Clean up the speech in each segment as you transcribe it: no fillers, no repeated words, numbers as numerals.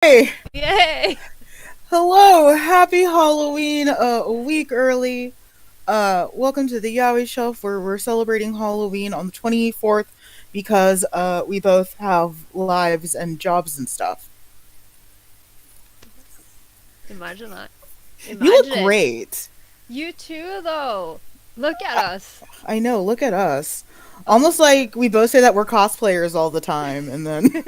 Hey, Yay! hello, happy Halloween, a week early. Welcome to the Yaoi Shelf where we're celebrating Halloween on the 24th because, we both have lives and jobs and stuff. Imagine that. You look Imagine it. great. You too, though. Look at us. I know, look at us. Almost like we both say that we're cosplayers all the time, and then,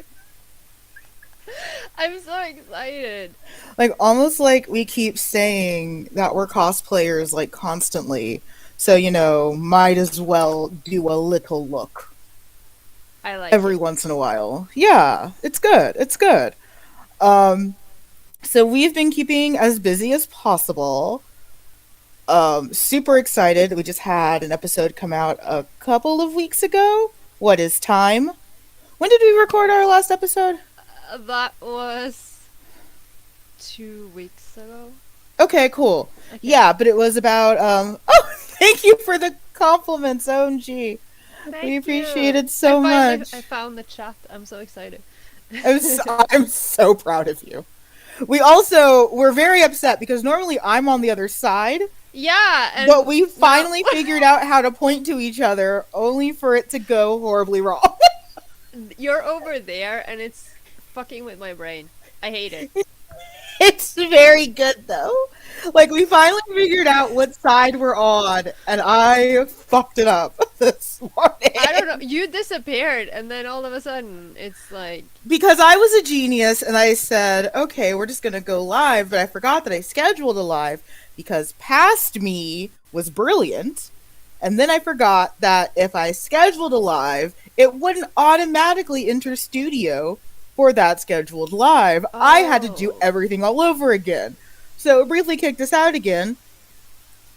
I'm so excited. like, almost like we keep saying that we're cosplayers, like, constantly. So, might as well do a little look I like every it. once in a while. Yeah, it's good. It's good. Um, so we've been keeping as busy as possible. Super excited. We just had an episode come out a couple of weeks ago. What is time? When did we record our last episode? That was 2 weeks ago. Okay, cool. Okay. Yeah, but it was about oh, thank you for the compliments, OMG. We Thank appreciate you. it so I much. found the chat. I'm so excited. I'm so proud of you. We're very upset because normally I'm on the other side. Yeah, But and we now finally figured out how to point to each other, only for it to go horribly wrong. you're over there, and it's fucking with my brain. I hate it. It's very good though. Like we finally figured out what side we're on, and I fucked it up this I don't know. morning You disappeared, and then all of a sudden, it's like, because I was a genius, and I said, "Okay, we're just gonna go live," but I forgot that I scheduled a live because past me was brilliant. And then I forgot that if I scheduled a live, it wouldn't automatically enter studio for that scheduled live. I had to do oh. everything all over again. So it briefly kicked us out again,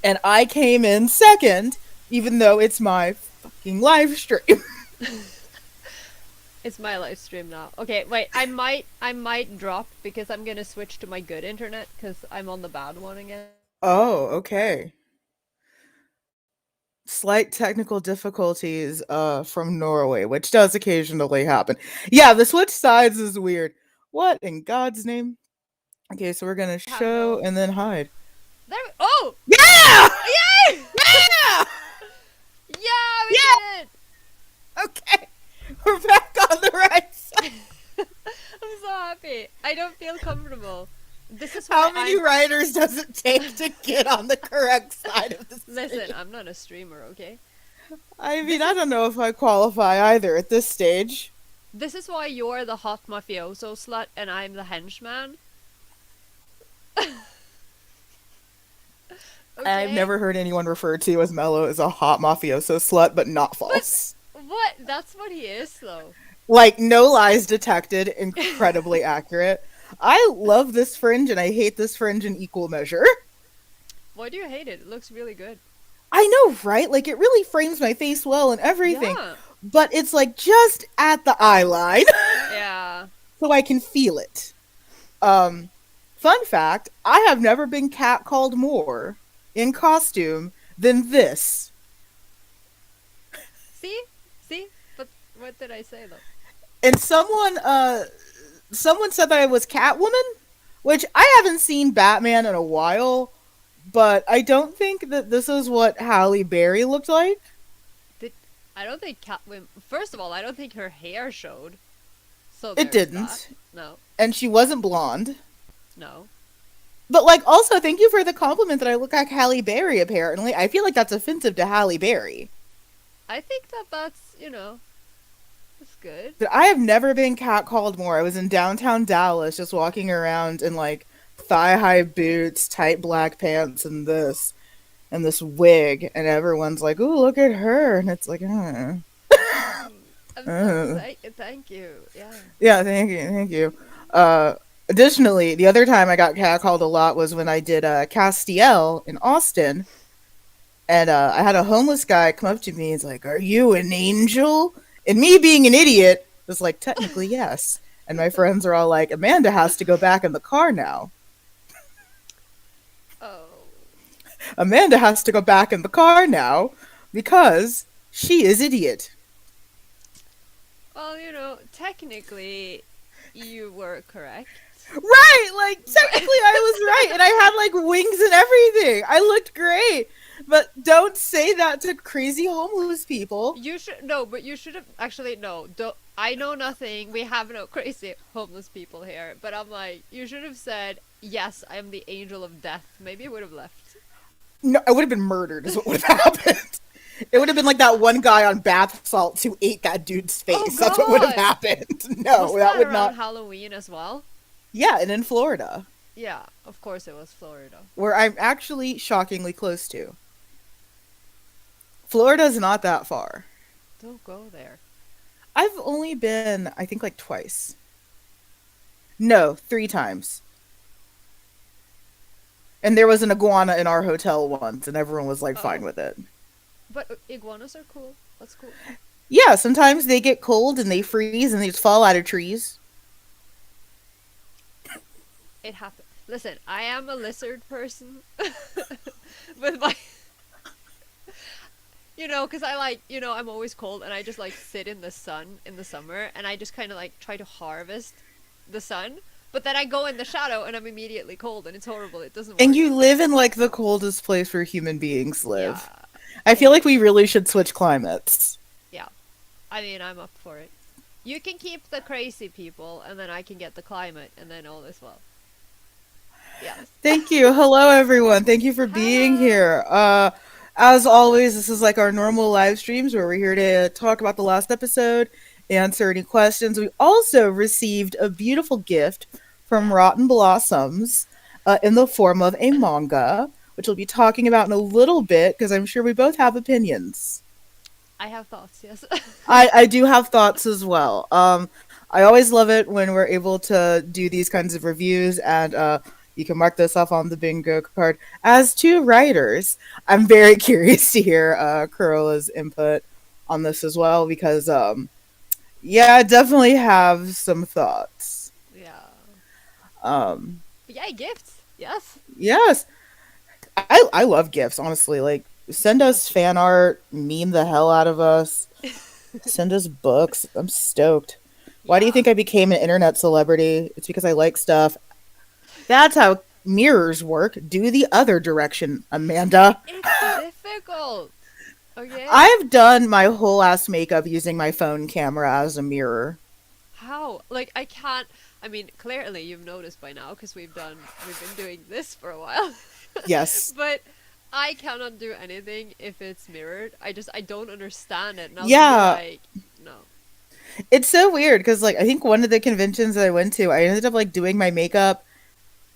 and I came in second, even though it's my fucking live stream. It's my live stream now. Okay, wait. I might drop because I'm gonna switch to my good internet because I'm on the bad one again. Oh, okay. Slight technical difficulties from Norway, which does occasionally happen. Yeah, the switch sides is weird. What in God's name? Okay, so we're gonna I have show no. and then hide. There. Oh, Yeah! yay! Yeah! Yeah, we Yeah! did it. Okay. We're back on the right side. I'm so happy. I don't feel comfortable. This is why How many I'm. writers does it take to get on the correct side of the Listen, stream? I'm not a streamer. Okay. I mean, This I is don't know if I qualify either at this stage. this is why you're the hot mafioso slut and I'm the henchman. I've Okay. never heard anyone refer to as Mello as a hot mafioso slut, but not But false. what? That's what he is, though. Like, no lies detected, incredibly accurate. I love this fringe and I hate this fringe in equal measure. Why do you hate it? It looks really good. I know, right? Like, it really frames my face well and everything. Yeah. But it's like just at the eye line, Yeah. so I can feel it. Um, Fun fact, I have never been catcalled more in costume than this. See? See? But what did I say, though? And someone said that I was Catwoman, which I haven't seen Batman in a while, but I don't think that this is what Halle Berry looked like. Did I don't think Catwoman. First of all, I don't think her hair showed. So It there's that. didn't. No. And she wasn't blonde. No. But like also thank you for the compliment that I look like Halle Berry apparently. I feel like that's offensive to Halle Berry. I think that's good. But I have never been catcalled more. I was in downtown Dallas just walking around in like thigh high boots, tight black pants, and this wig, and everyone's like, "Ooh, look at her," and it's like, I'm so uh. excited. Thank you. Yeah. Yeah, thank you, thank you. Uh, Additionally, the other time I got catcalled a lot was when I did Castiel in Austin, and I had a homeless guy come up to me. He's like, "Are you an angel?" And me being an idiot was like, "Technically, yes." And my friends are all like, "Amanda has to go back in the car now. Oh. Amanda has to go back in the car now because she is idiot." Well, technically, you were correct. Right, like But technically I was right, and I had like wings and everything. I looked great, but don't say that to crazy homeless people. you should no, but you should have actually no. Don't, I know nothing. We have no crazy homeless people here. But I'm like, you should have said yes. I am the angel of death. Maybe it would have left. No, I would have been murdered. Is what would have happened. It would have been like that one guy on bath salts who ate that dude's Oh face. That's what would have God! happened. No, Wasn't that that would around not. Halloween as well? Yeah, and in Florida, Yeah, of course it was Florida. where I'm actually shockingly close to. Florida's not that far. Don't go there. I've only been, I think, like twice. No, three times. And there was an iguana in our hotel once, and everyone was like fine Oh, with it. but iguanas are cool. That's cool. Yeah, sometimes they get cold and they freeze and they just fall out of trees. It happened. Listen, I am a lizard person, with my, because I like, I'm always cold, and I just like sit in the sun in the summer, and I just kind of like try to harvest the sun. But then I go in the shadow, and I'm immediately cold, and it's horrible. It doesn't And work. you live in like the coldest place where human beings Yeah, live. I and feel like we really should switch climates. yeah, I mean, I'm up for it. You can keep the crazy people, and then I can get the climate, and then all is well. Yes. Thank you. Hello, everyone. Thank you for being Hello. here. As always, this is like our normal live streams where we're here to talk about the last episode, answer any questions. We also received a beautiful gift from Yeah. Rotten Blossoms in the form of a manga, which we'll be talking about in a little bit because I'm sure we both have opinions. I have thoughts, yes. I do have thoughts as well. I always love it when we're able to do these kinds of reviews, and you can mark this off on the bingo card. As two writers, I'm very curious to hear Corolla's input on this as well because, yeah, I definitely have some thoughts. Yeah. Um, But yeah, gifts. Yes. yes, I love gifts, honestly. Like, send us fan art, meme the hell out of us, send us books. I'm stoked. Why do you Yeah. think I became an internet celebrity? It's because I like stuff. That's how mirrors work. Do the other direction, Amanda. It's difficult. Okay? I've done my whole ass makeup using my phone camera as a mirror. How? Like, I can't. I mean, clearly you've noticed by now because we've been doing this for a while. Yes. But I cannot do anything if it's mirrored. I don't understand it. And I'll be Yeah. like, no. It's so weird because, like, I think one of the conventions that I went to, I ended up, like, doing my makeup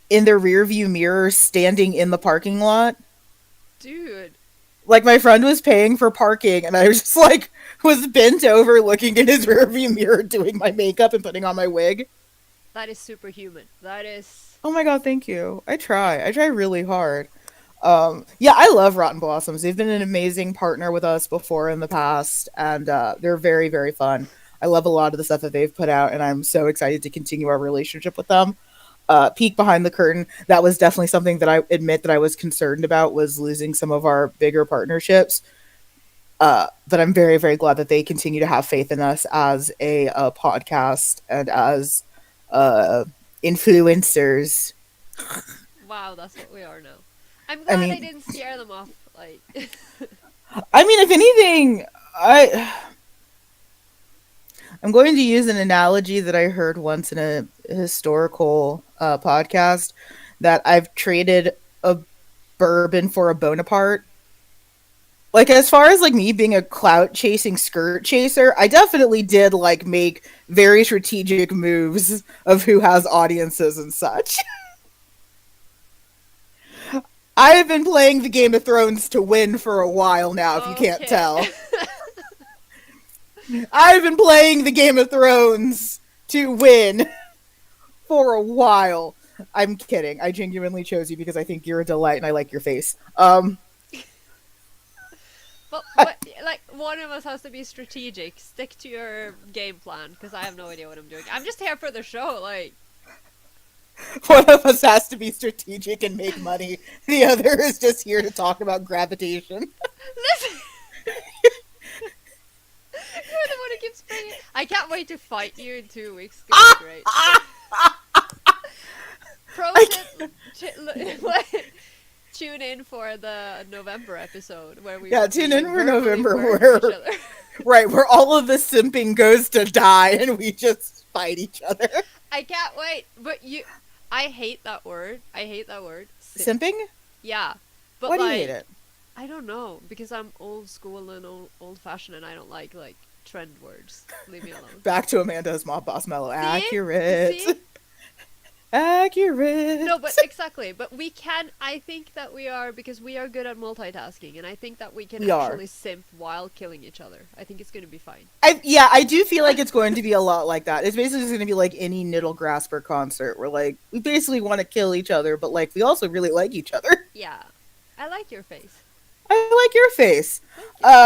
in the rear view mirror standing in the parking lot. Dude, Like, my friend was paying for parking, and I was just, like, was bent over looking in his rear view mirror doing my makeup and putting on my wig. that is superhuman. That is. Oh my god, thank you. I try. I try really hard. Yeah, I love Rotten Blossoms. They've been an amazing partner with us before in the past, and they're very, very fun. I love a lot of the stuff that they've put out, and I'm so excited to continue our relationship with them. Peek behind the curtain, that was definitely something that I admit that I was concerned about was losing some of our bigger partnerships. But I'm very, very glad that they continue to have faith in us as a podcast and as uh, influencers. Wow, that's what we are now. I'm I glad I mean, didn't scare them off. Like, if anything, I'm going to use an analogy that I heard once in a historical podcast that I've traded a bourbon for a Bonaparte. Like, as far as like me being a clout chasing skirt chaser, I definitely did like make very strategic moves of who has audiences and such. I have been playing the Game of Thrones to win for a while now, if you can't okay. tell. I've been playing the Game of Thrones to win for a while. I'm kidding. I genuinely chose you because I think you're a delight and I like your face. But like one of us has to be strategic. Stick to your game plan because I have no idea what I'm doing. I'm just here for the show. Like, One of us has to be strategic and make money. The other is just here to talk about gravitation. listen, you're the one who keeps bringing. I can't wait to fight you in 2 weeks. It's gonna be great. Tune in for the November episode where we Yeah, will tune be in for verbally November murdering each where other. right, where all of the simping goes to die and we just fight each other. I can't wait. But I hate that word. I hate that word. Simp. Simping? Yeah. But Why do you hate like, it? I don't know because I'm old school and old fashioned and I don't like trend words. Leave me alone. Back to Amanda's Mob Boss Mellow. See? Accurate. See? Accurate. No, but exactly. But we can. I think that we are because we are good at multitasking, and I think that we can We are. actually simp while killing each other. I think it's going to be fine. I do feel like it's going to be a lot like that. It's basically just going to be like any Niddle Grasper concert where like we basically want to kill each other, but like we also really like each other. Yeah, I like your face. I like your face.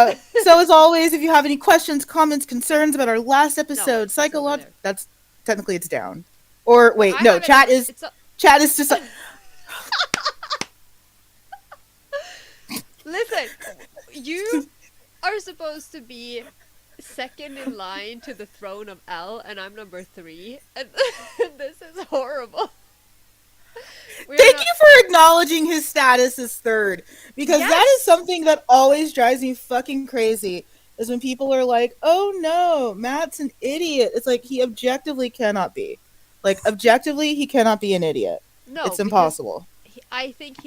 Thank you. So as always, if you have any questions, comments, concerns about our last No, episode, it's over there. that's technically it's down. Or But wait, I no, have it in. It's chat is just listen. You are supposed to be second in line to the throne of L, and I'm number 3, and this is horrible. We are Thank not. you for acknowledging his status as third, because that is Yes. something that always drives me fucking crazy. Is when people are like, "Oh no, Matt's an idiot." It's like he objectively cannot be. Like objectively, he cannot be an idiot. No, It's because impossible. I think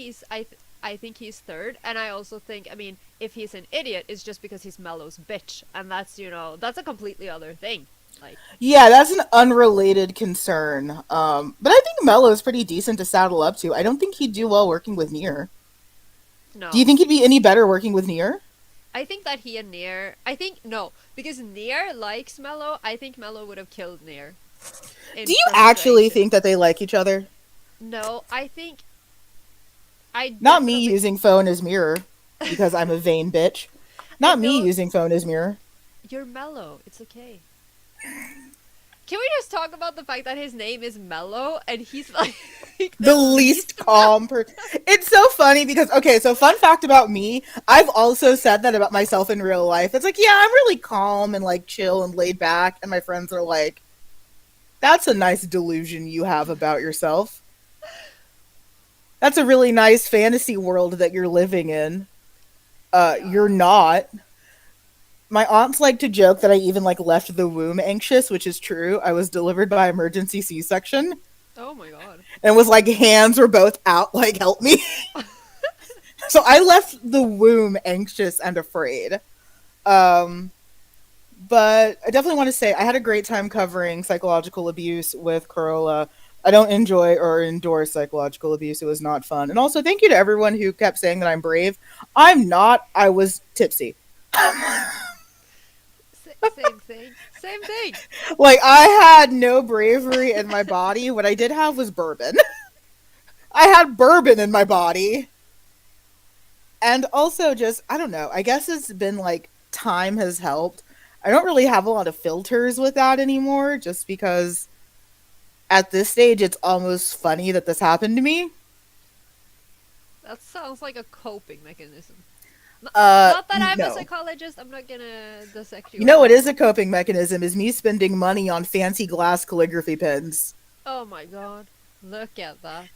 I think he's third, and I also think I mean if he's an idiot, it's just because he's Mello's bitch, and that's that's a completely other thing. Like Yeah, that's an unrelated concern. But I think Mello is pretty decent to saddle up to. I don't think he'd do well working with Nier. Do you no, think he'd be any better working with Nier? I think that he and Nier. I think no because Nier likes Mello. I think Mello would have killed Nier in Do you actually frustration. think that they like each other? No, I think I Not me definitely using phone as mirror because I'm a vain bitch. I Not me don't. using phone as mirror. You're Mello. It's okay. Can we just talk about the fact that his name is Mello and he's like the The least least calm person. It's so funny because okay, so fun fact about me, I've also said that about myself in real life. It's like, yeah, I'm really calm and like chill and laid back, and my friends are like, "That's a nice delusion you have about yourself. That's a really nice fantasy world that you're living in. You're Yeah. not." My aunts like to joke that I even like left the womb anxious, which is true. I was delivered by emergency C-section Oh my god. and was like hands were both out, like help me. So I left the womb anxious and afraid. Um, but I definitely want to say I had a great time covering psychological abuse with Corolla. I don't enjoy or endorse psychological abuse. It was not fun. And also, thank you to everyone who kept saying that I'm brave. I'm not. I was tipsy. Same thing. Same thing. Like, I had no bravery in my body. What I did have was bourbon. I had bourbon in my body. And also, just, I don't know. I guess it's been like time has helped. I don't really have a lot of filters with that anymore, just because at this stage it's almost funny that this happened to me. That sounds like a coping mechanism. Uh, Not that I'm a no. psychologist. I'm not gonna dissect you You or know what is anything. a coping mechanism is me spending money on fancy glass calligraphy pens. Oh my god. Look at that.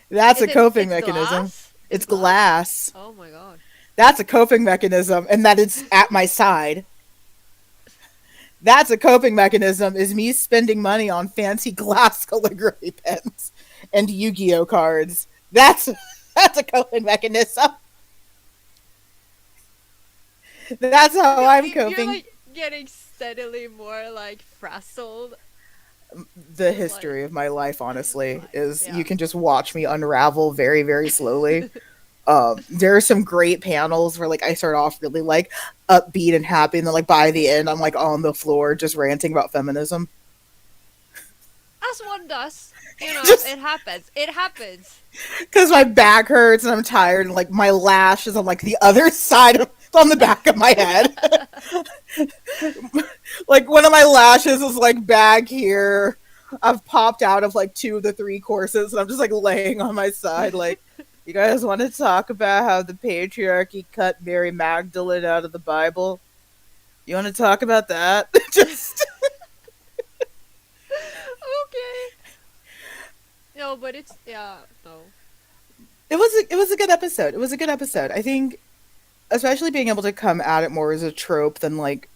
That's a Is it? coping It's mechanism. glass. It's It's glass. glass. Oh my god. That's a coping mechanism, and that it's at my side. That's a coping mechanism is me spending money on fancy glass calligraphy pens and Yu-Gi-Oh cards. That's that's a coping mechanism. That's how I'm You're coping. like getting steadily more like frazzled. The Just like history of my life, honestly, life. is Yeah. you can just watch me unravel very, very slowly. There are some great panels where like I start off really like upbeat and happy, and then like by the end I'm like on the floor just ranting about feminism. As one does. Just It happens. It happens. because my back hurts and I'm tired, and like my lash is on like the other side of on the back of my head. Like one of my lashes is like back here. I've popped out of like two of the three courses, and I'm just like laying on my side. Like, you guys want to talk about how the patriarchy cut Mary Magdalene out of the Bible? You want to talk about that? Just Okay. No, but it's yeah, no. It was a good episode. It was a good episode. I think, especially being able to come at it more as a trope than like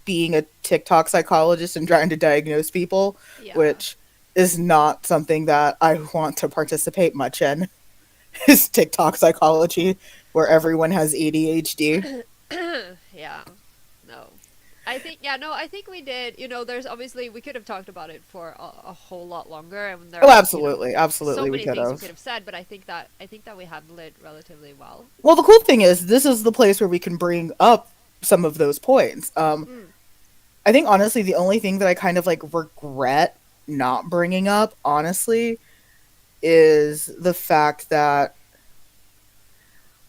being a TikTok psychologist and trying to diagnose people, Yeah. which is not something that I want to participate much in. Is TikTok psychology where everyone has ADHD? Yeah. No. I think yeah, no, I think we did. There's obviously we could have talked about it for a whole lot longer, and there Oh, are, absolutely, so absolutely, we many could things we have. could have said, but I think that we handled it relatively well. Well, the cool thing is, this is the place where we can bring up some of those points. Mm. I think honestly, the only thing that I kind of like regret not bringing up, honestly, is the fact that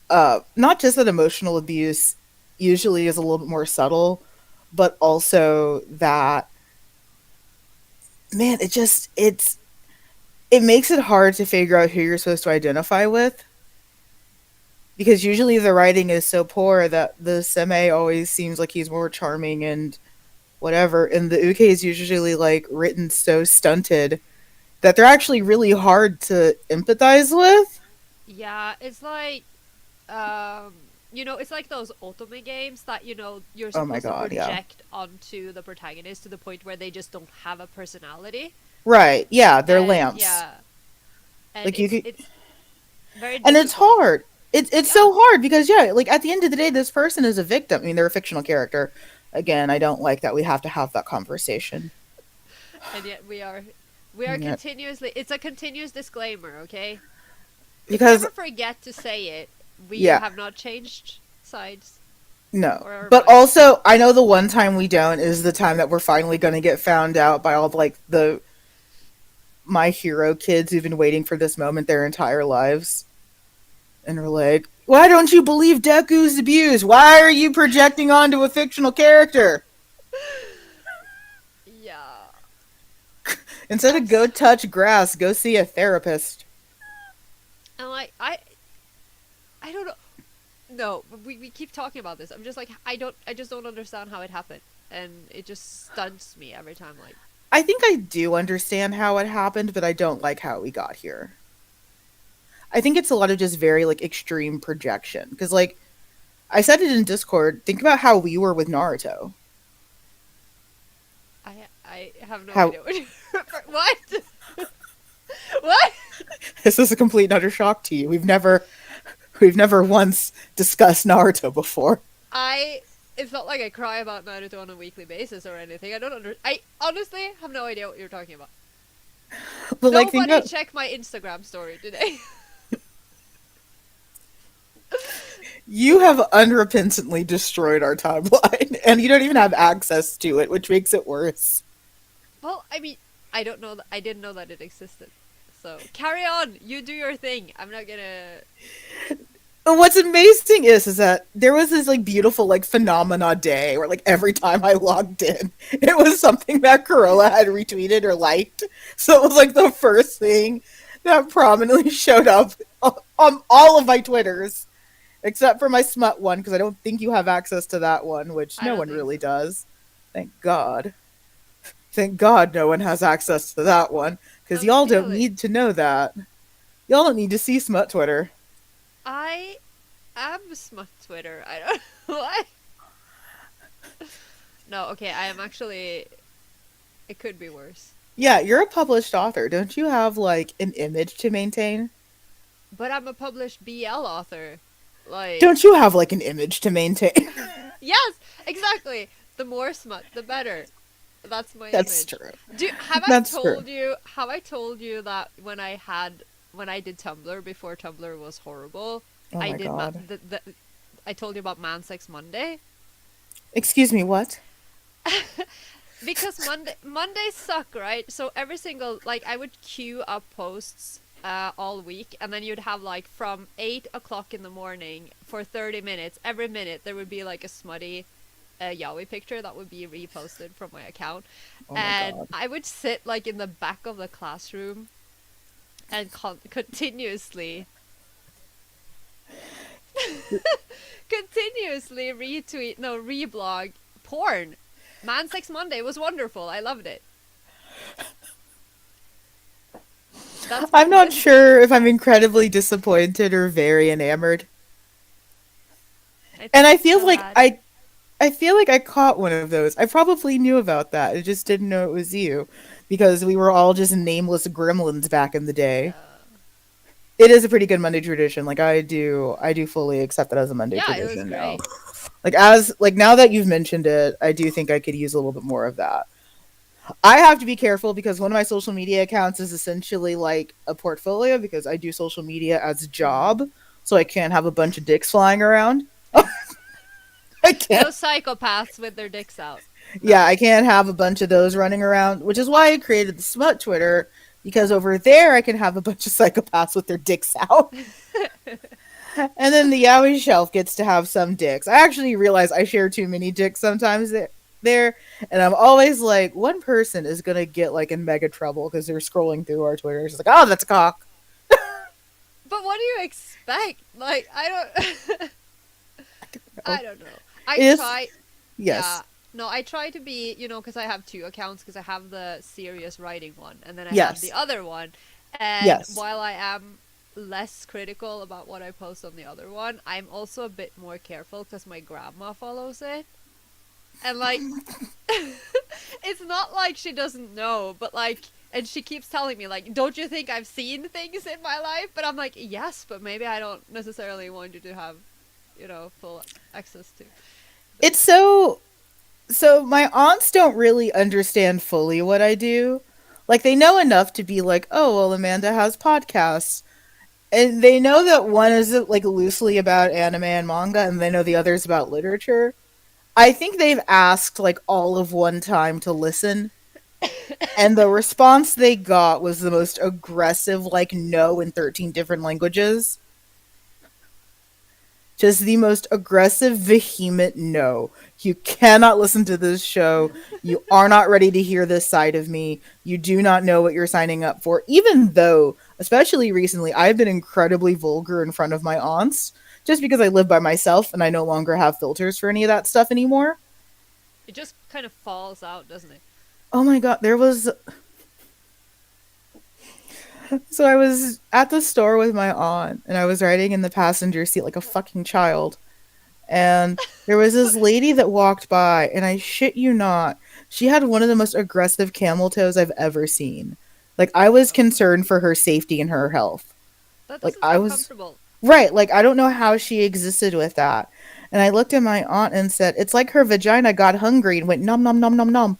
not just that emotional abuse usually is a little bit more subtle, but also that, man, it makes it hard to figure out who you're supposed to identify with, because usually the writing is so poor that the seme always seems like he's more charming and whatever, and the uke is usually like written so stunted that they're actually really hard to empathize with. Yeah, it's like it's like those otome games that you're Oh my supposed to god, yeah. project onto the protagonist to the point where they just don't have a personality. Right, yeah, they're And lamps. yeah, and Like you could, it's very and it's difficult. hard. It's Yeah. so hard because yeah, like at the end of the day, this person is a victim. I mean, they're a fictional character. Again, I don't like that we have to have that conversation. And yet we are And yet, continuously, it's a continuous disclaimer, okay? If we because ever forget to say it, we yeah, have not changed sides no. or our But minds. also, I know the one time we don't is the time that we're finally going to get found out by all like the my hero kids who've been waiting for this moment their entire lives, and are like, "Why don't you believe Deku's abuse? Why are you projecting onto a fictional character? Yeah. Instead of go Abs- touch grass, go see a therapist." and like I don't know. No, we keep talking about this. I'm just like I just don't understand how it happened. And it just stunts me every time, like, I think I do understand how it happened, but I don't like how we got here. I think it's a lot of just very like extreme projection. Because like I said it in Discord, think about how we were with Naruto. I have no How idea what what? What? this is a complete and utter shock to you. We've never once discussed Naruto before. I It's not like I cry about Naruto on a weekly basis or anything. I honestly have no idea what you're talking about. But like think Nobody about, checked my Instagram story today. you have unrepentantly destroyed our timeline and you don't even have access to it, which makes it worse. Well, I mean, I don't know. I didn't know that it existed. So carry on. You do your thing. I'm not gonna. And what's amazing is that there was this like beautiful like phenomena day where like every time I logged in, it was something that Corolla had retweeted or liked. So it was like the first thing that prominently showed up on all of my Twitters, except for my smut one, because I don't think you have access to that one, which I no don't one think really so. does. Thank God. Thank God no one has access to that one, because I'm y'all don't feeling. need to know that. Y'all don't need to see smut Twitter. I am smut Twitter. I don't. What? No. Okay. I am actually. It could be worse. Yeah, you're a published author. Don't you have like an image to maintain? But I'm a published BL author. Like, Don't you have like an image to maintain? yes, exactly. The more smut, the better. That's my That's image. true. Do have I That's true. told you? Have I told you that when I did Tumblr before Tumblr was horrible, Oh I my did god. I told you about Man Sex Monday Excuse me, what? because Mondays suck, right? So every single, like, I would queue up posts all week, and then you'd have like from 8 o'clock in the morning for 30 minutes. Every minute there would be like a smutty yaoi picture that would be reposted from my account, Oh my and god. I would sit like in the back of the classroom and continuously continuously retweet, no, reblog porn. Man Sex Monday was wonderful. I loved it. That's I'm been not this. sure if I'm incredibly disappointed or very enamored. I And think it's so bad. I feel like I caught one of those. I probably knew about that. I just didn't know it was you because we were all just nameless gremlins back in the day. Yeah. It is a pretty good Monday tradition. Like I do fully accept that as a Monday Yeah, it was tradition now. great. Like now that you've mentioned it, I do think I could use a little bit more of that. I have to be careful because one of my social media accounts is essentially like a portfolio because I do social media as a job, so I can't have a bunch of dicks flying around. I No can't. psychopaths with their dicks out. Yeah, No. I can't have a bunch of those running around, which is why I created the smut Twitter because over there I can have a bunch of psychopaths with their dicks out. And then the Yowie shelf gets to have some dicks. I actually realize I share too many dicks sometimes there, and I'm always like, one person is gonna get like in mega trouble because they're scrolling through our Twitter. It's like, oh, that's a cock. But what do you expect? Like, I don't. Oh, I don't know. I it is try. Yeah. yes, No, I try to be, because I have two accounts because I have the serious writing one and then I have the yes, other one. And yes. while I am less critical about what I post on the other one, I'm also a bit more careful because my grandma follows it. And like, it's not like she doesn't know, but like, and she keeps telling me, like, don't you think I've seen things in my life? But I'm like, yes, but maybe I don't necessarily want you to have, full access to It's those. so my aunts don't really understand fully what I do. Like they know enough to be like, oh well, Amanda has podcasts, and they know that one is like loosely about anime and manga, and they know the other is about literature. I think they've asked like all of one time to listen, and the response they got was the most aggressive, like no in 13 different languages. Just the most aggressive, vehement no. You cannot listen to this show. You are not ready to hear this side of me. You do not know what you're signing up for. Even though, especially recently, I've been incredibly vulgar in front of my aunts just because I live by myself and I no longer have filters for any of that stuff anymore. It just kind of falls out, doesn't it? Oh my god, there was. So I was at the store with my aunt and I was riding in the passenger seat like a fucking child. And there was this lady that walked by, and I shit you not, she had one of the most aggressive camel toes I've ever seen. Like I was Oh my concerned god. for her safety and her health. That Like doesn't I sound was comfortable. right. Like I don't know how she existed with that. And I looked at my aunt and said, "It's like her vagina got hungry and went nom nom nom nom nom."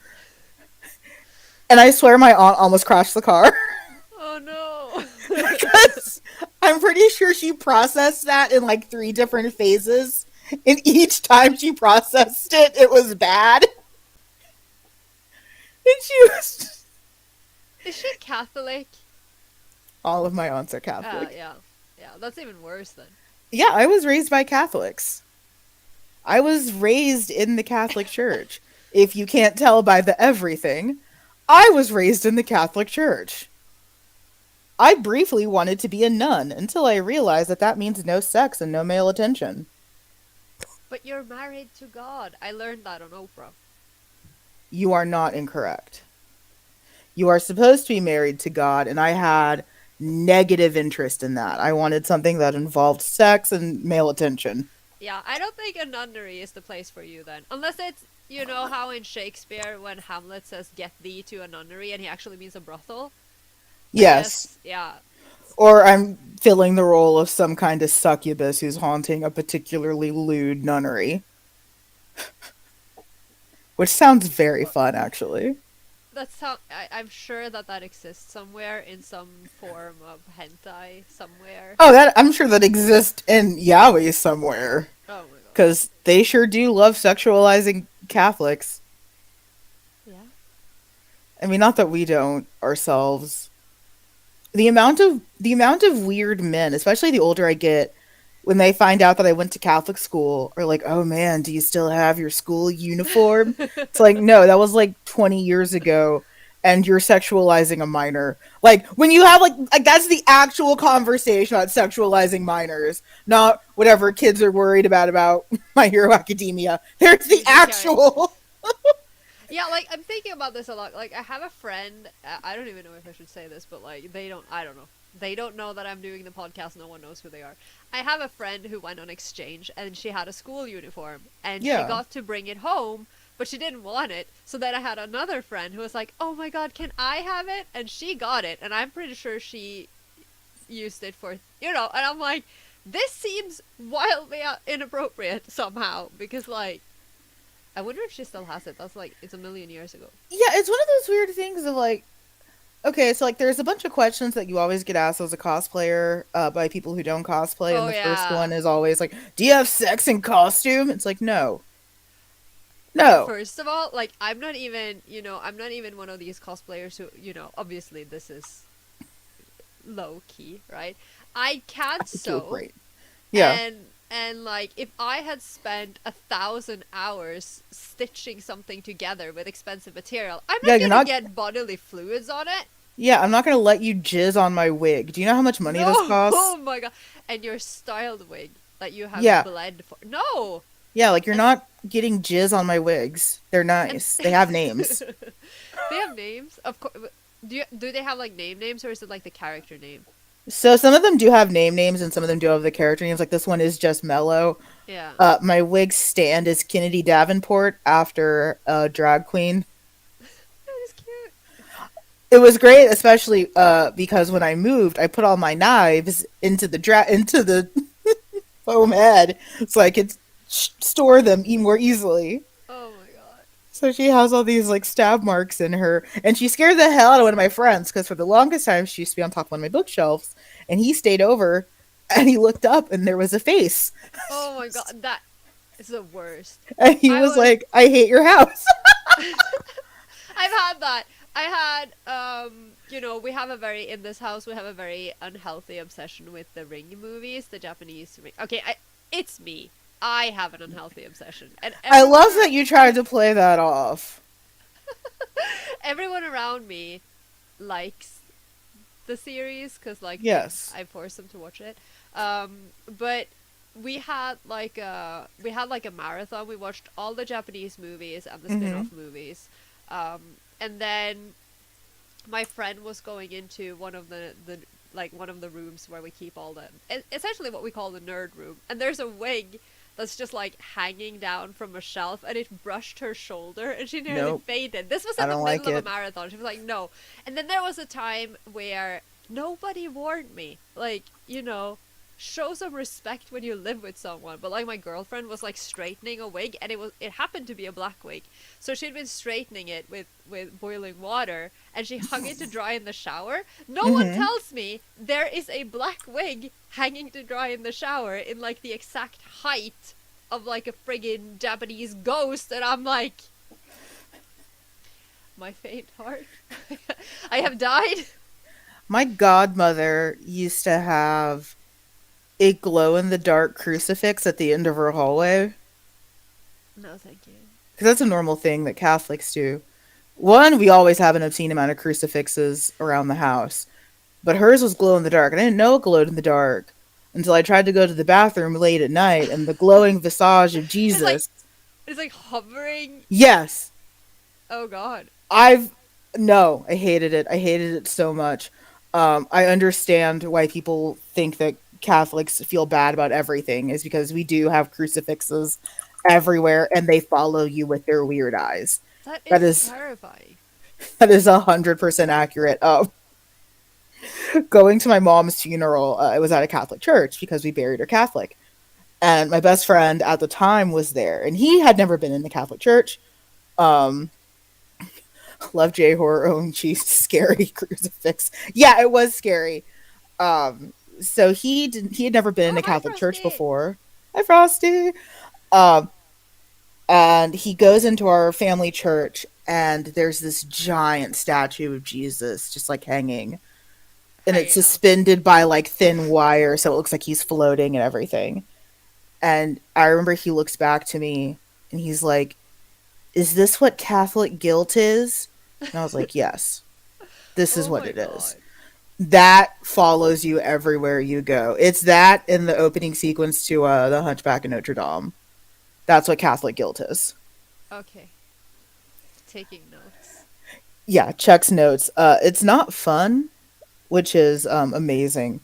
And I swear my aunt almost crashed the car Oh no. because I'm pretty sure she processed that in like three different phases. And each time she processed it, it was bad. And she was Is she Catholic? all of my aunts are Catholic. Yeah. Yeah, that's even worse then. Yeah, I was raised by Catholics. I was raised in the Catholic Church. If you can't tell by the everything, I was raised in the Catholic Church. I briefly wanted to be a nun until I realized that that means no sex and no male attention. But you're married to God. I learned that on Oprah. You are not incorrect. You are supposed to be married to God, and I had negative interest in that. I wanted something that involved sex and male attention. Yeah, I don't think a nunnery is the place for you then. Unless it's, how in Shakespeare when Hamlet says get thee to a nunnery and he actually means a brothel? I Yes, guess, yeah. or I'm filling the role of some kind of succubus who's haunting a particularly lewd nunnery, which sounds very Well, fun, actually. that's how I'm sure that that exists somewhere in some form of hentai somewhere. Oh, that I'm sure that exists in yaoi somewhere, Oh my god. because they sure do love sexualizing Catholics. Yeah. I mean, not that we don't ourselves. The amount of weird men, especially the older I get, when they find out that I went to Catholic school, are like, "Oh man, do you still have your school uniform?" It's like, no, that was like 20 years ago, and you're sexualizing a minor. Like when you have like that's the actual conversation about sexualizing minors, not whatever kids are worried about My Hero Academia. There's the JK. actual. Yeah, like I'm thinking about this a lot. Like I have a friend, I don't even know if I should say this, but like they don't I don't know. They don't know that I'm doing the podcast. No one knows who they are. I have a friend who went on exchange and she had a school uniform and she Yeah. got to bring it home, but she didn't want it. So then I had another friend who was like, "Oh my god, can I have it?" And she got it, and I'm pretty sure she used it for, and I'm like, this seems wildly inappropriate somehow because like I wonder if she still has it. That's like it's a million years ago. Yeah, it's one of those weird things of like, okay, so like there's a bunch of questions that you always get asked as a cosplayer by people who don't cosplay, and Oh the first one yeah. is always like, "Do you have sex in costume?" It's like, no, Okay, no, first of all, like I'm not even one of these cosplayers who, obviously this is low key, right? I can't I feel sew, great. Yeah, and like if I had spent 1,000 hours stitching something together with expensive material, I'm yeah, not you're gonna not. get bodily fluids on it. Yeah, I'm not gonna let you jizz on my wig. Do you know how much money No, this oh costs? my god. And your styled wig that you have Yeah, bled for. No. yeah, like you're And not getting jizz on my wigs. They're and nice. They have names. they have names. Of course. Do they have like names or is it like the character name? So some of them do have names, and some of them do have the character names. Like this one is just Mellow. Yeah. My wig stand is Kennedy Davenport after a drag queen. That is cute. It was great, especially because when I moved, I put all my knives into the foam head, so I could store them more easily. Oh my god. So she has all these like stab marks in her, and she scared the hell out of one of my friends because for the longest time she used to be on top of one of my bookshelves, and he stayed over, and he looked up, and there was a face, Oh my god. That is the worst. and he I was was like, "I hate your house." I've had that. I had we have a very in this house we have a very unhealthy obsession with the Ring movies, the Japanese Ring. Okay, it's me. I have an unhealthy obsession. And I love that you tried to play that off. everyone around me likes the series cuz like Yes. I force them to watch it. But we had like a marathon. We watched all the Japanese movies and the Mm-hmm. spin-off movies. And then my friend was going into one of the like one of the rooms where we keep all the essentially what we call the nerd room, and there's a wig that's just like hanging down from a shelf, and it brushed her shoulder and she nearly Nope. fainted. This was I in the don't middle like of a it. marathon. She was like, no. And then there was a time where nobody warned me, like, show some respect when you live with someone. But like my girlfriend was like straightening a wig, and it happened to be a black wig, so she'd been straightening it with boiling water, and she hung it to dry in the shower. No one Mm-hmm. tells me there is a black wig hanging to dry in the shower in like the exact height of like a friggin' Japanese ghost, and I'm like, my faint heart. I have died. My godmother used to have a glow in the dark crucifix at the end of her hallway. No, thank you. Because that's a normal thing that Catholics do. One, we always have an obscene amount of crucifixes around the house, but hers was glow in the dark. I didn't know it glowed in the dark until I tried to go to the bathroom late at night, and the glowing visage of It's like Jesus. it's like hovering. Yes, Oh God. I've no, I hated it. I hated it so much. I understand why people think that Catholics feel bad about everything is because we do have crucifixes everywhere, and they follow you with their weird eyes. That That is is terrifying. that is 100% accurate. Going to my mom's funeral, it was at a Catholic church because we buried her Catholic, and my best friend at the time was there, and he had never been in the Catholic church. Um, Love J horror. Oh, geez, scary crucifix. Yeah, it was scary. So he had never been in Oh, a hi, Catholic church Frosty. before. Hi, Frosty. Um, and he goes into our family church, and there's this giant statue of Jesus just like hanging, and it's Hanging out. suspended by like thin wire, so it looks like he's floating and everything. And I remember he looks back to me, and he's like, "Is this what Catholic guilt is?" And I was like, "Yes, this is Oh what my it is." God. That follows you everywhere you go. It's that in the opening sequence to the Hunchback of Notre Dame. That's what Catholic guilt is. Okay. taking notes. Yeah, Chuck's notes. It's not fun, which is amazing.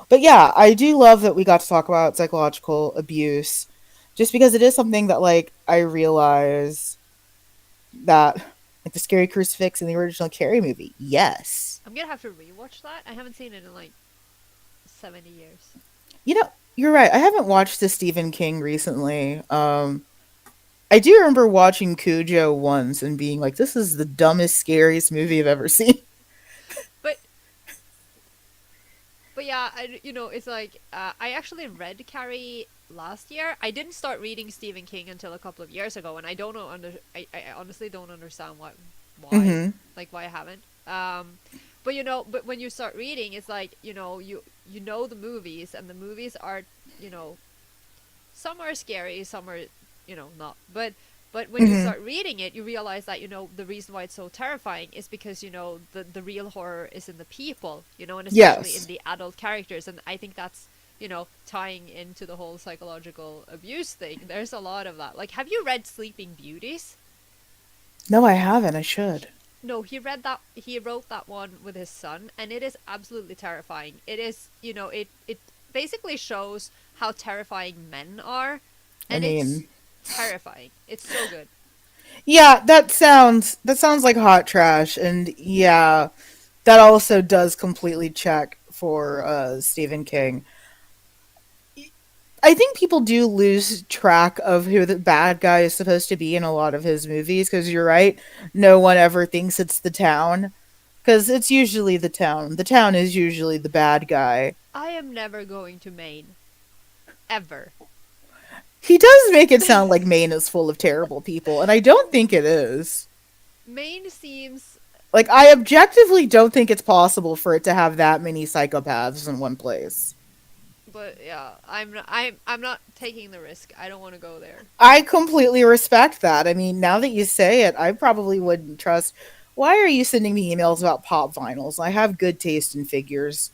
But yeah, I do love that we got to talk about psychological abuse, just because it is something that like I realize that like the scary crucifix in the original Carrie movie. Yes. I'm gonna have to rewatch that. I haven't seen it in like 70 years. You know, you're right. I haven't watched the Stephen King recently. I do remember watching Cujo once and being like, "This is the dumbest, scariest movie I've ever seen." But yeah, it's like I actually read Carrie last year. I didn't start reading Stephen King until a couple of years ago, and I don't know I honestly don't understand why Mm-hmm. like why I haven't. But but when you start reading, it's like you know the movies, and the movies are you know some are scary, some are not. But when you Mm-hmm. start reading it, you realize that the reason why it's so terrifying is because the real horror is in the people, and especially in Yes. the adult characters. And I think that's tying into the whole psychological abuse thing. There's a lot of that. Like, have you read Sleeping Beauties? No, I haven't. I should. No, he wrote that one with his son, and it is absolutely terrifying. It is, it basically shows how terrifying men are, I and it's mean, terrifying. It's so good. yeah, that sounds like hot trash, and yeah, that also does completely check for Stephen King. I think people do lose track of who the bad guy is supposed to be in a lot of his movies because you're right. No one ever thinks it's the town because it's usually the town. The town is usually the bad guy. I am never going to Maine. Ever. He does make it sound like Maine is full of terrible people, and I don't think it is. Maine seems, Like, I objectively don't think it's possible for it to have that many psychopaths in one place. but yeah, I'm not taking the risk. I don't want to go there. I completely respect that. I mean, now that you say it, I probably wouldn't trust. Why are you sending me emails about pop vinyls? I have good taste in figures.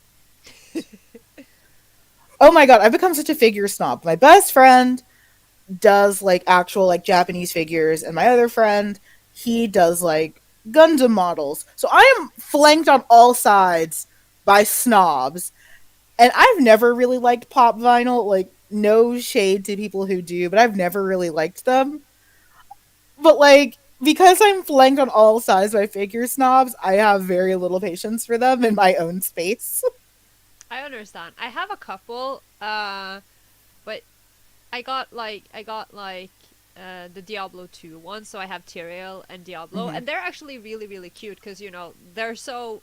Oh my god, I've become such a figure snob. My best friend does like actual like Japanese figures, and my other friend, he does like Gundam models. So I am flanked on all sides by snobs, and I've never really liked pop vinyl. Like, no shade to people who do, but I've never really liked them. But like, because I'm flanked on all sides by figure snobs, I have very little patience for them in my own space. I understand. I have a couple, but I got like the Diablo 2 one, so I have Tyrael and Diablo, Mm-hmm. and they're actually really really cute because they're so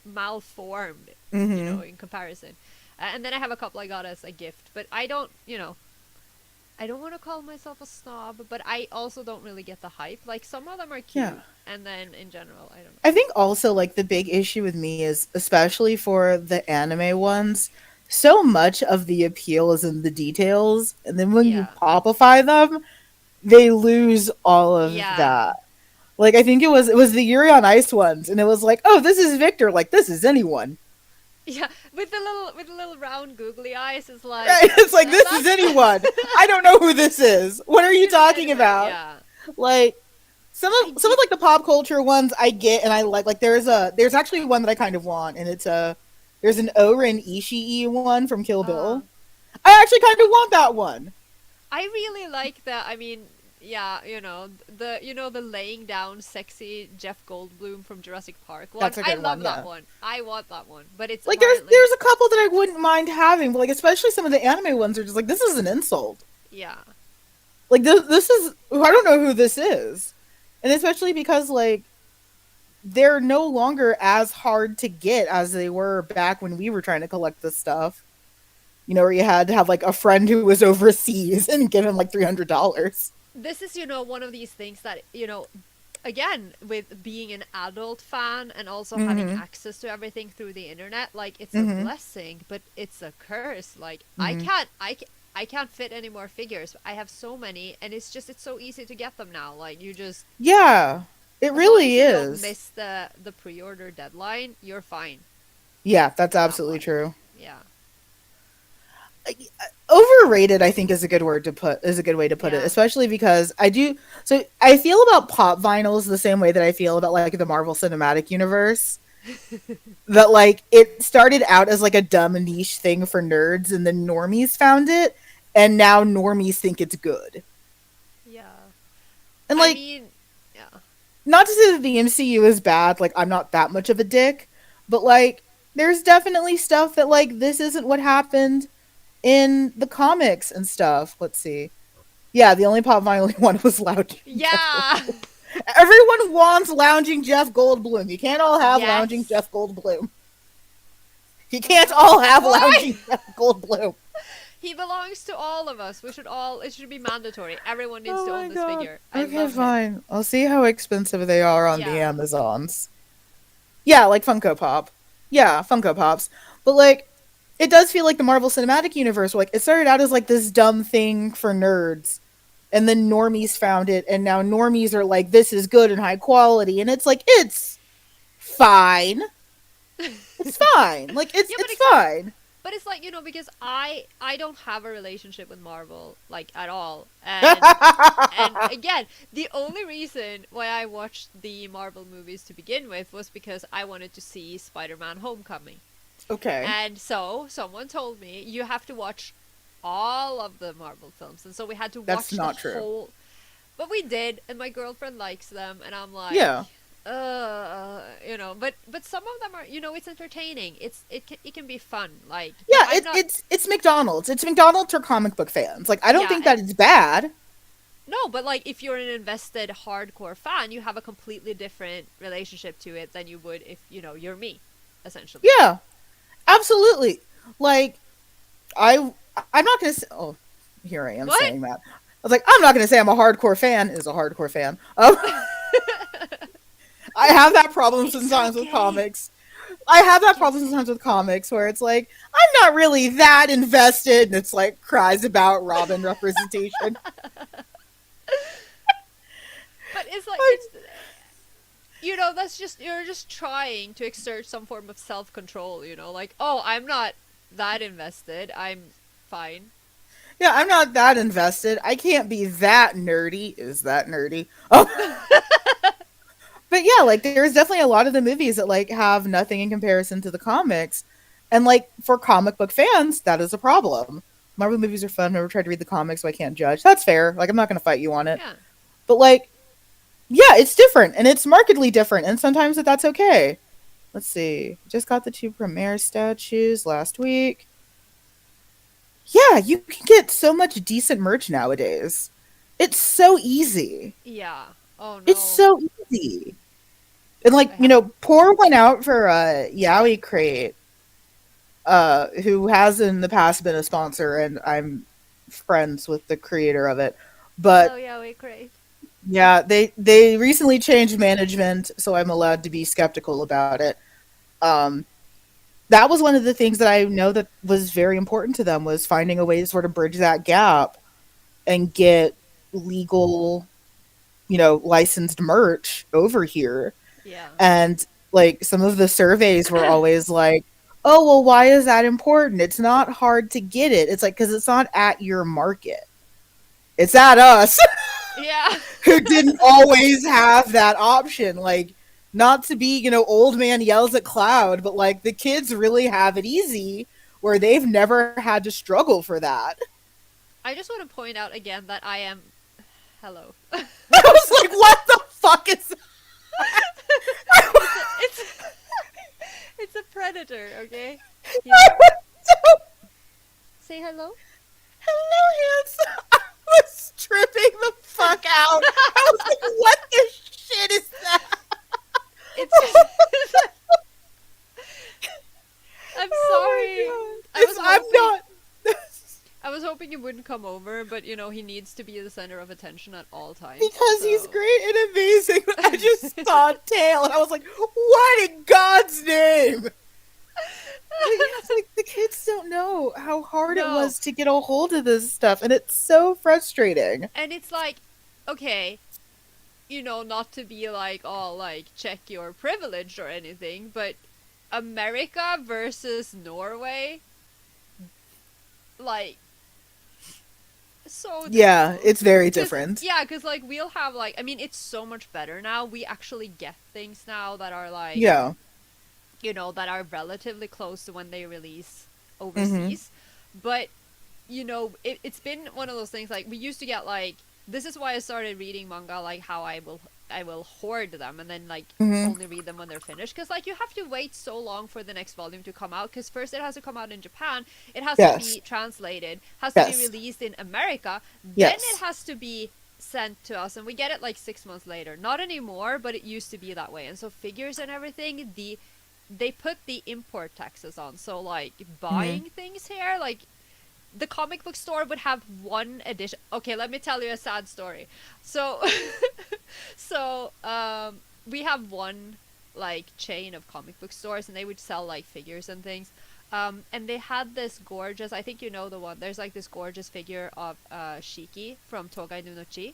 malformed, Mm-hmm. in comparison. And then I have a couple I got as a gift, but I don't want to call myself a snob, but I also don't really get the hype. Like, some of them are Yeah. cute, and then in general, I don't know. I think also like the big issue with me is especially for the anime ones, so much of the appeal is in the details, and then when you Yeah. popify them, they lose all of Yeah. that. Like, I think it was the Yuri on Ice ones, and it was like, oh, this is Victor, like this is anyone. Yeah, with the little round googly eyes, it's like Right? It's like this is that's anyone. I don't know who this is. What are you could be talking anybody. about? Yeah. Like, I some do. of like the pop culture ones I get and I like. Like, there's actually one that I kind of want, and it's a there's an Oren Ishii one from Kill Uh Bill. I actually kind of want that one. I really like that. I mean, yeah, the laying down sexy Jeff Goldblum from Jurassic Park one. That's a I good love one. that Yeah. one. I want that one, but it's Like, there's apparently there's a couple that I wouldn't mind having, but like especially some of the anime ones are just like this is an insult. yeah. Like, this is I don't know who this is, and especially because like they're no longer as hard to get as they were back when we were trying to collect this stuff. You know, where you had to have like a friend who was overseas and give him like $300. This is one of these things that again, with being an adult fan and also having Mm-hmm. access to everything through the internet, like, it's a Mm-hmm. blessing, but it's a curse. Like, Mm-hmm. I can't fit any more figures. I have so many, and it's so easy to get them now. Like, you just, Yeah, it as long as really you don't is. miss the pre-order deadline, you're fine Yeah, that's with that absolutely one. true. Yeah. Over overrated, I think, is a good way to put it, Yeah. especially because I feel about pop vinyls the same way that I feel about like the Marvel Cinematic Universe. That like it started out as like a dumb niche thing for nerds, and then normies found it, and now normies think it's good. Yeah. And I like, mean, yeah. not to say that the MCU is bad, like I'm not that much of a dick, but like there's definitely stuff that like this isn't what happened in the comics and stuff. Let's see. Yeah, the only pop vinyl one was lounging Jeff Yeah. Goldblum. Everyone wants lounging Jeff Goldblum. You can't all have lounging Yes. Jeff Goldblum. You Oh can't no. all have Why? lounging Jeff Goldblum. He belongs to all of us. We should all. It should be mandatory. Everyone needs Oh to my own this god. figure. I Okay, love him. fine. I'll see how expensive they are on the Yeah. Amazons. Yeah, like Funko Pop. Yeah, Funko Pops. But like it does feel like the Marvel Cinematic Universe, like it started out as like this dumb thing for nerds, and then normies found it, and now normies are like, this is good and high quality, and it's like it's fine. It's fine. Like Yeah, but it's exactly. fine. But it's like, because I don't have a relationship with Marvel like at all. And again, the only reason why I watched the Marvel movies to begin with was because I wanted to see Spider-Man Homecoming. Okay, And so someone told me you have to watch all of the Marvel films. And so we had to that's watch the not true. whole. But we did, and my girlfriend likes them, and I'm like, Yeah, but some of them are, it's entertaining. It can be fun. Like, yeah. I'm not. It's McDonald's. It's McDonald's for comic book fans. Like I don't Yeah, think that it's bad. no, but like if you're an invested hardcore fan, you have a completely different relationship to it than you would if you're me, essentially. Yeah, absolutely. Like I I'm not gonna say. Oh, here I am What? saying that. I was like, I'm not gonna say I'm a hardcore fan. Is a hardcore fan. I have that problem It's sometimes with okay. comics. I have You that can problem say. sometimes with comics where it's like I'm not really that invested, and it's like cries about Robin representation. But it's like I, that's just you're just trying to exert some form of self-control, like, oh, I'm not that invested. I'm fine. yeah, I'm not that invested. I can't be that nerdy. Is that nerdy? Oh, but yeah, like there's definitely a lot of the movies that like have nothing in comparison to the comics, and like for comic book fans, that is a problem. Marvel movies are fun. I've never tried to read the comics, so I can't judge. That's fair. Like I'm not gonna fight you on it. Yeah. But like, yeah, it's different, and it's markedly different, and sometimes that's okay. Let's see. Just got the two premiere statues last week. Yeah, you can get so much decent merch nowadays. It's so easy. Yeah. Oh It's no. so easy. And like, I have. pour one out for Yowie Crate, who has in the past been a sponsor, and I'm friends with the creator of it. Hello, But yeah, wait, great. yeah, they recently changed management, so I'm allowed to be skeptical about it. Um, that was one of the things that I know that was very important to them, was finding a way to sort of bridge that gap and get legal, licensed merch over here. Yeah. And like some of the surveys were always like, "Oh, well, why is that important? It's not hard to get it." It's like cuz it's not at your market. It's at us Yeah. who didn't always have that option. Like, not to be, old man yells at cloud, but like the kids really have it easy where they've never had to struggle for that. I just want to point out again that I am. Hello. I was like, what the fuck is It's it's a predator. Okay. He's that? say hello. Hello, handsome. I was tripping the fuck out. I was like, what the shit is that? It's just. I'm Oh sorry. my god. I was I'm hoping. not. I was hoping he wouldn't come over, but he needs to be the center of attention at all times. Because he's So. great and amazing. I just saw Tail and I was like, what in God's name? It's like the kids don't know how hard it No. was to get a hold of this stuff, and it's so frustrating. And it's like, okay, not to be like, oh, like, check your privilege or anything, but America versus Norway, like, So Yeah, difficult. it's very Cause different. yeah, cause like we'll have like I mean it's so much better now. We actually get things now that are like Yeah. that are relatively close to when they release Mhm. overseas. But it's been one of those things like we used to get like this is why I started reading manga like how I will hoard them and then like Mhm. only read them when they're finished because like you have to wait so long for the next volume to come out because first it has to come out in Japan, it has to Yes. be translated, has to be Yes. released in America, then it Yes. has to be sent to us and we get it like 6 months later. Not anymore, but it used to be that way. And so figures and everything, they put the import taxes on. So like Mhm. buying things here, like the comic book store would have one edition. Okay, let me tell you a sad story. So, we have one like chain of comic book stores, and they would sell like figures and things. And they had this gorgeous. I think you know the one. There's like this gorgeous figure of Shiki from Togai no Chi,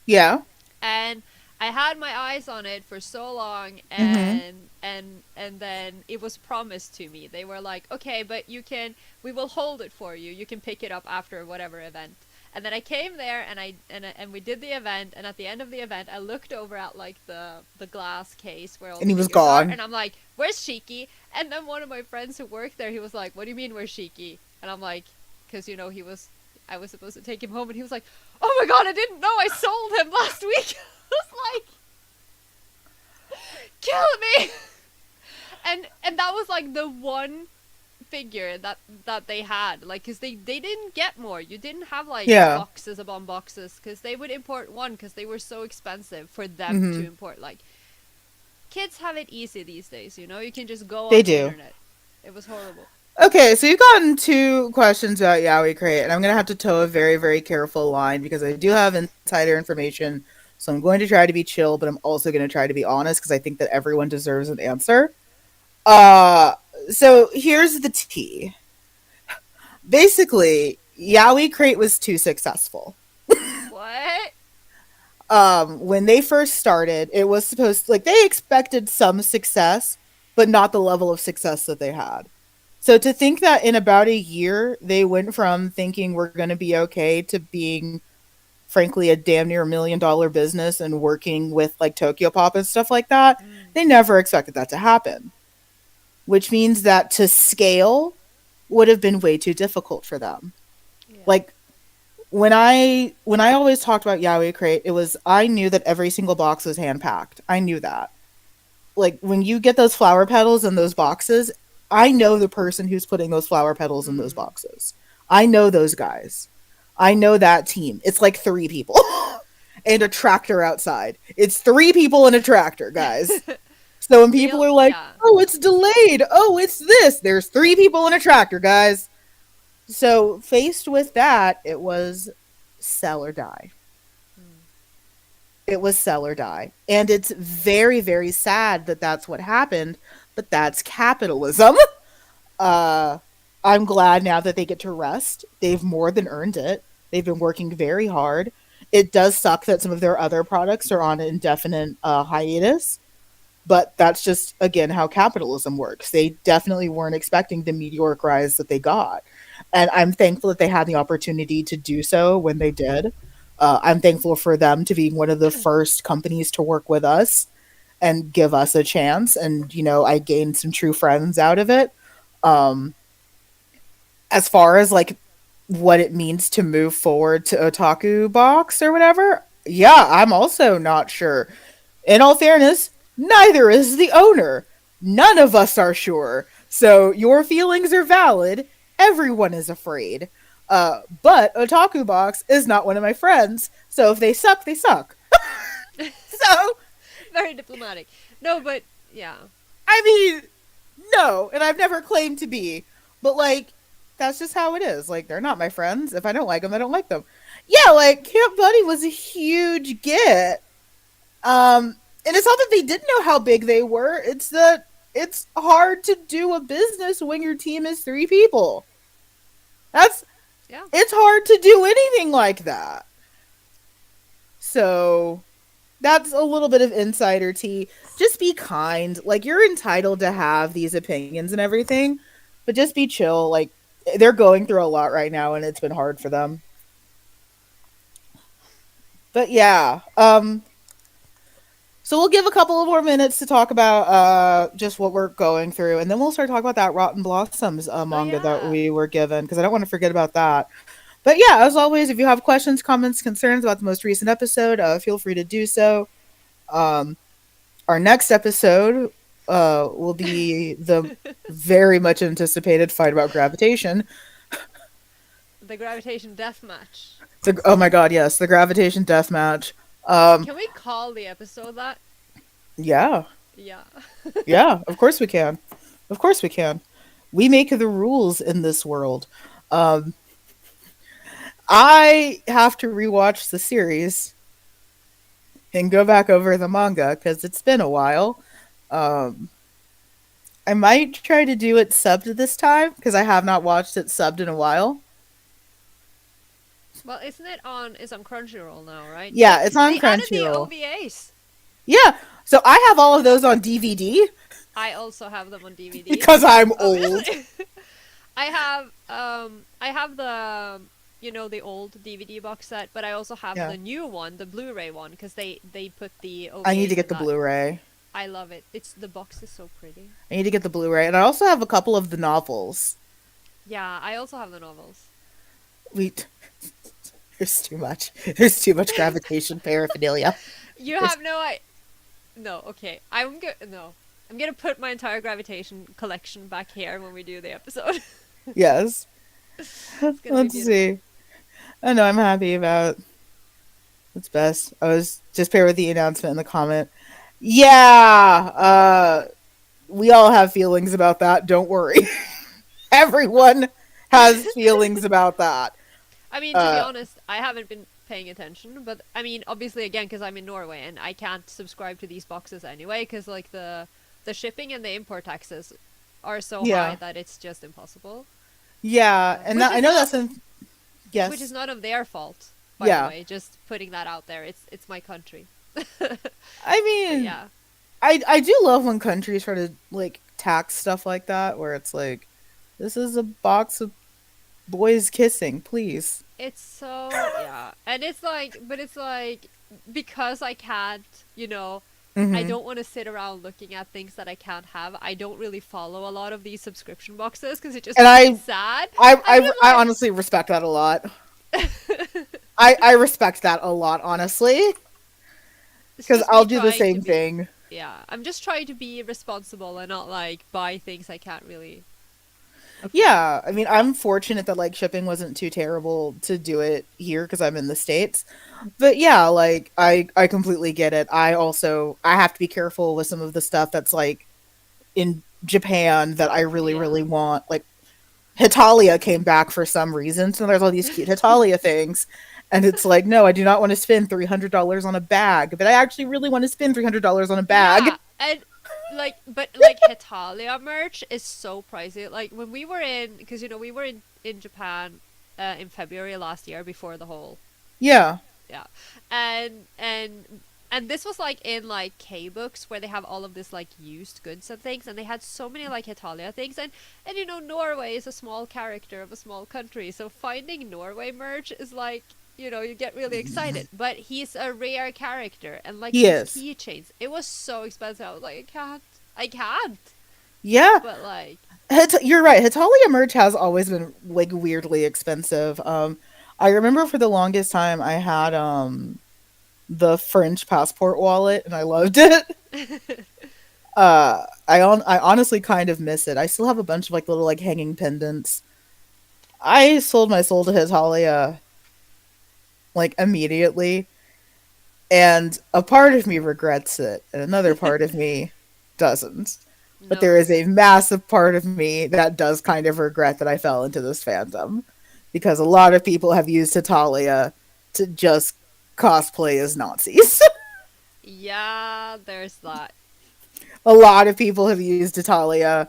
Yeah. and I had my eyes on it for so long, Mhm. and then it was promised to me. They were like, "Okay, but we will hold it for you. You can pick it up after whatever event." And then I came there and we did the event, and at the end of the event I looked over at like the glass case where all And the he was figures are, gone. and I'm like, "Where's Shiki?" And then one of my friends who worked there, he was like, "What do you mean where's Shiki?" And I'm like, "Cuz I was supposed to take him home," and he was like, "Oh my god, I didn't know I sold him last week." I was like, "Kill me!" And that was like the one figure that they had, like, because they didn't get more. You didn't have like Yeah. boxes upon boxes because they would import one because they were so expensive for them to Mhm. import. Like, kids have it easy these days. You can just go They on the do. internet. It was horrible. Okay, so you've gotten two questions about Yaoi Crate, and I'm gonna have to toe a very, very careful line because I do have insider information. So I'm going to try to be chill, but I'm also going to try to be honest because I think that everyone deserves an answer. Uh, so here's the tea. Basically, Yaoi Crate was too successful. What? When they first started, it was supposed to, like, they expected some success, but not the level of success that they had. So to think that in about a year they went from thinking we're going to be okay to being frankly a damn near $1 million business and working with like Tokyo Pop and stuff like that, Mm, they never expected that to happen, which means that to scale would have been way too difficult for them. yeah. Like when I always talked about Yaoi Crate, it was I knew that every single box was hand packed. I knew that. Like when you get those flower petals in those boxes, I know the person who's putting those flower petals in those Mm. boxes. I know those guys. I know that team. It's like three people and a tractor outside. It's three people and a tractor, guys. So when people Real, are like, yeah. "Oh, it's delayed. Oh, it's this." There's three people and a tractor, guys. So faced with that, it was sell or die. Mm. It was sell or die. And it's very, very sad that that's what happened, but that's capitalism. Uh, I'm glad now that they get to rest. They've more than earned it. They've been working very hard. It does suck that some of their other products are on an indefinite hiatus, but that's just, again, how capitalism works. They definitely weren't expecting the meteoric rise that they got. And I'm thankful that they had the opportunity to do so when they did. I'm thankful for them to be one of the first companies to work with us and give us a chance. And, I gained some true friends out of it. Um, as far as like what it means to move forward to Otaku Box or whatever, yeah, I'm also not sure. In all fairness, neither is the owner. None of us are sure. So your feelings are valid. Everyone is afraid. But Otaku Box is not one of my friends. So if they suck, they suck. So, Very diplomatic. No, but yeah. I mean, no, and I've never claimed to be. But like, that's just how it is. Like, they're not my friends. If I don't like them, I don't like them. Yeah, like Camp Buddy was a huge get. And it's not that they didn't know how big they were. It's that it's hard to do a business when your team is three people. That's Yeah. it's hard to do anything like that. So that's a little bit of insider tea. Just be kind. Like you're entitled to have these opinions and everything, but just be chill. Like they're going through a lot right now and it's been hard for them. But yeah, so we'll give a couple of more minutes to talk about just what we're going through, and then we'll start talking about that Rotten Blossoms Oh manga that yeah. we were given because I don't want to forget about that. But yeah, as always, if you have questions, comments, concerns about the most recent episode, feel free to do so. Um, our next episode will be the very much anticipated fight about gravitation. The gravitation death match. Oh my god, yes, the gravitation death match. Um, Can we call the episode that? yeah, Yeah. yeah, of course we can. Of course we can. We make the rules in this world. Um, I have to rewatch the series and go back over the manga because it's been a while. Um, I might try to do it subbed this time because I have not watched it subbed in a while. Well, isn't it on? It's on Crunchyroll now, right? Yeah, it's on They added the Crunchyroll. OVAs. Yeah, so I have all of those on DVD I also have them on DVD. because I'm old. Obviously, I have the the old DVD box set, but I also have Yeah, the new one, the Blu-ray one, because they put the I need to OVAs get in the that. Blu-ray. I love it. It's the box is so pretty. I need to get the Blu-ray, and I also have a couple of the novels. Yeah, I also have the novels. We there's too much. There's too much gravitation paraphernalia. You There's, have no I no, okay. I'm gonna put my entire gravitation collection back here when we do the episode. yes. It's gonna be Let's beautiful. see. I know I'm happy about it's best. I was just paired with the announcement in the comment. Yeah, we all have feelings about that. Don't worry. Everyone has feelings about that. I mean, to be Uh, honest, I haven't been paying attention, but I mean, obviously, again, because I'm in Norway and I can't subscribe to these boxes anyway, because like the shipping and the import taxes are so high yeah, that it's just impossible. yeah, and Which that I is know not that's in which is yes, none of their fault, by the yeah. way. Just putting that out there. It's my country. I But mean, yeah, I do love when countries try to like tax stuff like that, where it's like, this is a box of boys kissing, please. it's so yeah, and it's like, but it's like because I can't, I Hmm. don't want to sit around looking at things that I can't have. I don't really follow a lot of these subscription boxes because it just And makes me sad. I'm I honestly respect that a lot. just like, I respect that a lot, honestly, it's because just I'll me do the trying to same be, thing. yeah. I'm just trying to be responsible and not like buy things I can't really afford. Yeah, I mean, I'm fortunate that like shipping wasn't too terrible to do it here because I'm in the States. But yeah, like I completely get it. I have to be careful with some of the stuff that's like in Japan that I really Yeah. really want. Like Hitalia came back for some reason, so there's all these cute Hitalia things. And it's like, no, I do not want to spend $300 on a bag, but I actually really want to spend $300 on a bag. Yeah, and but Hitalia merch is so pricey. Like when we were in, because we were in Japan, in February last year before the whole Yeah, yeah, and this was like in like K books where they have all of this like used goods and things, and they had so many like Hitalia things, and Norway is a small character of a small country, so finding Norway merch is like. You get really excited, but he's a rare character, and like he these is. keychains, it was so expensive. I was like, I can't. Yeah, But like, You're right. Hitalia merch has always been like weirdly expensive. I remember for the longest time I had the French passport wallet and I loved it. I honestly kind of miss it. I still have a bunch of like little like hanging pendants. I sold my soul to Hitalia like immediately, and a part of me regrets it, and another part of me doesn't. But no there is a regrets. massive part of me that does kind of regret that I fell into this fandom because a lot of people have used Hitalia to just cosplay as Nazis. Yeah, there's that. A lot of people have used Hitalia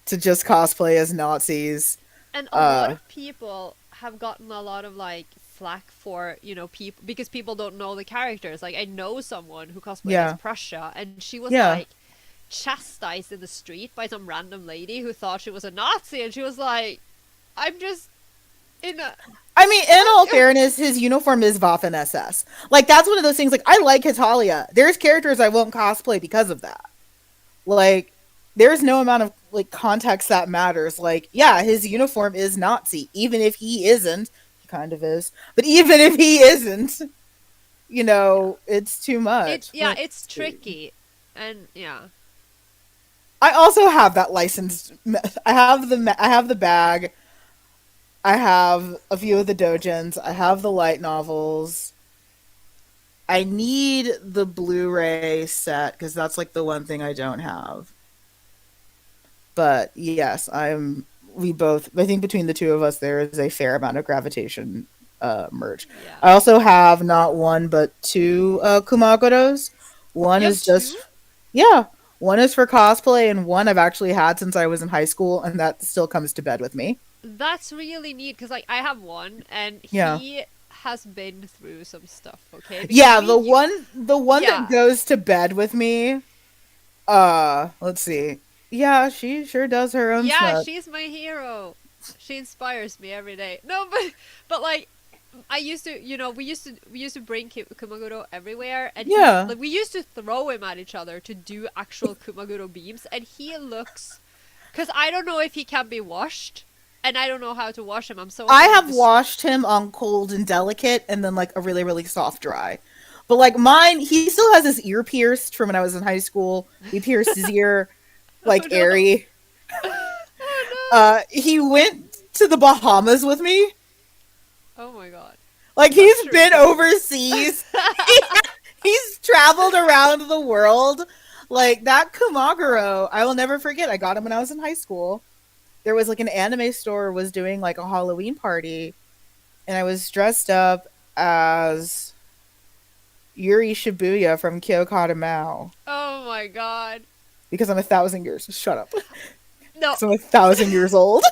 to just cosplay as Nazis. And a lot Uh, of people have gotten a lot of like flack for, people because people don't know the characters. Like I know someone who cosplayed as yeah, Prussia, and she was yeah, like chastised in the street by some random lady who thought she was a Nazi, and she was like, I'm just in a I mean, in all what? fairness, his uniform is Waffen SS. Like that's one of those things. Like I like Hitalia. There's characters I won't cosplay because of that. Like there's no amount of like context that matters. Like yeah, his uniform is Nazi, even if he isn't. He kind of is, but even if he isn't, Yeah. it's too much. Yeah, Let's it's see. tricky. And yeah. I also have that licensed. I have the bag. I have a few of the dojins. I have the light novels. I need the Blu-ray set because that's like the one thing I don't have. But yes, I'm. We both. I think between the two of us, there is a fair amount of gravitation merch. Yeah. I also have not one but two Kumagoros. One You have is just two? yeah. One is for cosplay, and one I've actually had since I was in high school, and that still comes to bed with me. That's really neat because like I have one and Yeah. he has been through some stuff, okay? Because Yeah, we the one that yeah. goes to bed with me, let's see. Yeah, she sure does her own Yeah, smut. she's my hero. She inspires me every day. No, but like I used to, we used to bring Kumaguro everywhere, and he Yeah. like we used to throw him at each other to do actual Kumaguro beams, and he looks, because I don't know if he can be washed, and I don't know how to wash him. I'm so I afraid of have this. washed him on cold and delicate and then like a really, really soft dry. But like mine, he still has his ear pierced from when I was in high school. We pierced his ear Oh like no! airy. Oh He went to the Bahamas with me. no! Oh my god! Like he's Luxury been dude. overseas. He's traveled around the world. Like that Kumaguro, I will never forget. I got him when I was in high school. There was like an anime store was doing like a Halloween party, and I was dressed up as Yuri Shibuya from Kyokata Mao Oh my god! because I'm 1,000 years. Shut up. No. Because I'm 1,000 years old.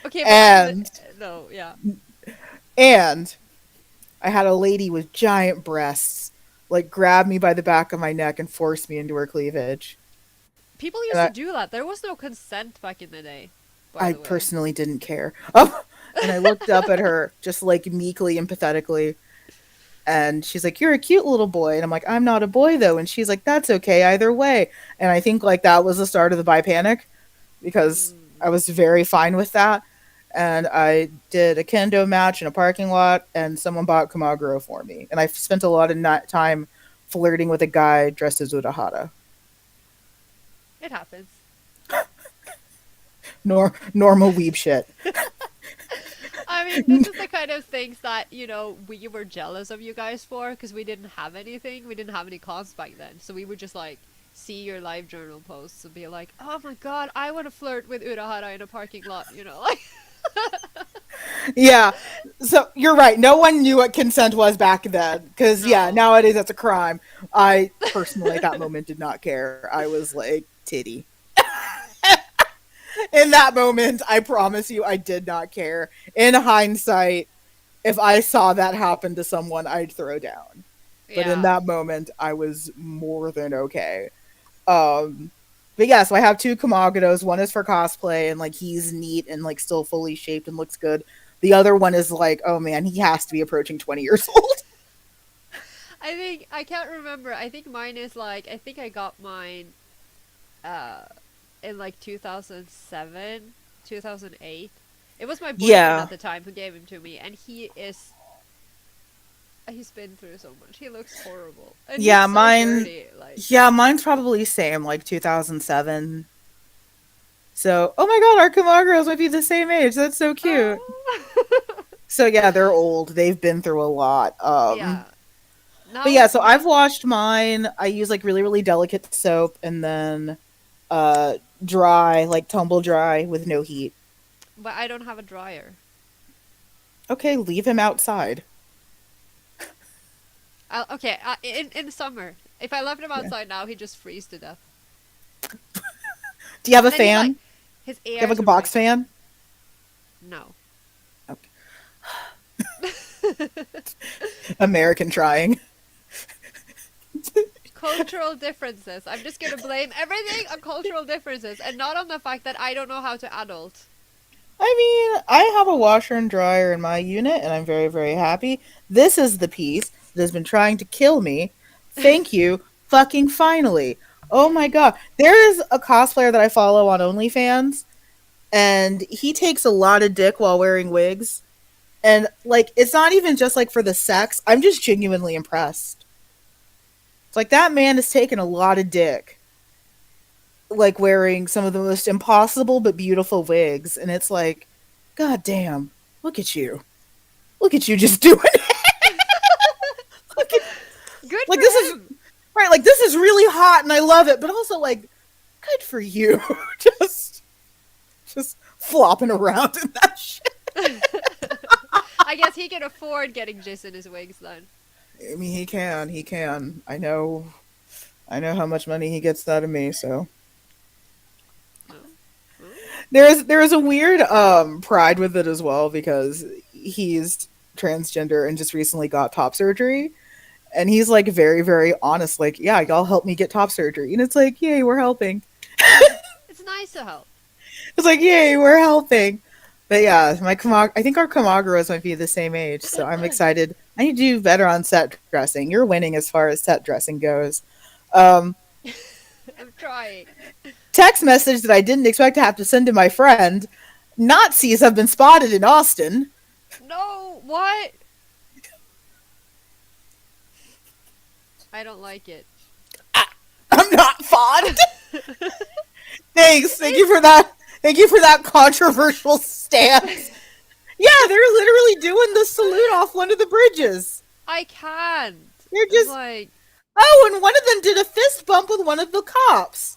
Okay, but And no, yeah. and I had a lady with giant breasts like grab me by the back of my neck and force me into her cleavage. People And used to I, do that. There was no consent back in the day, by I the way. personally didn't care. Oh, and I looked up at her just like meekly and pathetically. And she's like, "You're a cute little boy." And I'm like, "I'm not a boy though." And she's like, "That's okay either way." And I think like that was the start of the bi panic because Mm. I was very fine with that. And I did a kendo match in a parking lot, and someone bought Kamaguro for me. And I spent a lot of time flirting with a guy dressed as Urahara. It happens. Normal weeb shit. I mean, this is the kind of things that, we were jealous of you guys for because we didn't have anything. We didn't have any cons back then. So we would just like see your live journal posts and be like, oh my god, I want to flirt with Urahara in a parking lot, like. Yeah. So you're right. No one knew what consent was back then. Because, yeah, No. nowadays that's a crime. I personally at that moment did not care. I was like, titty. In that moment, I promise you, I did not care. In hindsight, if I saw that happen to someone, I'd throw down. But in Yeah. that moment, I was more than okay. Um, but yeah, so I have two Kamagotos. One is for cosplay, and like he's neat and like still fully shaped and looks good. The other one is like, oh man, he has to be approaching 20 years old. I think I can't remember. I think mine is like I think I got mine uh in like 2007, 2008. It was my boyfriend Yeah, at the time who gave him to me, and he's been through so much. He looks horrible. And he's yeah, so mine. dirty, like. Yeah, mine's probably same, like 2007. So, oh my god, our Kamagoros might be the same age. That's so cute. Oh. So yeah, they're old. They've been through a lot. Yeah. But yeah, Now so I've washed mine. I use like really, really delicate soap and then uh dry, like tumble dry with no heat. but I don't have a dryer. Okay, leave him outside. Okay, in the summer. If I left him Yeah. outside now, he'd just freeze to death. Do you have a And then he's fan? like Do his you have like ears a would box break. fan? No. Okay. American trying. Cultural differences. I'm just gonna blame everything on cultural differences and not on the fact that I don't know how to adult. I mean, I have a washer and dryer in my unit, and I'm very, very happy. This is the piece that has been trying to kill me. Thank you, fucking finally. Oh my god. There is a cosplayer that I follow on OnlyFans, and he takes a lot of dick while wearing wigs. And, like, it's not even just, like, for the sex. I'm just genuinely impressed. It's like that man has taken a lot of dick, like, wearing some of the most impossible but beautiful wigs. And it's like, god damn, look at you. Look at you just doing it. Look at, Good like, for this is him. right, like, this is really hot and I love it, but also, like, good for you. just flopping around in that shit. I guess he can afford getting jizz in his wigs then. I mean, he can. I know how much money he gets out of me, so Oh. Oh. there is a weird pride with it as well because he's transgender and just recently got top surgery, and he's like very, very honest, like, yeah, y'all help me get top surgery, and it's like, yay, we're helping. It's nice to help. It's like, yay, we're helping. But yeah, I think our Kamaguras might be the same age, so I'm excited. I need to do better on set dressing. You're winning as far as set dressing goes. Um, I'm trying. Text message that I didn't expect to have to send to my friend. Nazis have been spotted in Austin. No, what? I don't like it. I'm not fond. Thanks. Thank you for that. Thank you for that controversial stance. Yeah, they're literally doing the salute off one of the bridges. I can't. They're I'm just, like, oh, and one of them did a fist bump with one of the cops.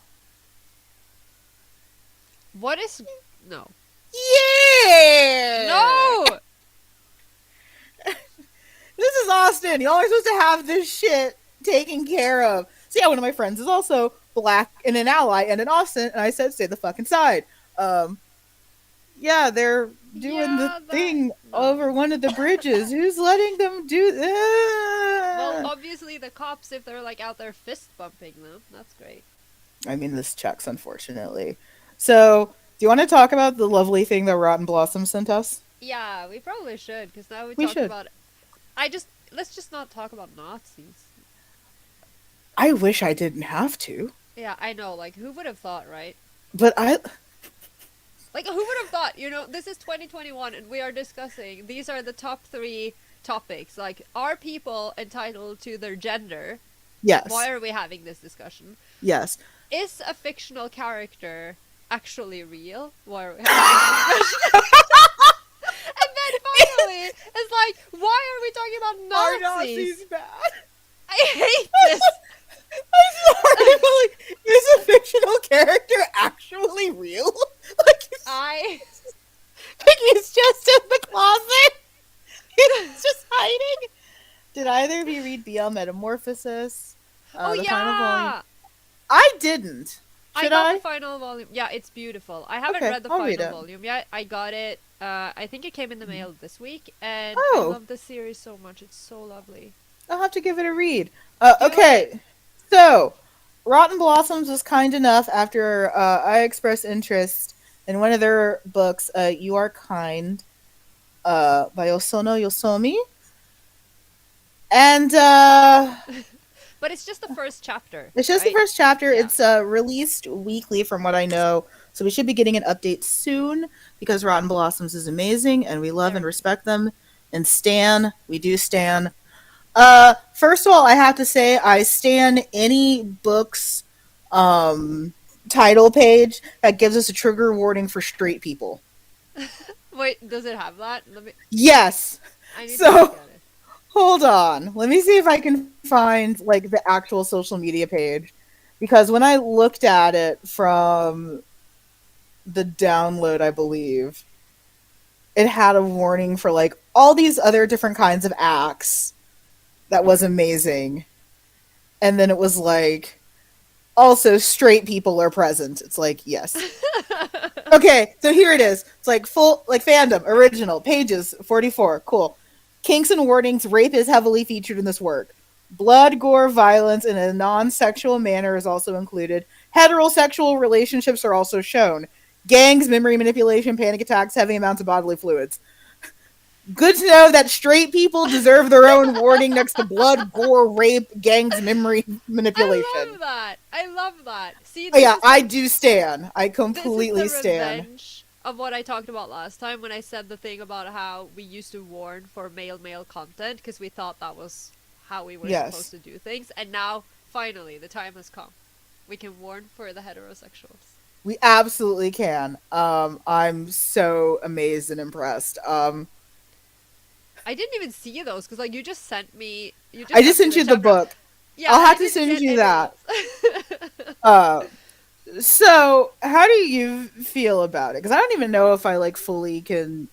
what is. No. Yeah. No! This is Austin. Y'all are supposed to have this shit taken care of. So yeah, one of my friends is also black and an ally and an Austin, and I said, stay the fucking side. Um, yeah, they're doing the Yeah, that. thing No. over one of the bridges. Who's letting them do Well, that? obviously the cops, if they're like out there fist bumping them, that's great. I mean, this checks, unfortunately. So, do you want to talk about the lovely thing that Rotten Blossom sent us? Yeah, we probably should, because now we We talked should. about. Let's just not talk about Nazis. I wish I didn't have to, Yeah, I know, like, who would have thought, right? but I. Like, who would have thought, this is 2021 and we are discussing, these are the top three topics. Like, are people entitled to their gender? Why Yes. are we having this discussion? Yes. Is a fictional character actually real? Why are we having this discussion? And then finally, it's like, why are we talking Are about Nazis? Nazis bad? I hate this. I'm sorry, but like, is a fictional character actually real? Like, I. he's just in the closet. He's just hiding. Did either of you read BL Metamorphosis? Oh, The final volume. yeah! I didn't. I Should got the I? final volume. Yeah, it's beautiful. I haven't Okay, read the I'll read final it. volume yet. I got it. I think it came in the mail this week, and I Oh, love the series so much. It's so lovely. I'll have to give it a read. Do it. Okay, so Rotten Blossoms was kind enough after I expressed interest in one of their books, You Are Kind, by Osono Yosomi. And But it's just the first chapter, it's just the right? first chapter. Yeah. It's released weekly from what I know. So we should be getting an update soon because Rotten Blossoms is amazing and we love and They're respect them. And Stan, we do Stan. First of all, I have to say I stan any book's um, title page that gives us a trigger warning for straight people. Wait, does it have that? Let me. Yes. I need to look So at it. hold on. Let me see if I can find like the actual social media page because when I looked at it from the download, I believe it had a warning for like all these other different kinds of acts that was amazing. And then it was like also straight people are present. It's like, yes. Okay, so here it is. It's like full like fandom, original, pages 44. Cool. Kinks and warnings, rape is heavily featured in this work. Blood, gore, violence in a non-sexual manner is also included. Heterosexual relationships are also shown. gangs, memory manipulation, panic attacks, heavy amounts of bodily fluids. Good to know that straight people deserve their own warning next to blood, gore, rape, gangs, memory I manipulation. love that. I love that. See, Oh, yeah, I do stand. I this is the completely stand. revenge of what I talked about last time when I said the thing about how we used to warn for male content because we thought that was how we were supposed Yes. to do things, and now finally the time has come. We can warn for the heterosexuals. We absolutely can. I'm so amazed and impressed. I didn't even see those because like you just I just sent me sent the you the chapter. book. Yeah, I'll I have to didn't send get you any of that. those. Uh, so how do you feel about it? Because I don't even know if I like fully can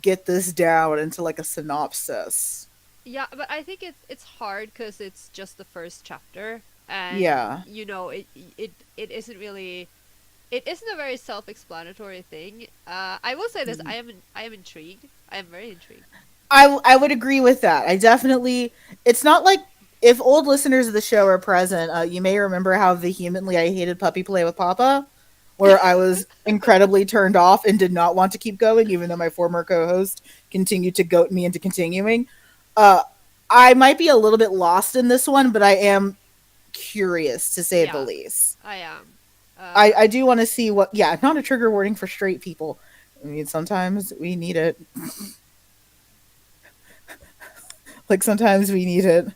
get this down into like a synopsis. Yeah, but I think it's hard because it's just the first chapter, and Yeah. you know it isn't really it isn't a very self-explanatory thing. I will say this: I am intrigued. I am very intrigued. I would agree with that. I definitely. It's not like if old listeners of the show are present, you may remember how vehemently I hated Puppy Play with Papa, where I was incredibly turned off and did not want to keep going, even though my former co-host continued to goat me into continuing. Uh, I might be a little bit lost in this one, but I am curious to say the Yeah, least. I am. I do want to see what. Yeah, not a trigger warning for straight people. I mean, sometimes we need it. Like sometimes we need it.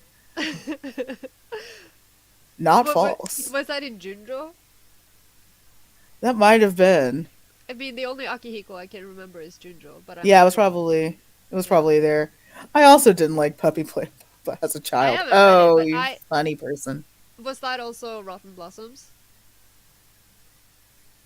Not what false. was that in Junjo? That might have been. I mean, the only Akihiko I can remember is Junjo, but I Yeah, might be wrong. it was Yeah, probably there. I also didn't like Puppy Play as a I child. haven't read it, Oh, but you I funny person. was that also Rotten Blossoms.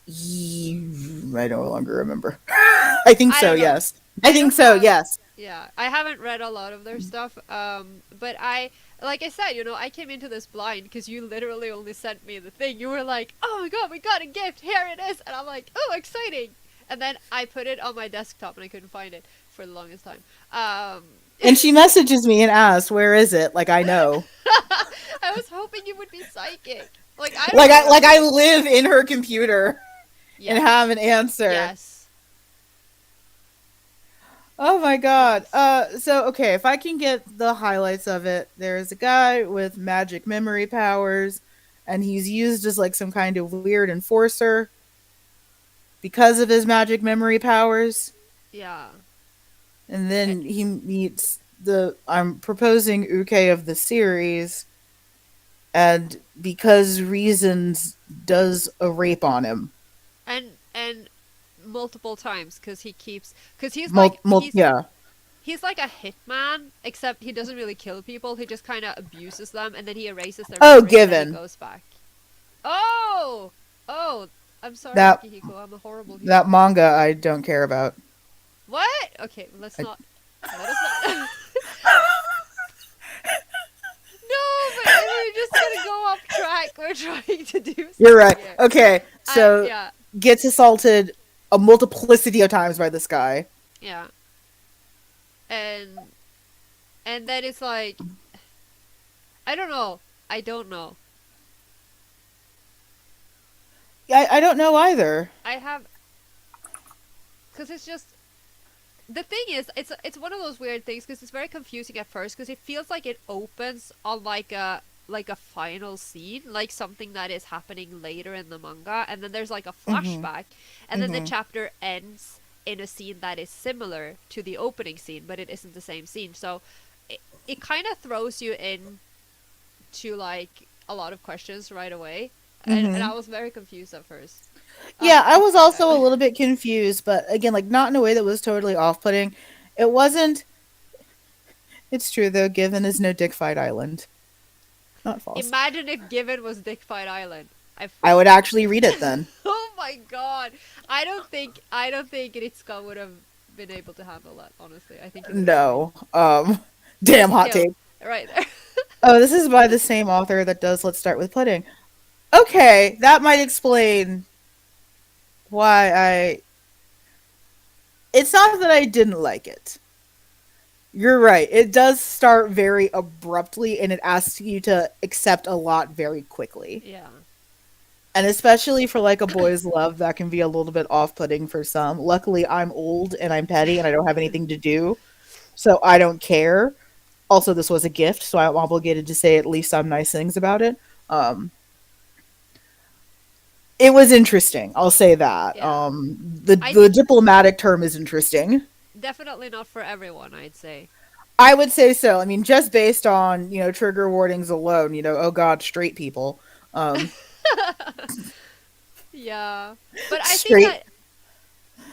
I no longer remember. I think I so, don't know. yes. I I think don't so, have. yes. Yeah, I haven't read a lot of their stuff. But I, like I said, I came into this blind because you literally only sent me the thing. You were like, "Oh my god, we got a gift! Here it is!" And I'm like, "Oh, exciting!" And then I put it on my desktop and I couldn't find it for the longest time. And she messages me and asks, "Where is it?" Like I know. I was hoping you would be psychic. Like I don't know what I'm Like I doing. live in her computer and have Yes, an answer. yes, Oh my god. yes, So okay, if I can get the highlights of it, there's a guy with magic memory powers and he's used as like some kind of weird enforcer because of his magic memory powers. yeah. And Eh, then he meets the I'm proposing Uke of the series and because reasons does a rape on him. and multiple times because he's like Yeah. he's like a hitman, except he doesn't really kill people. He just kind of abuses them, and then he erases their Oh, memory, and then he given. goes back. Oh, oh, I'm sorry, That Akihiko. I'm a horrible that human. manga I don't care about. What? Okay, let's I, not. Let us not. No, but we're just gonna go off track. We're trying to do You're something right. here. Okay, so Yeah, gets assaulted a multiplicity of times by this guy. yeah, and then it's like I don't know. I don't know. I don't know either. I have because it's just the thing is it's one of those weird things because it's very confusing at first because it feels like it opens on like a final scene, like something that is happening later in the manga, and then there's like a Mm-hmm. flashback, and then the Mm-hmm. chapter ends in a scene that is similar to the opening scene, but it isn't the same scene. So it kind of throws you in to like a lot of questions right away, and Mm-hmm. I was very confused at first. Yeah, I Dick was Fight also a Island. little bit confused, but again, like not in a way that was totally off-putting. It wasn't. It's true though. Given is no Dick Fight Island. Not false. Imagine if Given was Dick Fight Island. I I would freak. actually read it then. Oh my god. I don't think Ritsuka would have been able to handle that, honestly. I think he would have screamed. No. Damn Just hot kill. take. Right there. Oh, this is by the same author that does Let's Start with Pudding. Okay, that might explain why I. It's not that I didn't like it. You're right. It does start very abruptly and it asks you to accept a lot very quickly. Yeah. And especially for like a boy's love, that can be a little bit off-putting for some. Luckily, I'm old and I'm petty and I don't have anything to do, so I don't care. Also, this was a gift, so I'm obligated to say at least some nice things about it. Um, it was interesting. I'll say that. Yeah. The I the think diplomatic term is interesting. definitely not for everyone, I'd say. I would say so. I mean, just based on trigger warnings alone. Oh God, straight people. Um, Yeah. But straight.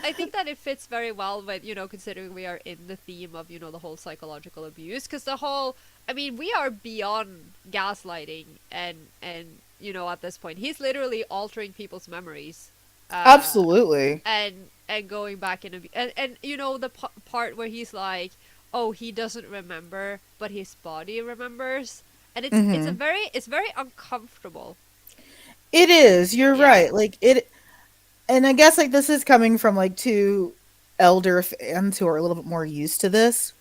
I think that it fits very well with, considering we are in the theme of, the whole psychological abuse, because the whole, I mean, we are beyond gaslighting and at this point, he's literally altering people's memories, uh, Absolutely. and going back in, and the part where he's like, oh, he doesn't remember, but his body remembers, and Hmm. it's very uncomfortable. It is. You're Yeah. right. Like it, and I guess like this is coming from like two elder fans who are a little bit more used to this.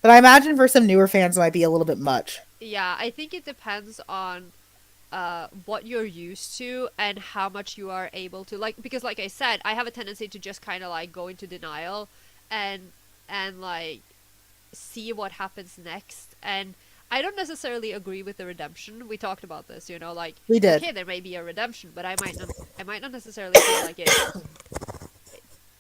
But I imagine for some newer fans, it might be a little bit much. Yeah, I think it depends on what you're used to and how much you are able to, like, because like I said, I have a tendency to just kind of like go into denial and like see what happens next, and I don't necessarily agree with the redemption. We talked about this, like, We did. okay, there may be a redemption, but I might not necessarily feel like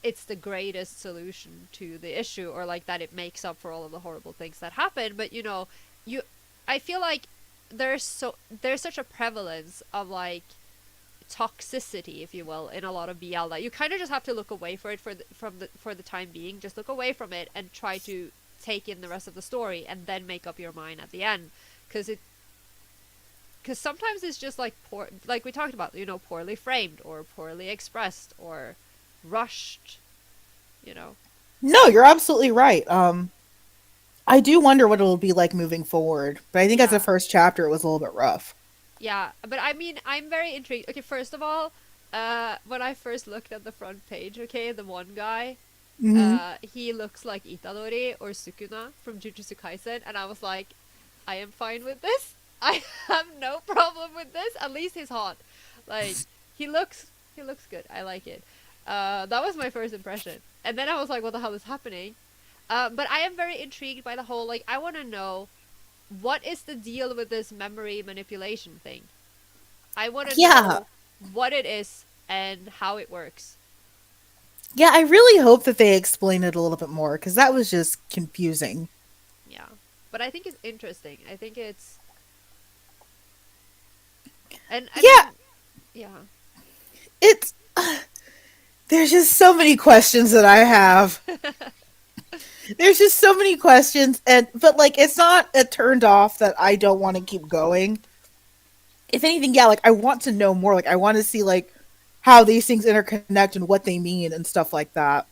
it's the greatest solution to the issue, or like that it makes up for all of the horrible things that happen. But you I feel like there's such a prevalence of like toxicity, if you will, in a lot of BL that you kind of just have to look away for it for the time being. Just look away from it and try to take in the rest of the story, and then make up your mind at the end, because sometimes it's just like poor, like we talked about, poorly framed or poorly expressed or rushed, you know. No, you're absolutely right. I do wonder what it'll be like moving forward. But I think as a Yeah. first chapter, it was a little bit rough. Yeah, but I mean, I'm very intrigued. Okay, first of all, when I first looked at the front page, okay, the one guy, Hmm. he looks like Itadori or Sukuna from Jujutsu Kaisen, and I was like, I am fine with this. I have no problem with this. At least he's hot. Like, he looks good. I like it. That was my first impression. And then I was like, what the hell is happening? But I am very intrigued by the whole, like, I want to know what is the deal with this memory manipulation thing. I want to Yeah. know what it is and how it works. Yeah, I really hope that they explain it a little bit more because that was just confusing. Yeah. But I think it's interesting. I think it's, and I Yeah, mean, yeah. it's. There's just so many questions that I have. There's just so many questions, and but like it's not a turned off that I don't want to keep going. If anything, yeah, like I want to know more. Like I want to see like how these things interconnect and what they mean and stuff like that.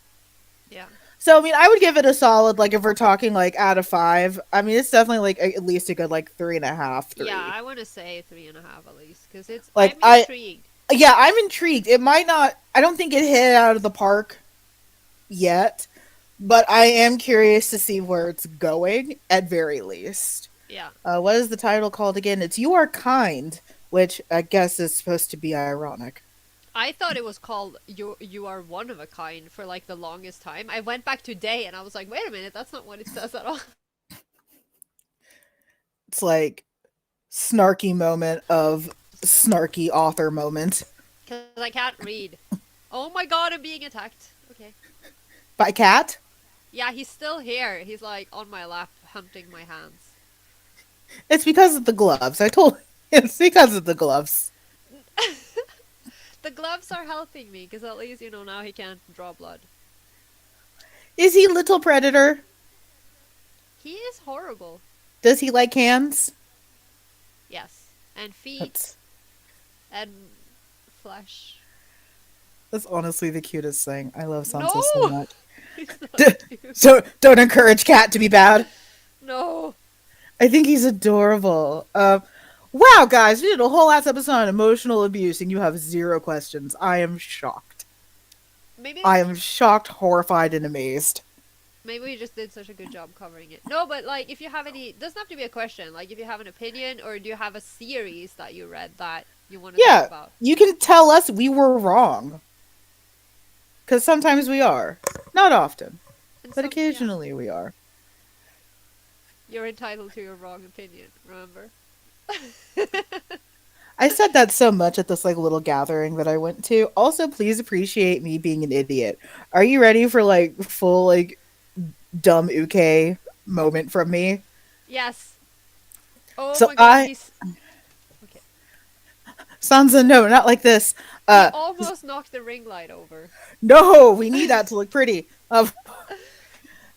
Yeah. So I mean, I would give it a solid like if we're talking like out of five. I mean, it's definitely like at least a good like 3.5, Yeah, 3. I want to say 3.5 at least, because Like I'm I, intrigued. yeah, I'm intrigued. It might not. I don't think it hit out of the park yet, but I am curious to see where it's going at very least. Yeah. What is the title called again? It's You Are Kind, which I guess is supposed to be ironic. I thought it was called You Are One of a Kind for like the longest time. I went back today and I was like, wait a minute, that's not what it says at all. It's like snarky moment of snarky author moment Because I can't read. Oh my god, I'm being attacked. Okay. by Cat. Yeah, he's still here. He's like on my lap, hunting my hands. It's because of the gloves. I told it's because of the gloves. The gloves are helping me because at least, now he can't draw blood. Is he Little Predator? He is horrible. Does he like hands? Yes. And feet That's and flesh. that's honestly the cutest thing. I love No! Sansa so much. He's not D- cute. so don't encourage Cat to be bad. No. I think he's adorable. Wow, guys, we did a whole ass episode on emotional abuse, and you have zero questions. I am shocked. Maybe I am shocked, horrified, and amazed. maybe we just did such a good job covering it. No, but if you have any, doesn't have to be a question. Like if you have an opinion or do you have a series that you read that you want to talk Yeah, about. you can tell us we were wrong. Because sometimes we are. Not often, And but some, yeah, occasionally we are. you're entitled to your wrong opinion, remember? I said that so much at this like little gathering that I went to. Also, please appreciate me being an idiot. Are you ready for like full like dumb uke moment from me? Yes. Oh So my god, I he's okay. Sansa, no, not like this. He Uh almost knocked the ring light over. no, we need that to look pretty.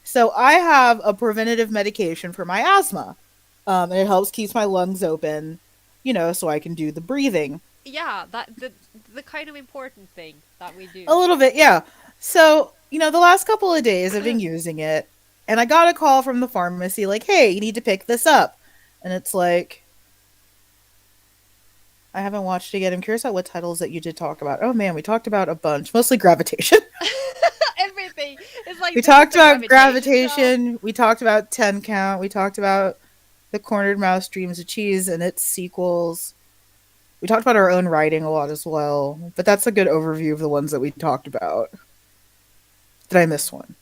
So I have a preventative medication for my asthma. And it helps keeps my lungs open, so I can do the breathing. Yeah, that the kind of important thing that we A do. little bit, yeah. So, the last couple of days I've been using it, and I got a call from the pharmacy like, "Hey, you need to pick this up." And it's like, I haven't watched it yet. I'm curious about what titles that you did talk about. Oh man, we talked about a bunch, mostly gravitation. Everything. It's like We this is talked the about gravitation show. gravitation. We talked about 10 count. We talked about the cornered mouse dreams of cheese and its sequels. We talked about our own writing a lot as well, but that's a good overview of the ones that we talked about. Did I miss one?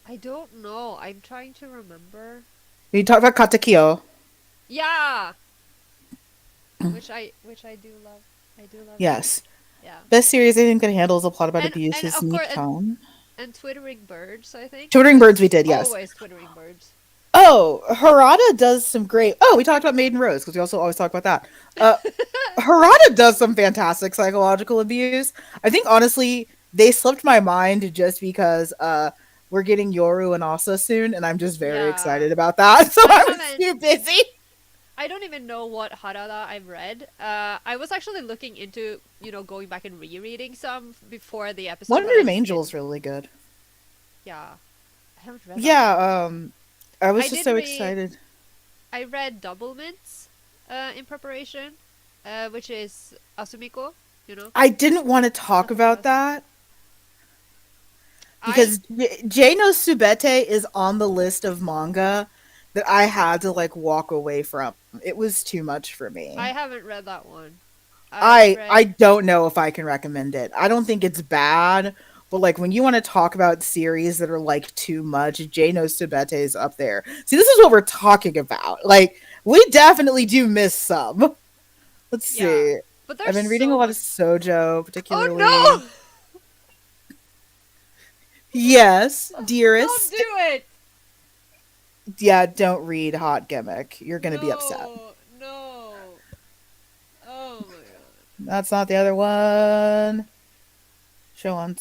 I don't know. I'm trying to remember. We talked about Katakyo. Yeah, which I do love. I do love that. Yes. Yeah. Best series I think that handles a plot about abuse And is of course Nippon. and twittering birds, I think, Twittering Birds we because did, yes. always twittering birds. Oh, Harada does some great. Oh, we talked about Maiden Rose because we also always talk about that. Uh, Harada does some fantastic psychological abuse. I think honestly they slipped my mind just because we're getting Yoru and Asa soon, and I'm just very Yeah. excited about that. So I I was haven't too busy. I don't even know what Harada I've read. I was actually looking into, going back and rereading some before the episode, One but I Room just Angel's didn't. really good. Yeah. I haven't read that one. Yeah, I was I just did so read excited. I read Double Mints in preparation, which is Asumiko, I didn't want to talk Nothing but about Asumiko. that I because Jay no Subete is on the list of manga that I had to like walk away from. It was too much for I me. haven't read that one. I've I read don't know if I can recommend it. I don't think it's bad, but like when you want to talk about series that are like too much, Jay no Subete is up there. See, this is what we're talking about. Like we definitely do miss some. Let's yeah, see. but I've there's been reading a so lot of much. Sojo, Oh particularly. no! Yes, Don't dearest. do it! Yeah, don't read Hot Gimmick. You're gonna be upset. No, no. Oh my god. That's not the other one. Show on.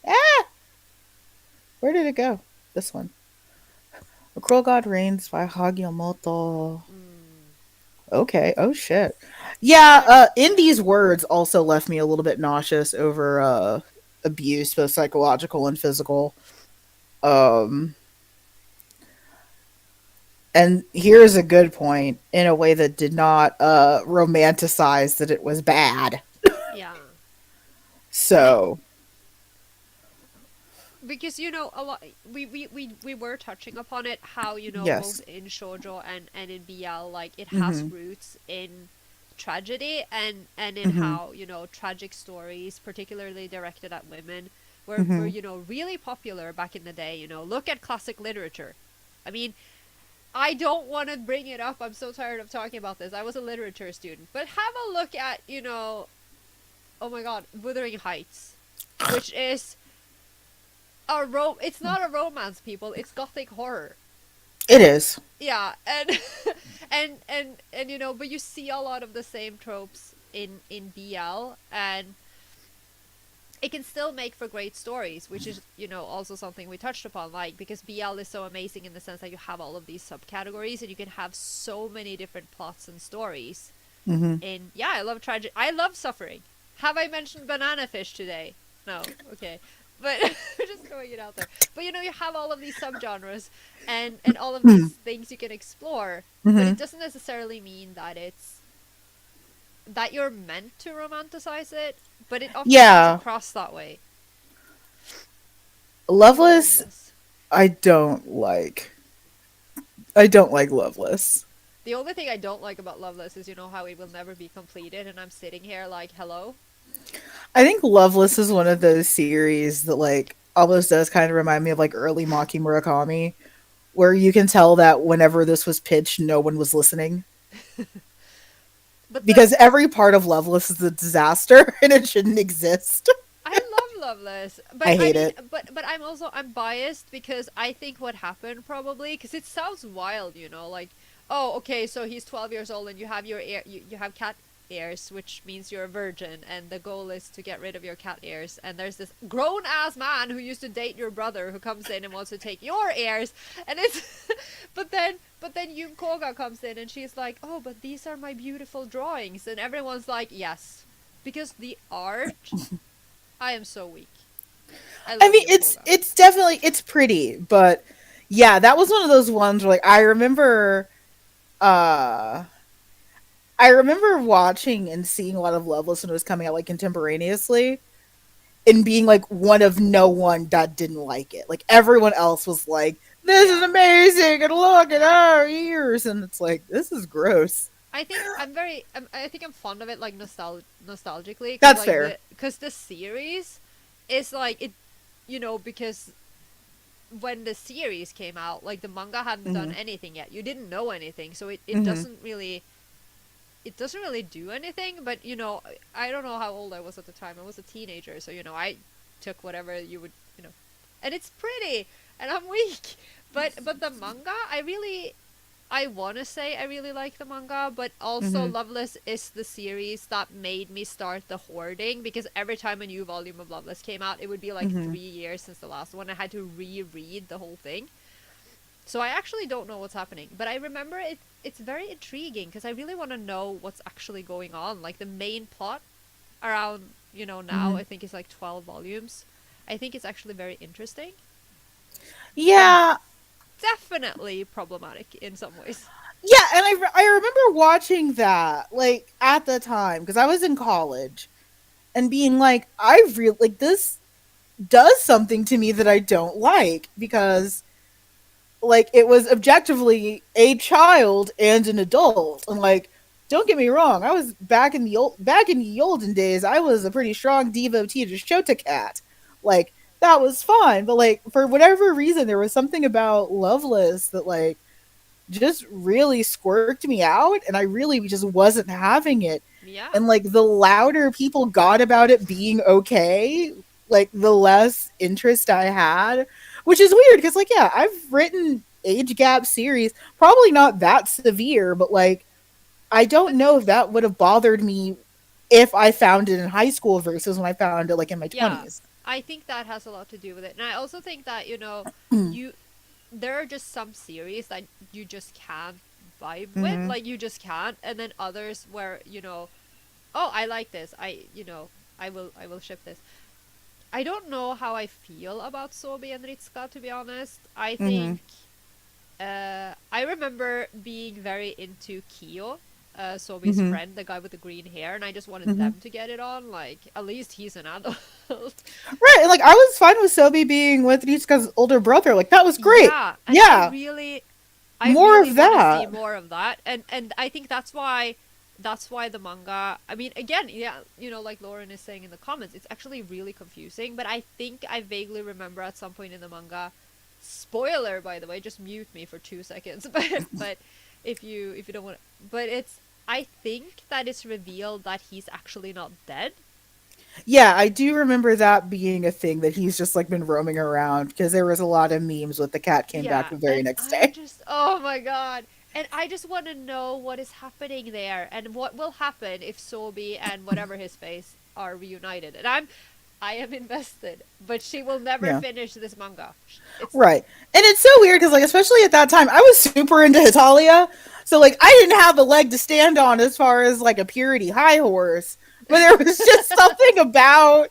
Ah, where did it go? This one. A Cruel God Reigns by Hagimoto. Mm. Okay. Oh shit. I've Yeah. actually, In yeah. these words also left me a little bit nauseous over abuse, both psychological and physical. Um, and here's a good point in a way that did not romanticize that it was bad. Yeah. And So because a lot we were touching upon it how both yes. in shoujo and in BL, like it has Mhm. roots in tragedy and in Mhm. how tragic stories, particularly directed at women, were Mhm. really popular back in the day. Look at classic literature. I mean, I don't want to bring it up. I'm so tired of talking about this. I was a literature student, but have a look at oh my god, Wuthering Heights, which is it's not a romance, people. It's gothic horror. It is. Yeah, and but you see a lot of the same tropes in BL, and it can still make for great stories, which is also something we touched upon, like, because BL is so amazing in the sense that you have all of these subcategories and you can have so many different plots and stories. Mhm. And yeah, I love tragic. I love suffering. Have I mentioned banana fish today? No. Okay. But just throwing it out there. But you have all of these subgenres and all of these Mhm. things you can explore, but it Mhm. doesn't necessarily mean that it's that you're meant to romanticize it, but it often comes Yeah. across that way. Even Loveless Loveless. I don't like. I don't like Loveless. The only thing I don't like about Loveless is, how it will never be completed, and I'm sitting here like, hello. I think Loveless is one of those series that like almost does kind of remind me of like early Maki Murakami, where you can tell that whenever this was pitched, no one was listening But the because every part of Loveless is a disaster and it shouldn't exist. I love Loveless, but I I hate mean, it. but I'm biased because I think what happened probably because it sounds wild, like, oh, okay, so he's 12 years old and you have you have cat ears, which means you're a virgin, and the goal is to get rid of your cat ears. And there's this grown ass man who used to date your brother who comes in and wants to take your ears, and it's, but then Yun Koga comes in and she's like, oh, but these are my beautiful drawings, and everyone's like, yes, because the art I am so weak. I I love mean, Yun it's Koga. it's definitely it's pretty, but yeah, that was one of those ones where like uh I remember watching and seeing a lot of Loveless when it was coming out like contemporaneously and being like one of no one that didn't like it. Like everyone else was like, "This is Yeah. amazing," and look at our ears, and it's like this is gross. I think I'm fond of it like nostalgically because That's like fair. the series is like it, because when the series came out, like the manga hadn't done Hmm. anything yet. You didn't know anything, so Hmm. it doesn't really do anything. But I don't know how old I was at the time. I was a teenager, so I took whatever you would, and it's pretty, and I'm weak. But the manga, I want to say I really like the manga, but also Hmm. Loveless is the series that made me start the hoarding because every time a new volume of Loveless came out, it would be like Hmm. 3 years since the last one. I had to reread the whole thing. So I actually don't know what's happening, but I remember it's very intriguing because I really want to know what's actually going on. Like the main plot around, now Hmm. I think it's like 12 volumes. I think it's actually very interesting, but Yeah, definitely problematic in some ways. yeah, and I remember watching that like at the time because I was in college and being like, I really like this does something to me that I don't like because like it was objectively a child and an adult and like don't get me wrong, I was back in the olden days, I was a pretty strong devotee to Shota Cat. Like that was fine, but like for whatever reason there was something about Loveless that like just really squirked me out and I really just wasn't having it. Yeah, And like the louder people got about it being okay, like the less interest I had, which is weird because like yeah, I've written age gap series, probably not that severe, but like I don't but know if that would have bothered me if I found it in high school versus when I found it like in my yeah, 20s. I think that has a lot to do with it. And I also think that, you there are just some series that you just can't vibe with, Mm-hmm. like you just can't, and then others where, oh, I like this. I will ship this. I don't know how I feel about Sobi and Ritsuka, to be honest. I Mm-hmm. think I remember being very into Kyo, Sobi's Mm-hmm. friend, the guy with the green hair, and I just wanted Mm-hmm. them to get it on. Like, at least he's an adult. Right, and like I was fine with Sobi being with Ritsuka's older brother. Like that was great. Yeah, and Yeah, I more really of want to see that. more of that. And I think that's why the manga, I mean, again, yeah, like Lauren is saying in the comments, it's actually really confusing, but I think I vaguely remember at some point in the manga, spoiler by the way, just mute me for 2 seconds, but if you don't want, but it's, I think that it's revealed that he's actually not dead. Yeah, I do remember that being a thing that he's just like been roaming around because there was a lot of memes with the cat came back Yeah, the very and next I'm day. just, oh my god. And I just want to know what is happening there and what will happen if Sobi and whatever his face are reunited. And I am invested, but she will never Yeah. finish this manga. It's Right. And it's so weird because like especially at that time I was super into Hitalia. So like I didn't have a leg to stand on as far as like a purity high horse. But there was just something about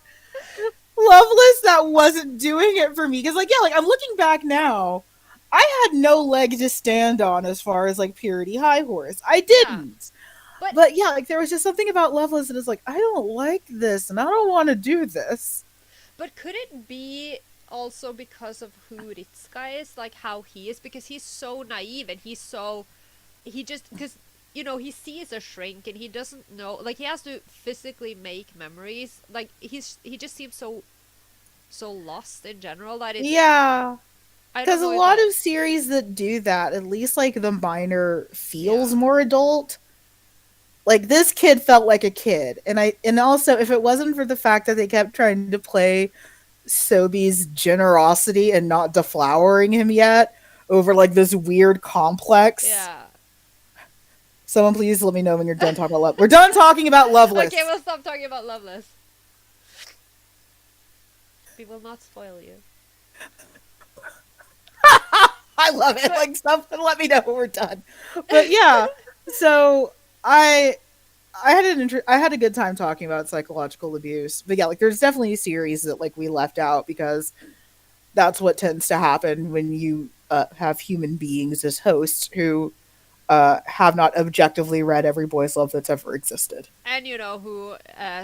Loveless that wasn't doing it for me. Because like yeah, like I'm looking back now, I had no leg to stand on as far as like purity high horse. I yeah. didn't. But But yeah, like there was just something about Loveless that is like, I don't like this and I don't want to do this. but could it be also because of who Ritsuka is, like how he is, because he's so naive and he's so he just because he sees a shrink and he doesn't know, like he has to physically make memories. Like he just seems so lost in general that Yeah. I don't Because a know if lot that. of series that do that, at least like the minor feels Yeah. more adult. Like this kid felt like a kid. And also if it wasn't for the fact that they kept trying to play Sobi's generosity and not deflowering him yet over like this weird complex. Yeah. Someone please let me know when you're done talking about love. We're done talking about Okay, Loveless. we'll stop talking about Loveless. We will not spoil you. I love it. But Like someone let me know when we're done. But yeah, so I I had a good time talking about psychological abuse. But yeah, like there's definitely series that like we left out because that's what tends to happen when you have human beings as hosts who have not objectively read every boys' love that's ever existed. and who,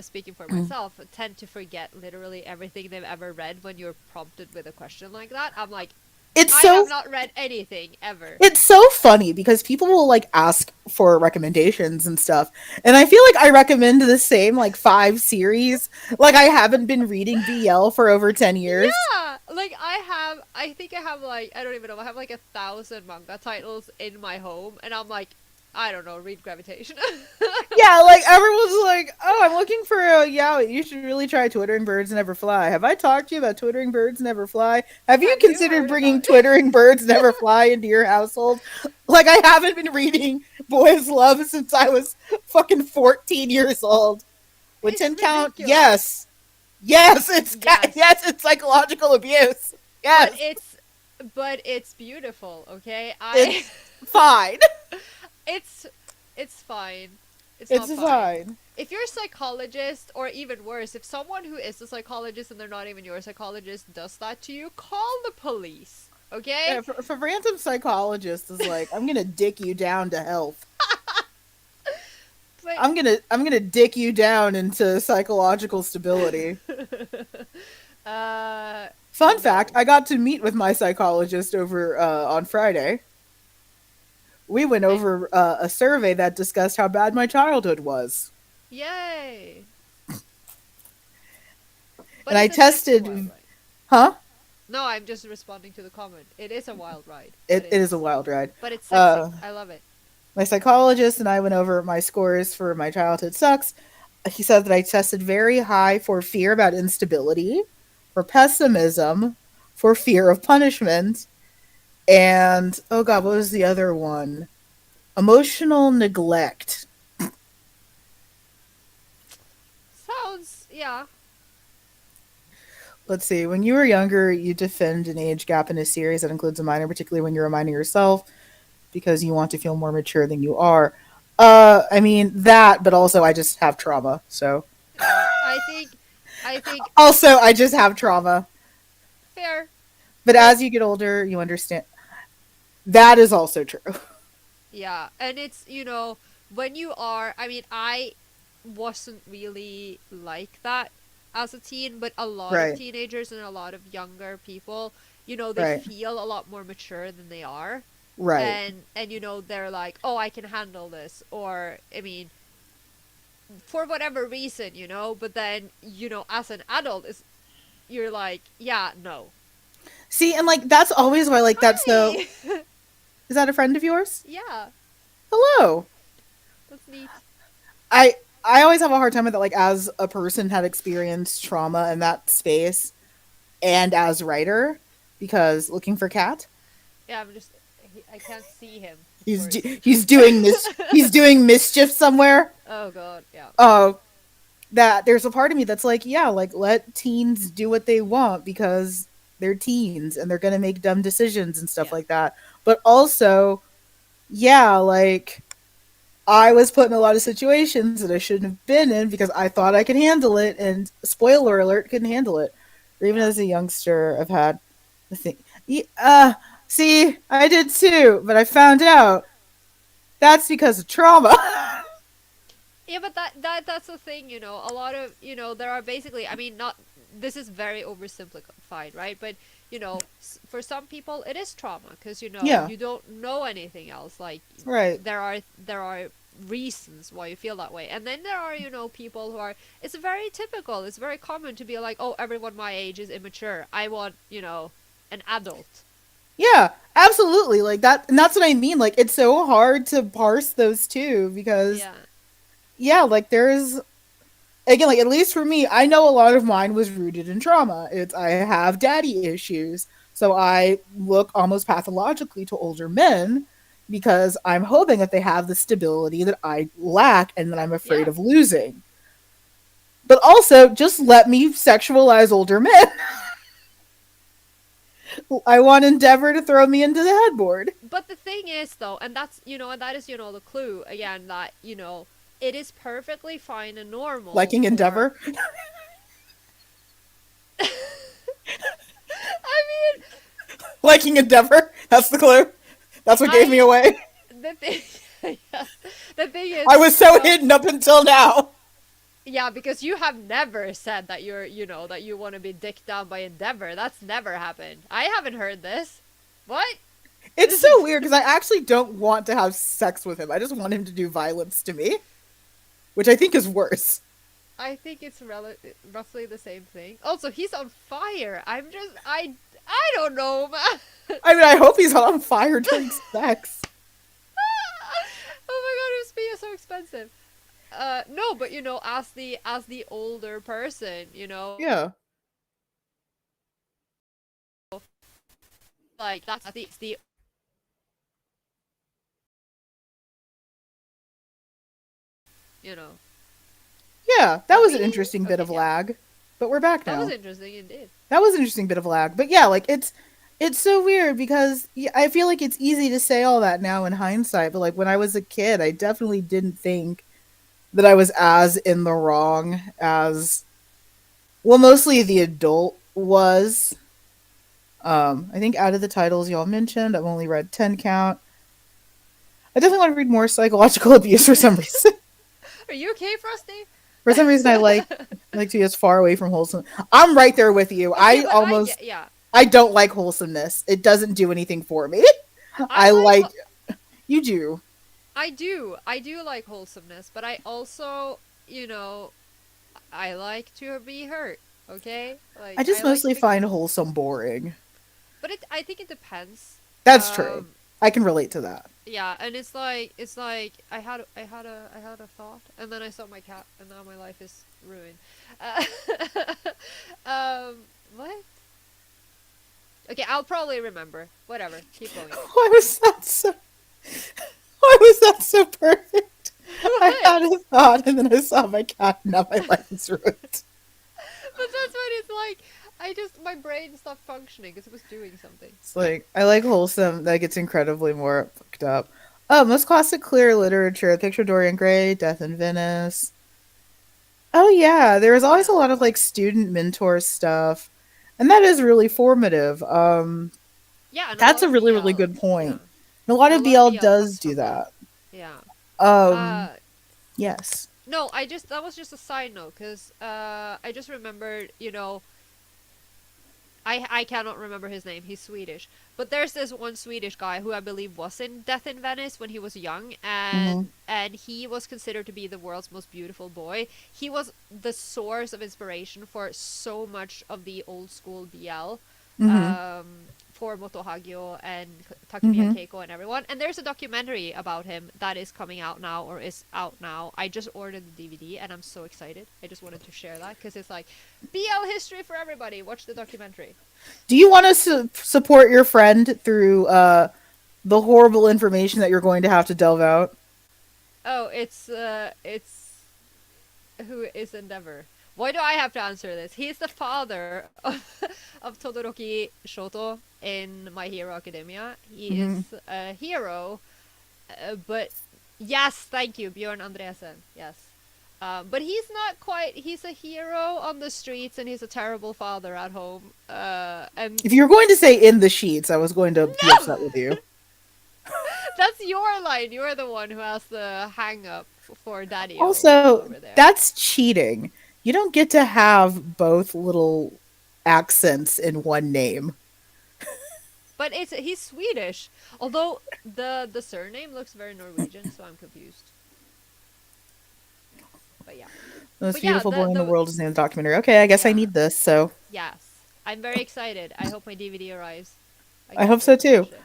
speaking for myself, tend to forget literally everything they've ever read when you're prompted with a question like that. I'm like, It's I so have not read anything ever. it's so funny because people will like ask for recommendations and stuff, and I feel like I recommend the same like 5 series. Like I haven't been reading BL for over 10 years. Yeah, like I think I have like I don't even know. I have like 1,000 manga titles in my home, and I'm like, I don't know, read Gravitation. Yeah, like everyone's like, "Oh, I'm looking for a yaoi. You should really try Twittering Birds Never Fly." Have I talked to you about Twittering Birds Never Fly? Have you Have you considered heard bringing about? Twittering Birds Never Fly into your household? Like I haven't been reading Boys Love since I was fucking 14 years old. Would It's 10 count? ridiculous. Yes. Yes, Yes, yes, it's psychological abuse. but Yes. it's beautiful. Okay, I It's fine. it's it's fine. It's It's not fine. fine. If you're a psychologist, or even worse, if someone who is a psychologist and they're not even your psychologist does that to you, call the police. Yeah, Okay? if a random psychologist is like, I'm gonna dick you down to health. But I'm gonna dick you down into psychological stability. Fun fact, no. I got to meet with my psychologist over on Friday. We went And over a survey that discussed how bad my childhood was. yay. But And I it's a wild tested, ride. huh? No, I'm just responding to the comment. It is a wild ride, It is a wild ride. but it's sexy. Uh, I love it. my psychologist and I went over my scores for my childhood sucks. He said that I tested very high for fear about instability, for pessimism, for fear of punishment, and oh god, what was the other one? Emotional neglect. Sounds, yeah. Let's see. When you were younger, you defend an age gap in a series that includes a minor, particularly when you're a minor yourself, because you want to feel more mature than you are. I mean that, but also I just have trauma. So Yeah. I think also I just have trauma. fair. But But as you get older, you understand that is also true. yeah, and it's, when you are, I mean, I wasn't really like that as a teen, but a lot of Right. teenagers and a lot of younger people, they Right. feel a lot more mature than they are. Right. And they're like, "Oh, I can handle this." Or, I mean, for whatever reason, but then, as an adult, you're like, "Yeah, no." See, and like that's always why like that's so Hi. is that a friend of yours? Yeah, Hello. that's neat. I I always have a hard time with it like as a person had experienced trauma in that space and as writer because looking for cat Yeah, I can't see him, of he's course. he's doing mischief somewhere. Oh god, yeah. Oh, that there's a part of me that's like, yeah, like let teens do what they want because they're teens and they're going to make dumb decisions and stuff Yeah. like that. But also, yeah, like I was put in a lot of situations that I shouldn't have been in because I thought I could handle it, and spoiler alert, couldn't handle it. Or even Yeah. as a youngster, I've had the thing. See, I did too, but I found out that's because of trauma. Yeah, but that's the thing, a lot of, there are basically, I mean, not, this is very oversimplified, right? But, For some people it is trauma because Yeah. you don't know anything else. Like Right. there are reasons why you feel that way, and then there are people who are. It's very typical. It's very common to be like, oh, everyone my age is immature. I want an adult. Yeah, absolutely. Like that, and that's what I mean. Like it's so hard to parse those two because Yeah, yeah, like there's again, like at least for me, I know a lot of mine was rooted in trauma. It's I have daddy issues, so I look almost pathologically to older men because I'm hoping that they have the stability that I lack and that I'm afraid yeah. of losing. But also, just let me sexualize older men. I want Endeavor to throw me into the headboard. But the thing is, though, and that's and that is the clue again that it is perfectly fine and normal Liking for. Endeavor. I mean, Liking Endeavor. That's the clue. That's what gave me I away. the thing, yes, the thing is, I was so hidden up until now. yeah, because you have never said that that you want to be dicked down by Endeavor. That's never happened. I haven't heard this. What? It's This so is. weird because I actually don't want to have sex with him. I just want him to do violence to me, which I think is worse. I think it's roughly the same thing. Also, he's on fire. I don't know, man. I mean, I hope he's not on fire during sex. Oh my god, his beer is so expensive. No, but as the older person, Yeah. like that's the you know. Yeah, that Are was an we interesting bit okay? of Yeah, lag, but we're back that was now. interesting indeed. That was an interesting bit of lag, but yeah, like it's so weird because yeah, I feel like it's easy to say all that now in hindsight, but like when I was a kid, I definitely didn't think that I was as in the wrong as well, mostly the adult was. I think out of the titles y'all mentioned, I've only read 10 count. I definitely want to read more psychological abuse for some reason. Are you okay, Frosty? For some reason, I like to be as far away from wholesome. I'm right there with you. Okay, I but I almost get yeah. I don't like wholesomeness. It doesn't do anything for me. I I like like you do. I do like wholesomeness, but I also I like to be hurt. Okay, I like just I like to mostly be find wholesome boring. But I think it depends. That's true. Um, I can relate to that. yeah, and it's like I had a thought, and then I saw my cat, and now my life is ruined. Uh, um, what? Okay, I'll probably remember. Whatever, keep going. Why was that so? Why was that so perfect? I What? had a thought and then I saw my cat. And now my life is ruined. But that's what it's like. I just my brain stopped functioning because it was doing something. It's like I like wholesome. That gets incredibly more fucked up. Oh, most classic queer literature: Picture Dorian Gray, Death in Venice. Oh yeah, there was Oh always a yeah, lot of like student mentor stuff, and that is really formative. yeah, and a That's lot a of really BL. good point. Yeah, And a lot and a of lot of BL BL does comes do from that. that. Yeah. Um, Uh, yes. no, that was just a side note because I just remembered I cannot remember his name. He's Swedish. But there's this one Swedish guy who I believe was in Death in Venice when he was young, Mm-hmm. and he was considered to be the world's most beautiful boy. He was the source of inspiration for so much of the old school BL. Mm-hmm. Um, for Moto Hagio and Takemiya Mm-hmm. Keiko and everyone. And there's a documentary about him that is coming out now or is out now. I just ordered the DVD and I'm so excited. I just wanted to share that because it's like BL history for everybody. Watch the documentary. Do you want us to support your friend through the horrible information that you're going to have to delve out? Oh, it's who is Endeavor? Why do I have to answer this? He's the father of Todoroki Shoto in My Hero Academia. He Mm-hmm. is a hero, but yes, thank you, Bjorn Andresen. Yes. But he's not quite. He's a hero on the streets, and he's a terrible father at home. And If you were going to say in the sheets, I was going to be no, upset with you. that's your line. You're the one who has the hang up for Daddy-O Also, over there. that's cheating. You don't get to have both little accents in one name. But he's Swedish. Although the surname looks very Norwegian, so I'm confused. But yeah. The most But yeah, beautiful boy in the the world is in the documentary. Okay, I guess I yeah. need this, so Yes. I'm very excited. I hope my DVD arrives. I I can't hope wait so to too. watch it.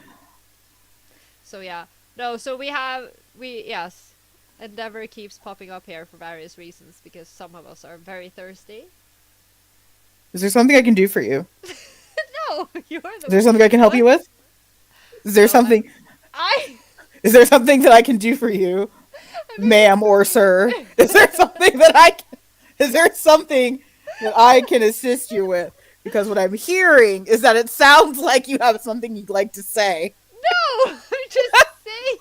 So yeah. No, so we yes. Endeavor keeps popping up here for various reasons because some of us are very thirsty. Is there something I can do for you? No, you're Is the there something I can help what? you with? Is there No, something? I Is there something that I can do for you, I'm ma'am or sir? Is there something that I? Is there something that I can assist you with? Because what I'm hearing is that it sounds like you have something you'd like to say. No, I'm just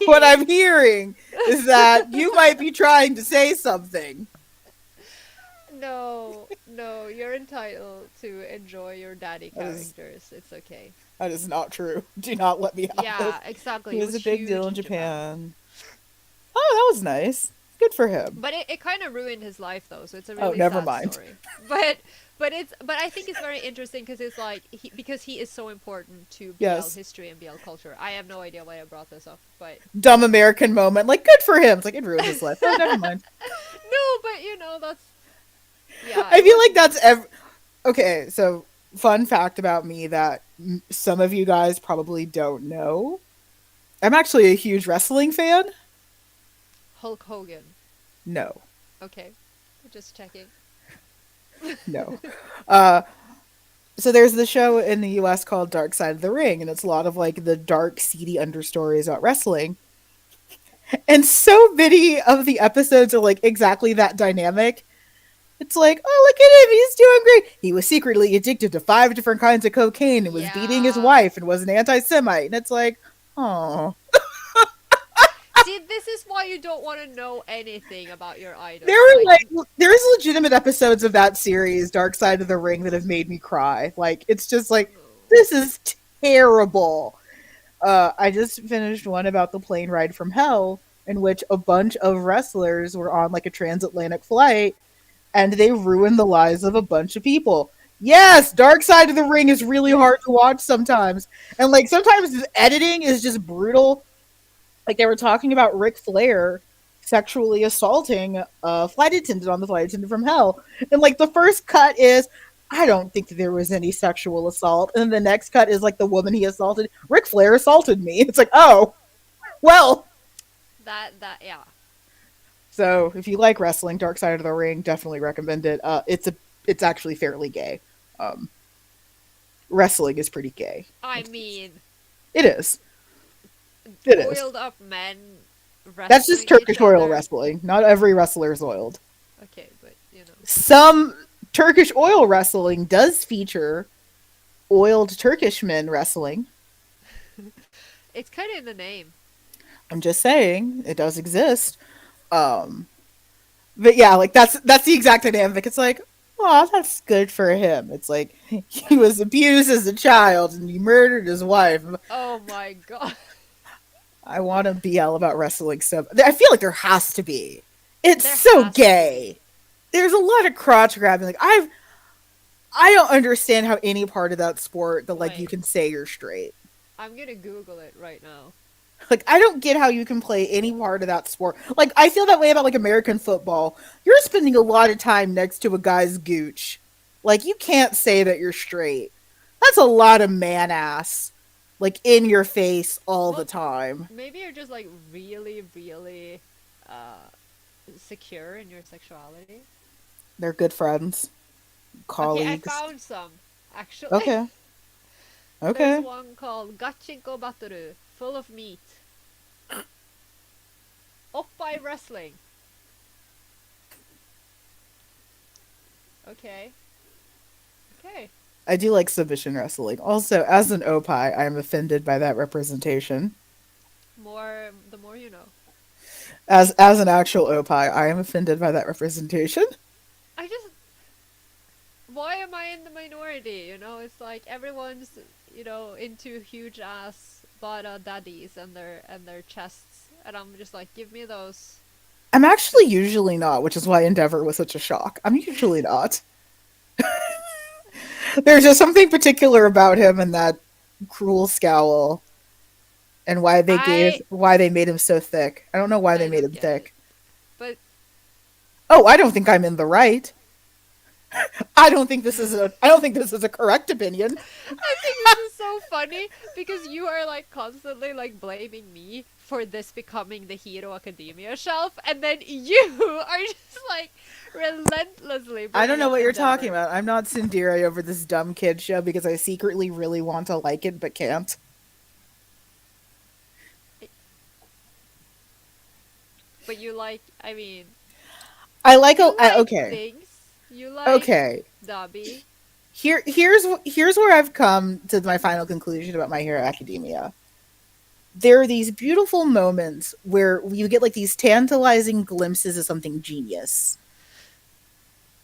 What saying. I'm hearing is that you might be trying to say something. No, no, you're entitled to enjoy your daddy That is characters. It's okay. that is not true. Do not let me have this. Yeah, exactly. He It was was a big deal huge in in Japan. Japan. Oh, that was nice. Good for him. But it kind of ruined his life though, so it's a Oh, really never sad mind. story. But I think it's very interesting because it's like because he is so important to BL Yes. history and BL culture. I have no idea why I brought this up, but Dumb American moment. Like, good for him. It's like, it ruined his life. Oh, never mind. no, but that's yeah, I it feel was like okay, so fun fact about me that some of you guys probably don't know. I'm actually a huge wrestling fan. Hulk Hogan. No, Okay, just checking. no. Uh, so there's the show in the US called Dark Side of the Ring, and it's a lot of like the dark, seedy understories about wrestling. And so many of the episodes are like exactly that dynamic. It's like, oh, look at him. He's doing great. He was secretly addicted to 5 different kinds of cocaine and was beating his Yeah. wife and was an anti Semite. And it's like, oh. See, this is why you don't want to know anything about your There idols. were Like, like, there's legitimate episodes of that series, Dark Side of the Ring, that have made me cry. Like, it's just like, no. this is terrible. I just finished one about the plane ride from hell, in which a bunch of wrestlers were on like a transatlantic flight and they ruin the lives of a bunch of people. Yes, Dark Side of the Ring is really hard to watch sometimes. And like sometimes the editing is just brutal. Like they were talking about Ric Flair sexually assaulting a flight attendant on the flight attendant from hell. And like the first cut is I don't think that there was any sexual assault. And then the next cut is like the woman he assaulted. Ric Flair assaulted me. It's like, oh, well. Yeah. So if you like wrestling, Dark Side of the Ring, definitely recommend it. It's actually fairly gay. Um, Wrestling is pretty gay. I mean, It is. It is. oiled up men That's just wrestling each Turkish oil other. wrestling. Not every wrestler is oiled. Okay, but Some Turkish oil wrestling does feature oiled Turkish men wrestling. it's kind of in the name. I'm just saying it does exist. Um, but yeah, like that's the exact dynamic. It's like, oh, that's good for him. It's like he was abused as a child and he murdered his wife. Oh my god. I want to BL about wrestling stuff. I feel like there has to be. It's There so has to gay. be. There's a lot of crotch grabbing. Like I don't understand how any part of that sport that like you Wait, can say you're straight. I'm gonna Google it right now. Like I don't get how you can play any part of that sport. Like I feel that way about like American football. You're spending a lot of time next to a guy's gooch. Like you can't say that you're straight. That's a lot of man ass. Like in your face all the Well, time. maybe you're just like really, really uh secure in your sexuality. They're good friends, Okay, I colleagues. found some actually. Okay. There's Okay. one called Gachinko Batoru, full of meat. Oppai Wrestling. Okay. Okay. I do like submission wrestling. Also, as an opie, I am offended by that representation. The more you know. As an actual opie, I am offended by that representation. I just why am I in the minority? It's like everyone's, into huge ass bada daddies and their chests, and I'm just like, give me those. I'm actually usually not, which is why Endeavor was such a shock. I'm usually not. There's just something particular about him and that. cruel scowl and I why they made him so thick. I don't know why they I made don't him get it. thick. But Oh, I don't think I'm in the right. I don't think this is a correct opinion. I think this is so funny because you are like constantly like blaming me for this becoming the Hero Academia shelf, and then you are just like relentlessly I don't bringing know up what you're talking Endeavor. about. I'm not Sindiri over this dumb kid show because I secretly really want to like it but can't. But you like, I mean, I like you like okay. things. You like Okay. Dobby. Here's where I've come to my final conclusion about My Hero Academia. There are these beautiful moments where you get like these tantalizing glimpses of something genius.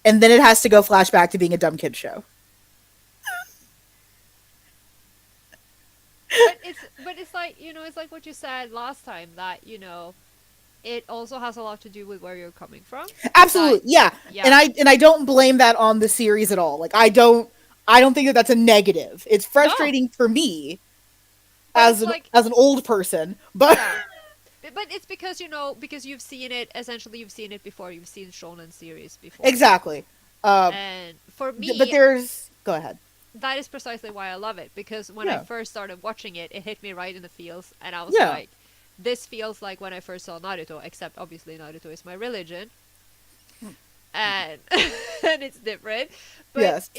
And then it has to go flashback to being a dumb kid show. But it's like, it's like what you said last time that, it also has a lot to do with where you're coming from. That Absolutely. Yeah. yeah. And I don't blame that on the series at all. Like I don't think that that's a negative. It's No. frustrating for me But it's like as an old person, but yeah. But it's because because you've seen it, essentially you've seen it before. You've seen shonen series before. exactly. Uh, And for but me, there's go ahead. that is precisely why I love it, because when I Yeah. first started watching it, it hit me right in the feels, and I was Yeah. like, this feels like when I first saw Naruto, except obviously Naruto is my religion, and and it's different. But Yes.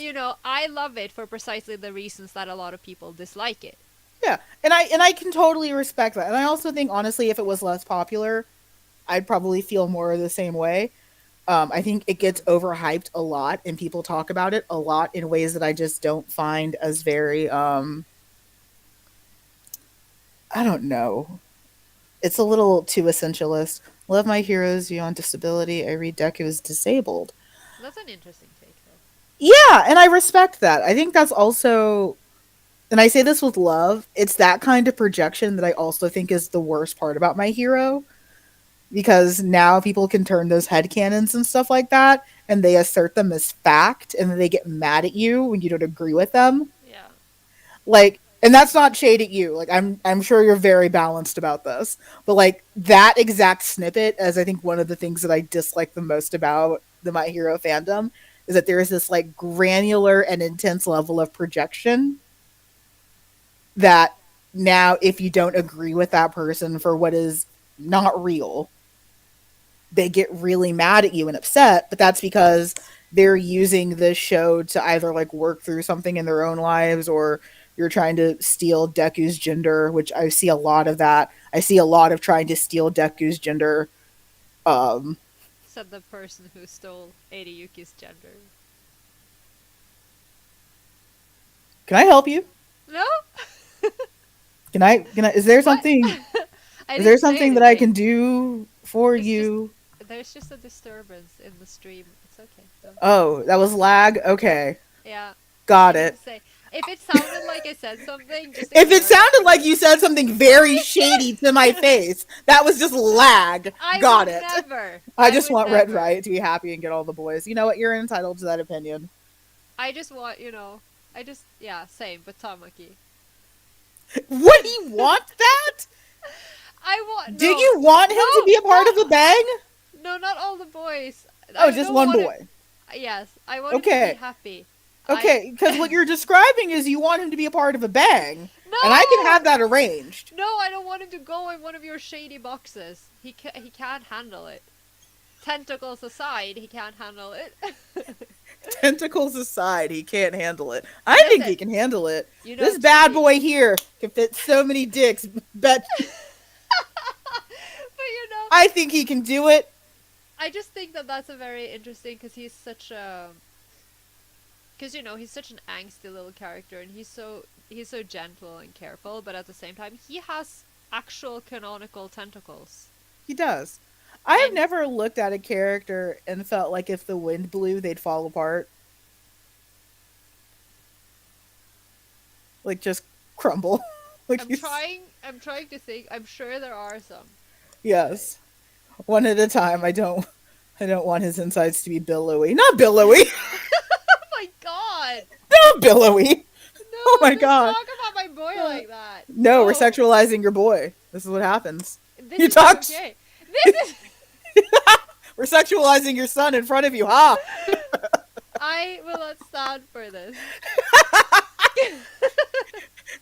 I love it for precisely the reasons that a lot of people dislike it. Yeah. And I can totally respect that. And I also think honestly if it was less popular, I'd probably feel more the same way. I think it gets Mm. overhyped a lot and people talk about it a lot in ways that I just don't find as very I don't know. It's a little too essentialist. Love my heroes beyond disability. I read Deku is disabled. That's an interesting take, though. Yeah, and I respect that. I think that's also, and I say this with love, it's that kind of projection that I also think is the worst part about my hero. Because now people can turn those headcanons and stuff like that, and they assert them as fact, and then they get mad at you when you don't agree with them. Yeah. Like, and that's not shade at you. Like, I'm sure you're very balanced about this, but like that exact snippet, as I think one of the things that I dislike the most about the My Hero fandom, is that there is this like granular and intense level of projection that now if you don't agree with that person for what is not real, they get really mad at you and upset, but that's because they're using this show to either like work through something in their own lives or you're trying to steal Deku's gender, which I see a lot of that. I see a lot of trying to steal Deku's gender. Um, Said the person who stole Yuki's gender. can I help you? No? Can I What? I is there didn't say something that I anything. can do for It's just you? there's just a disturbance in the stream. It's okay. Don't Oh, that was lag? Okay. Yeah, I Got didn't it. say. If it sounded like I said something, just If it ignore it. sounded like you said something very shady to my face, that was just lag. I Got would it. never. I I just would want Red never. Riot to be happy and get all the boys. You know what? You're entitled to that opinion. I just want, yeah, same, but Tamaki. Would he want that? I want, Do no, you want him to no, be a part of a not, bang? no, not all the boys. Oh, I just don't one want him, boy. yes, I want him to be Okay. happy. I, Okay, because what you're describing is you want him to be a part of a bang, and I can have no! that arranged. No, I don't want him to go in one of your shady boxes. He can't handle it. Tentacles aside, he can't handle it. Tentacles aside, he can't handle it. I think Listen, he can handle it. This bad Tiki. boy here can fit so many dicks. Bet But I think he can do it. I just think that that's a very interesting, because he's such an angsty little character, and he's so gentle and careful, but at the same time he has actual canonical tentacles. He does. I have And never looked at a character and felt like if the wind blew, they'd fall apart. Like just crumble. Like I'm he's trying I'm trying to think. I'm sure there are some. But yes. One at a time. I don't want his insides to be billowy. Not billowy. oh my god. Not billowy. Oh No, my just god. talk about my boy Uh, like that. no, we're No, sexualizing your boy. This is what happens. this You is not talked. okay. This is. We're sexualizing your son in front of you, ha! I will not stand for this.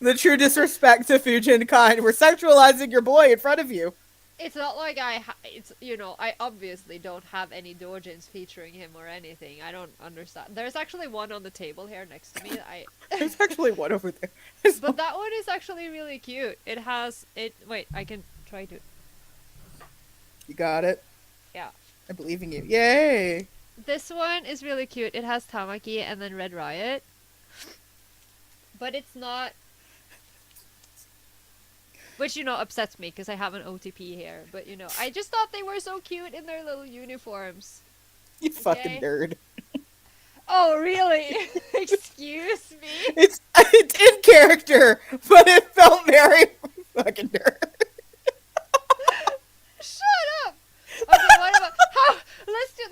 The true disrespect to Fujin kind. We're sexualizing your boy in front of you. It's not like it's I obviously don't have any doujins featuring him or anything. I don't understand. There's actually one on the table here next to me. There's actually one over there. There's But that one is actually really cute. It has it. Wait, I can try to. You got it. Yeah, I believe in you. Yay! this one is really cute. It has Tamaki and then Red Riot, but it's not. Which upsets me because I have an OTP here. But I just thought they were so cute in their little uniforms. You fucking Okay. nerd. Oh really? Excuse me. It's in character, but it felt very fucking nerd. Shut up. Okay, what about how?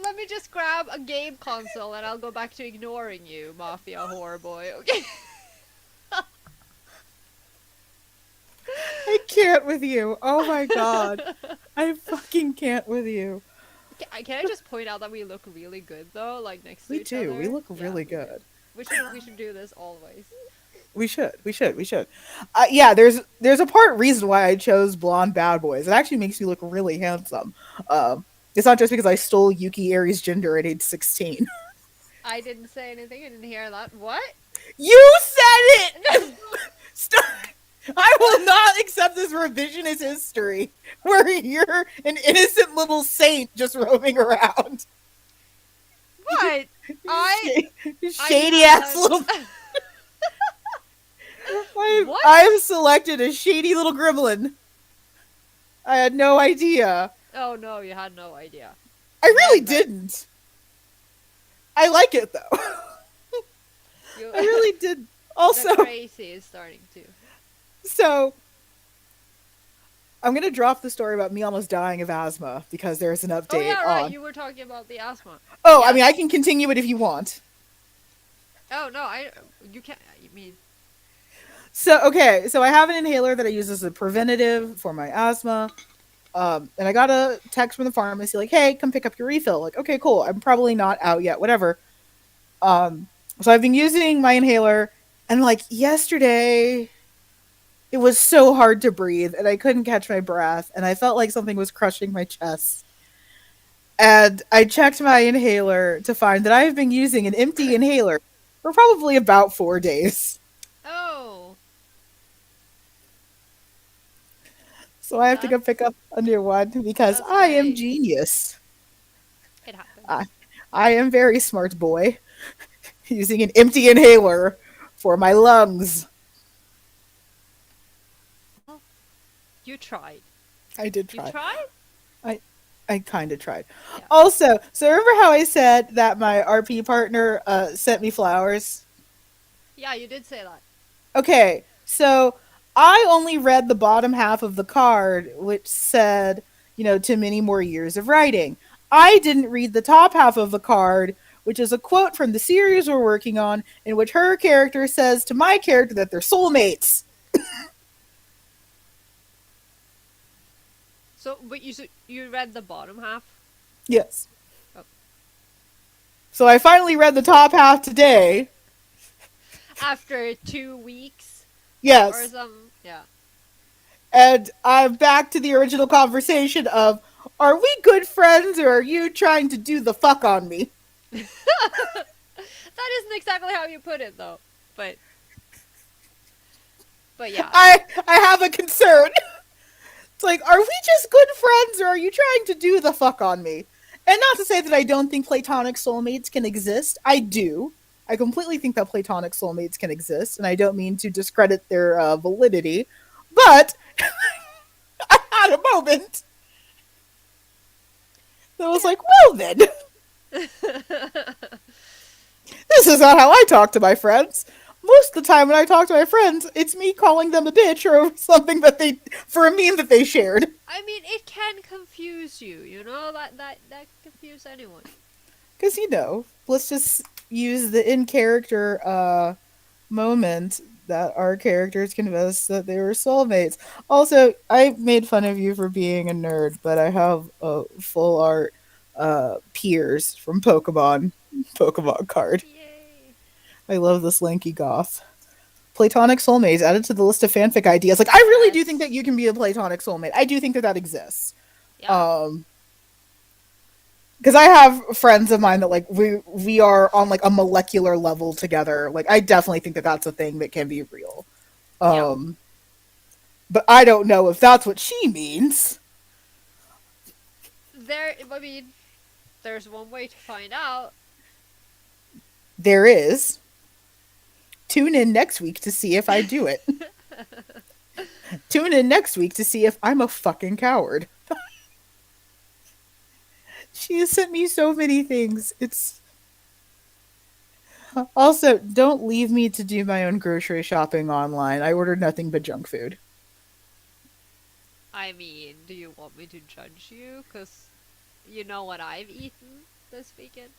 Let me just grab a game console and I'll go back to ignoring you, Mafia Horror Boy. Okay. I can't with you. Oh my god. I fucking can't with you. Can I just point out that we look really good though, like next to We each do. We other? look Yeah, really we do. good. We should do this always. We should. We should. We should. Yeah, there's a part reason why I chose blonde bad boys. It actually makes me look really handsome. Um, it's not just because I stole Yuki Aries' gender at age 16. I didn't say anything. I didn't hear that. What? You said it. Stop. I will not accept this revisionist history where you're an innocent little saint just roaming around. What? I Shady ass had. little. What? I've selected a shady little gremlin. I had no idea. Oh no, you had no idea. I really Never. didn't. I like it though. You. I really did. The Also, crazy is starting to. so I'm gonna drop the story about me almost dying of asthma because there's an Oh update yeah, right. on. You were talking about the asthma. Oh, I Yes. mean, I can continue it if you want. Oh no, You can't. You mean? So okay, so I have an inhaler that I use as a preventative for my asthma. And I got a text from the pharmacy like, "Hey, come pick up your refill." Like, okay, cool. I'm probably not out yet. Whatever. So I've been using my inhaler, and like yesterday, it was so hard to breathe, and I couldn't catch my breath, and I felt like something was crushing my chest. And I checked my inhaler to find that I have been using an empty inhaler for probably about 4 days. Oh, So I have to go that's pick up a new one because that's I am great. genius. It happens. I, I am very smart boy, using an empty inhaler for my lungs. Well, you tried. I did You try. tried? I I kind of tried. Yeah. Also, so remember how I said that my RP partner sent me flowers? Yeah, you did say that. Okay, so I only read the bottom half of the card, which said, to many more years of writing. I didn't read the top half of the card, which is a quote from the series we're working on, in which her character says to my character that they're soulmates. So, but you read the bottom half. Yes. Oh. So I finally read the top half today. After 2 weeks or Yes. some. Yeah. And I'm back to the original conversation of, are we good friends or are you trying to do the fuck on me? That isn't exactly how you put it, though. But yeah. I have a concern. It's like, are we just good friends or are you trying to do the fuck on me? And not to say that I don't think platonic soulmates can exist. I do. I completely think that platonic soulmates can exist, and I don't mean to discredit their validity. But I had a moment that was like, well then, this is not how I talk to my friends. Most of the time when I talk to my friends, it's me calling them a bitch or something for a meme that they shared. I mean, it can confuse you. You know that confuse anyone. Because let's just use the in character moment that our characters confessed that they were soulmates. Also, I made fun of you for being a nerd, but I have a full art Piers from Pokemon card. Yay. I love this lanky goth. Platonic soulmates added to the list of fanfic ideas. Like, I really do think that Yes. you can be a platonic soulmate. I do think that that exists. Yeah. Um, because I have friends of mine that like we are on like a molecular level together. Like, I definitely think that that's a thing that can be real. Yeah. Um, but I don't know if that's what she means. I mean, there's one way to find out. There is. Tune in next week to see if I do it. Tune in next week to see if I'm a fucking coward. She has sent me so many things. It's also, don't leave me to do my own grocery shopping online. I ordered nothing but junk food. I mean, do you want me to judge you? Because you know what I've eaten this weekend?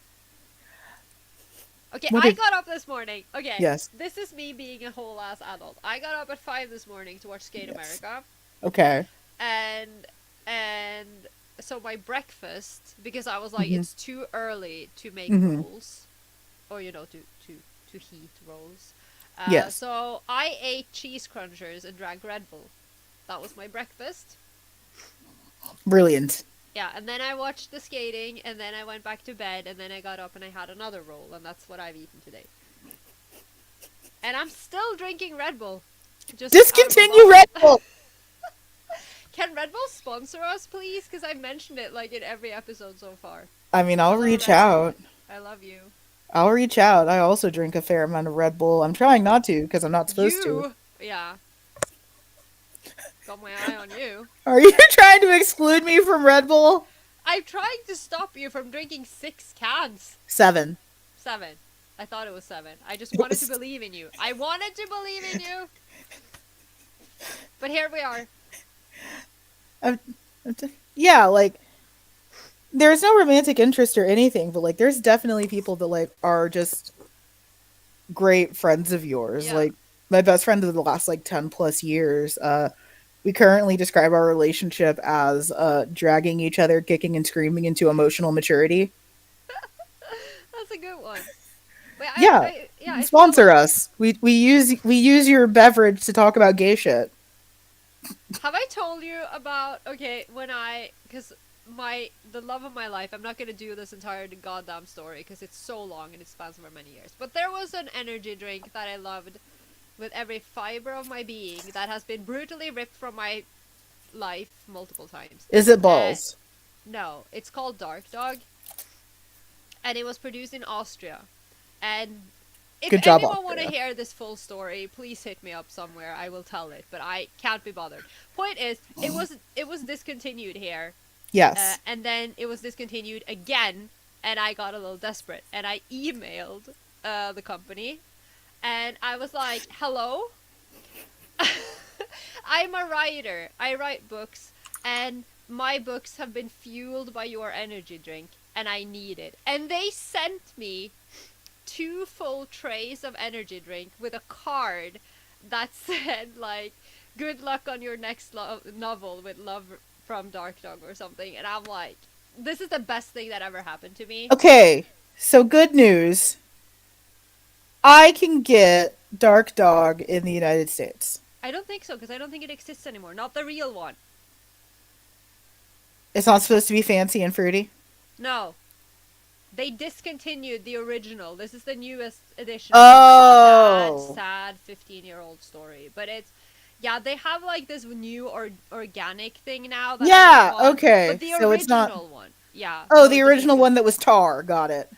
Okay, What I did got up this morning. Okay, Yes. this is me being a whole ass adult. I got up at 5 this morning to watch Skate Yes. America. Okay. And and so my breakfast, because I was like Mhm. it's too early to make Mhm. rolls, or to heat rolls. Yes. So I ate cheese crunchers and drank Red Bull. That was my breakfast. Brilliant. Yeah, and then I watched the skating, and then I went back to bed, and then I got up and I had another roll, and that's what I've eaten today. And I'm still drinking Red Bull, just out of a Discontinue bottle. Red Bull. Can Red Bull sponsor us, please? Because I've mentioned it like in every episode so far. I mean, I'll Hello, reach Red Bull. out. I love you. I'll reach out. I also drink a fair amount of Red Bull. I'm trying not to because I'm not supposed to. Yeah, got my eye on you. Are you trying to exclude me from Red Bull? I'm trying to stop you from drinking 6 cans. 7. 7. I thought it was 7. I just It wanted to was. believe in you. I wanted to believe in you. But here we are. I'm, yeah, like there's no romantic interest or anything, but like there's definitely people that like are just great friends of yours. Yeah. Like my best friend of the last like 10 plus years. We currently describe our relationship as dragging each other kicking and screaming into emotional maturity. That's a good one. But Yeah, yeah, I feel sponsor like. us. We use your beverage to talk about gay shit. Have I told you about, okay, when cuz the love of my life, I'm not going to do this entire goddamn story because it's so long and it spans over many years. But there was an energy drink that I loved with every fiber of my being that has been brutally ripped from my life multiple times. Is it Uh balls? no, it's called Dark Dog, and it was produced in Austria. And if Good job, anyone want to Austria. hear this full story, please hit me up somewhere. I will tell it, but I can't be bothered. Point is, it was discontinued here, Yes. and then it was discontinued again, and I got a little desperate, and I emailed the company, and I was like, "Hello, I'm a writer. I write books, and my books have been fueled by your energy drink, and I need it." And they sent me 2 full trays of energy drink with a card that said like "Good luck on your next novel with love from Dark Dog" or something. And I'm like, this is the best thing that ever happened to me. Okay. So good news. I can get Dark Dog in the United States. I don't think so, because I don't think it exists anymore. Not the real one. It's not supposed to be fancy and fruity. No, they discontinued the original. This is the newest edition of my sad, Oh. sad 15-year-old story. But it's, yeah, they have like this new organic thing now that I don't Yeah, want. okay. But the So it's not. original one, yeah, Oh, no, the it doesn't original exist. one that was tar. Got it.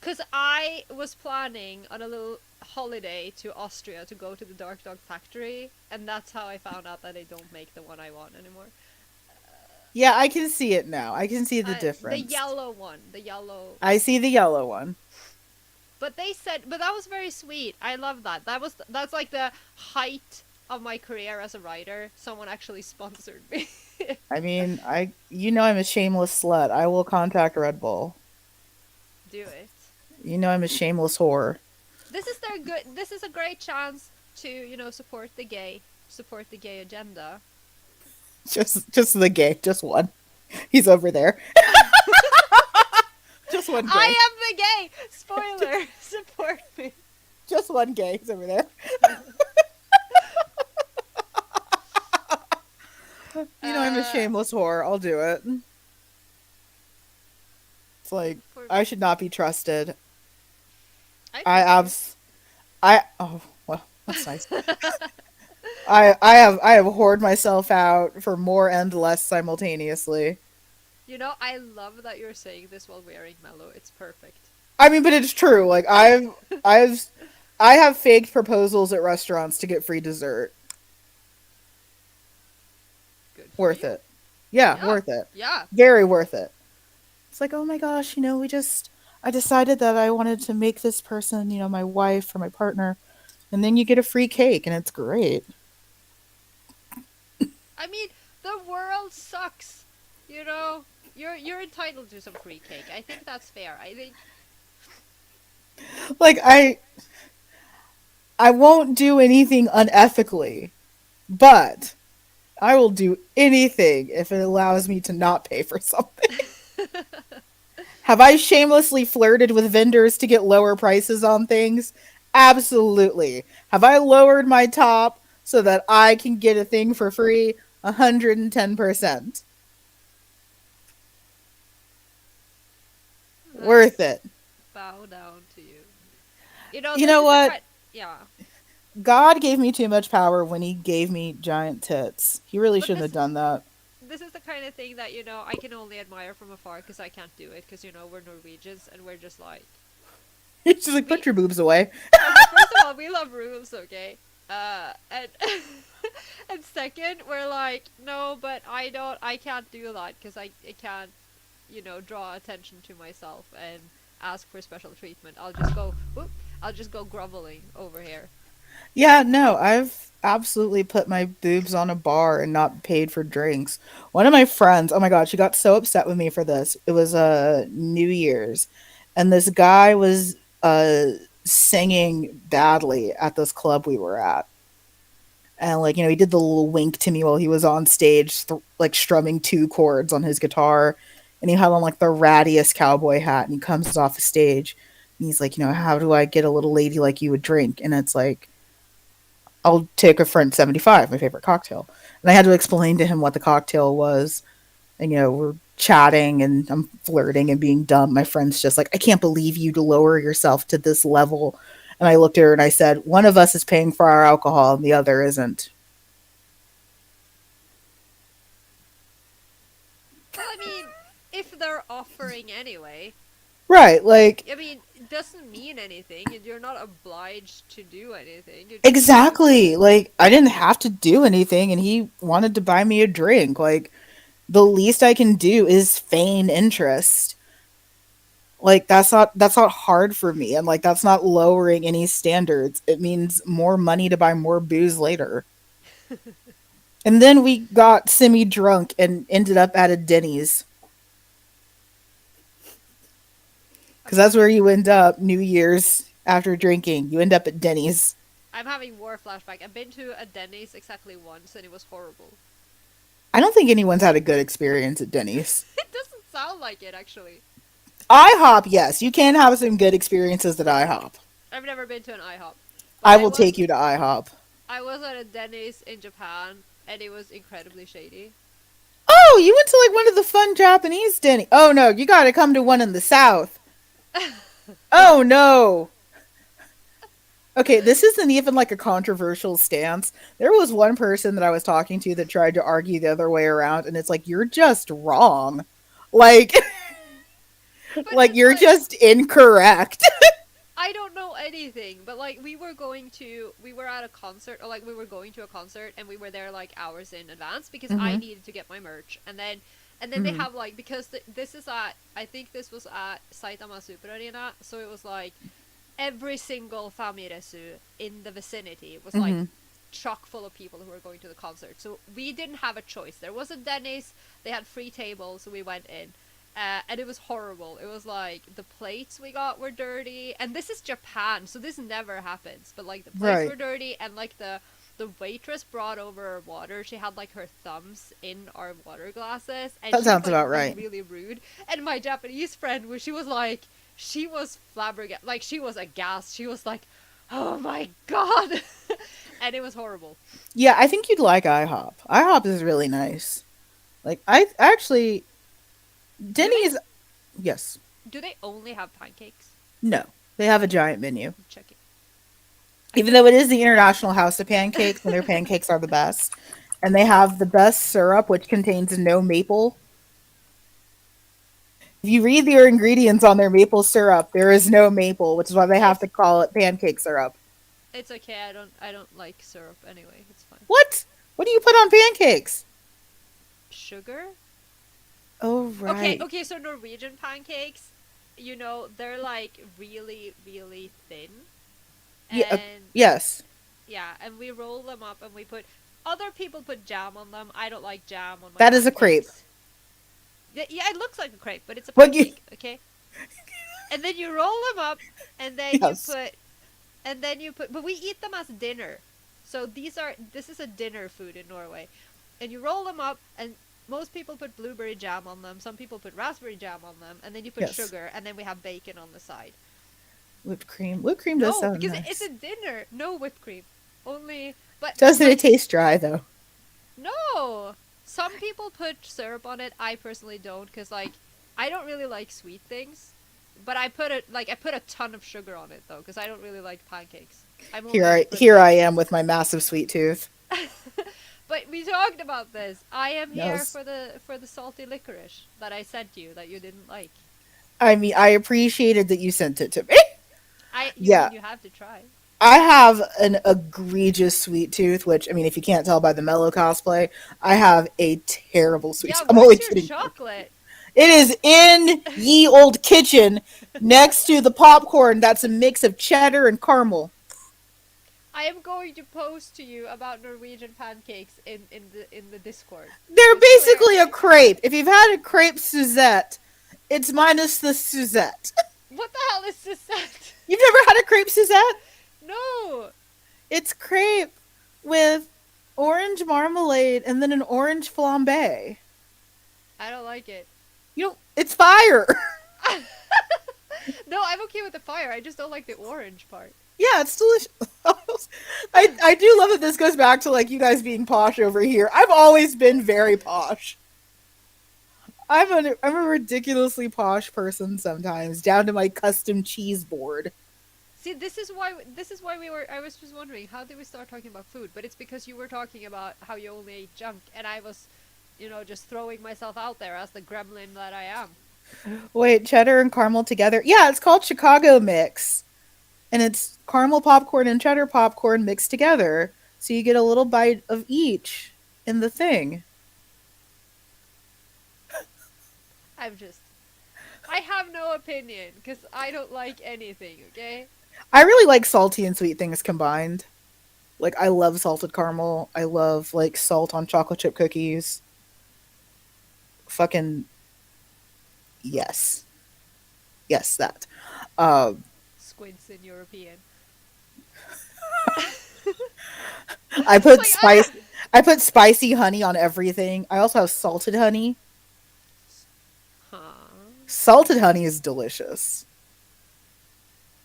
Because I was planning on a little holiday to Austria to go to the Dark Dog factory, and that's how I found out that they don't make the one I want anymore. Yeah, I can see it now. I can see the The difference. yellow one, the yellow. I see the yellow one. But they said, but that was very sweet. I love that. That's like the height of my career as a writer. Someone actually sponsored me. I mean, I'm a shameless slut. I will contact Red Bull. Do it. I'm a shameless whore. This is their good. This is a great chance to, support the gay agenda. Just the gay, just one. He's over there. Just one gay. I am the gay! Spoiler! Support me. Just one gay. He's over there. You know, I'm a uh, shameless whore. I'll do it. It's like for I should not be trusted. I I trust you. abs I oh well, that's nice. I have whored myself out for more and less simultaneously. I love that you're saying this while wearing mellow. It's perfect. I mean, but it's true. Like I've I have faked proposals at restaurants to get free dessert. Good for Worth you. it. Yeah, Yeah. worth it. Yeah. Very worth it. It's like, oh my gosh, I decided that I wanted to make this person, my wife or my partner, and then you get a free cake and it's great. I mean, the world sucks. You know, you're entitled to some free cake. I think that's fair. I think Like I won't do anything unethically, but I will do anything if it allows me to not pay for something. Have I shamelessly flirted with vendors to get lower prices on things? Absolutely. Have I lowered my top so that I can get a thing for free? 110%. I Worth it. bow down to you. You This know is the what? kind. Yeah, God gave me too much power when he gave me giant tits. He really but shouldn't have done that. this is the kind of thing that I can only admire from afar because I can't do it because we're Norwegians and we're just like He's just like, we. put your boobs away. Okay, first of all, we love rules, okay? And and second, we're like, no, but I can't do that because I can't, draw attention to myself and ask for special treatment. I'll just go groveling over here. Yeah, no, I've absolutely put my boobs on a bar and not paid for drinks. One of my friends, oh my god, she got so upset with me for this. It was New Year's, and this guy was singing badly at this club we were at. And like, he did the little wink to me while he was on stage, like strumming two chords on his guitar, and he had on like the rattiest cowboy hat, and he comes off the stage, and he's like, how do I get a little lady like you a drink? And it's like, I'll take a French 75, my favorite cocktail. And I had to explain to him what the cocktail was. And, we're chatting and I'm flirting and being dumb. My friend's just like, I can't believe you to lower yourself to this level. And I looked at her and I said, one of us is paying for our alcohol and the other isn't. Well, I mean, if they're offering anyway, Right. Like, I mean, it doesn't mean anything. You're not obliged to do anything. You just exactly. Like, I didn't have to do anything and he wanted to buy me a drink. Like, the least I can do is feign interest. Like that's not hard for me, and like that's not lowering any standards. It means more money to buy more booze later. And then we got semi drunk and ended up at a Denny's, because okay. that's where you end up New Year's after drinking. You end up at Denny's. I'm having war flashback. I've been to a Denny's exactly once and it was horrible. I don't think anyone's had a good experience at Denny's. It doesn't sound like it actually. IHOP, yes, you can have some good experiences at IHOP. I've never been to an IHOP, but I will take you to IHOP. I was at a Denny's in Japan and it was incredibly shady. Oh, you went to like one of the fun Japanese Denny. Oh no, you got to come to one in the South. Oh no. Okay, this isn't even like a controversial stance. There was one person that I was talking to that tried to argue the other way around, and it's like, you're just wrong. Like, But like it's you're like just incorrect. I don't know anything, but like we were at a concert, or like we were going to a concert, and we were there like hours in advance because I Hmm. needed to get my merch, and then they Hmm. have like because this is at I think this was at Saitama Super Arena, so it was like every single Famiresu in the vicinity was like Hmm. chock full of people who were going to the concert. So we didn't have a choice. There was a Denny's, they had free tables, so we went in. and it was horrible. It was like the plates we got were dirty, and this is Japan, so this never happens. But like the plates Right. were dirty, and like the waitress brought over water. She had like her thumbs in our water glasses, and That she was sounds like about being right. really rude. And my Japanese friend, was she was like, she was flabbergasted, like she was aghast. She was like, "Oh my god," and it was horrible. Yeah, I think you'd like IHOP. IHOP is really nice. Like I actually Do they Denny's yes. do they only have pancakes? No. They have a giant menu. I'm checking. I Even feel though like it is the International House of Pancakes and their pancakes are the best. And they have the best syrup which contains no maple. If you read their ingredients on their maple syrup, there is no maple, which is why they have it's to call it pancake syrup. it's okay. I don't like syrup anyway. It's fine. What? What do you put on pancakes? Sugar? Oh Okay, right. okay, so Norwegian pancakes, they're like really, really thin. Yeah, And yes. yeah, and we roll them up and we put other people put jam on them. I don't like jam on my That is a crepe. pancakes. Yeah, it looks like a crepe, but it's a What you pancake, okay? And then you roll them up and then you yes. put but we eat them as dinner. So this is a dinner food in Norway. And you roll them up and most people put blueberry jam on them, some people put raspberry jam on them, and then you put Yes. sugar and then we have bacon on the side. Whipped cream. Whipped cream does No, sound because it's nice. a dinner. No whipped cream. Only but Doesn't it like taste dry though? no. Some people put syrup on it. I personally don't cuz like I don't really like sweet things. But I put a ton of sugar on it though cuz I don't really like pancakes. I'm only Here I privileged. am with my massive sweet tooth. But we talked about this. I am here Yes. for the salty licorice that I sent you that you didn't like. I mean, I appreciated that you sent it to me. I mean Yeah. you have to try. I have an egregious sweet tooth, which I mean, if you can't tell by the mellow cosplay, I have a terrible sweet Yeah, tooth. I'm only where's your kidding. chocolate? It is in ye old kitchen next to the popcorn that's a mix of cheddar and caramel. I am going to post to you about Norwegian pancakes in the Discord. They're Just basically a clearly. crepe. If you've had a crepe Suzette, it's minus the Suzette. What the hell is this set? You've never had a crepe Suzette? No! It's crepe with orange marmalade and then an orange flambe. I don't like it. You know, it's fire. No, I'm okay with the fire. I just don't like the orange part. Yeah, it's delicious. I do love that this goes back to like you guys being posh over here. I've always been very posh. I'm a ridiculously posh person sometimes, down to my custom cheese board. See, this is why we were I was just wondering how did we start talking about food, but it's because you were talking about how you only ate junk and I was, just throwing myself out there as the gremlin that I am. Wait, cheddar and caramel together? Yeah, it's called Chicago mix, and it's caramel popcorn and cheddar popcorn mixed together, so you get a little bite of each in the thing. I'm just I have no opinion cuz I don't like anything, okay? I really like salty and sweet things combined. Like I love salted caramel. I love like salt on chocolate chip cookies. Fucking yes, yes that. Um, Squints in European. I It's put like ah. spice. I put spicy honey on everything. I also have salted honey. Huh. Salted honey is delicious.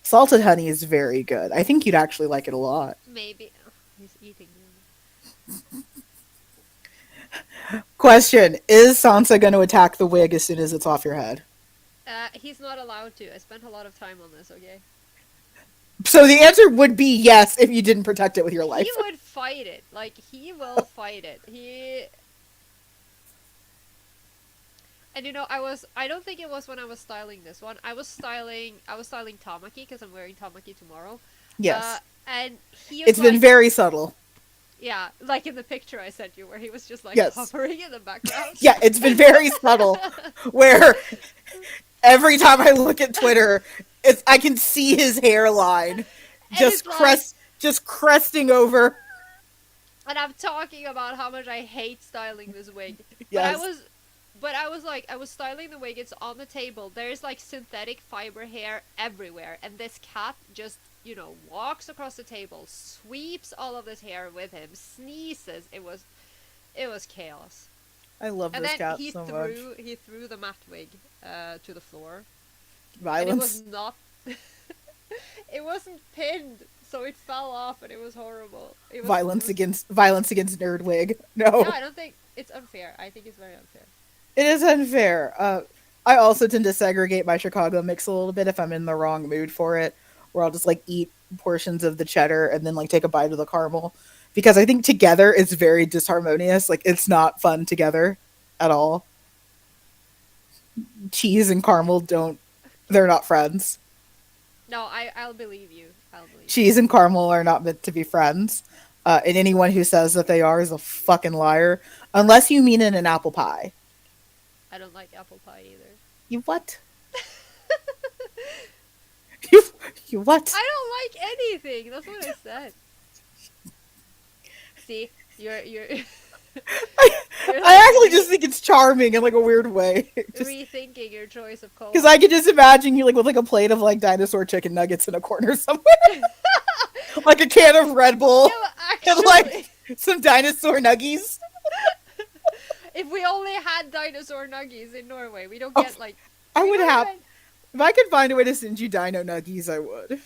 Salted honey is very good. I think you'd actually like it a lot. Maybe he's eating me. Question: is Sansa going to attack the wig as soon as it's off your head? He's not allowed to. I spent a lot of time on this, okay? So the answer would be yes if you didn't protect it with your He life. would fight it. Like he will fight it. And I don't think it was when I was styling this one. I was styling Tamaki because I'm wearing Tamaki tomorrow. Uh Yes, and he was it's been like, very subtle. yeah, like in the picture I sent you where he was just like Yes, hovering in the background. yeah, it's been very subtle. Where every time I look at Twitter, I can see his hairline And it's like, just cresting over. and I'm talking about how much I hate styling this wig. But I Yes, was But I was like, I was styling the wig. It's on the table. There's like synthetic fiber hair everywhere, and this cat just, walks across the table, sweeps all of this hair with him, sneezes. It was chaos. I love And this then cat he so much. threw he threw the matte wig to the floor, and it was Violence. not. It wasn't pinned, so it fell off, and it was horrible. It was it was Violence against Nerdwig. Yeah, No. I don't think it's unfair. I think it's very unfair. It is unfair. I also tend to segregate my Chicago mix a little bit if I'm in the wrong mood for it, where I'll just like eat portions of the cheddar and then like take a bite of the caramel, because I think together it's very disharmonious. Like it's not fun together at all. Cheese and caramel don't. They're not friends. No, I'll believe you. I'll believe you. Cheese and caramel are not meant to be friends. And anyone who says that they are is a fucking liar, unless you mean in an apple pie. I don't like apple pie either. You what? You you what? I don't like anything. That's what I said. See, you're I, you're like I actually just think it's charming in like a weird way. Just rethinking your choice of because color. I could just imagine you like with like a plate of like dinosaur chicken nuggets in a corner somewhere, like a can of Red Yeah, Bull but and actually, like some dinosaur nuggies. if we only had dinosaur nuggies in Norway, we don't Oh, get like I we would don't have even. if I could find a way to send you dino nuggies. I would.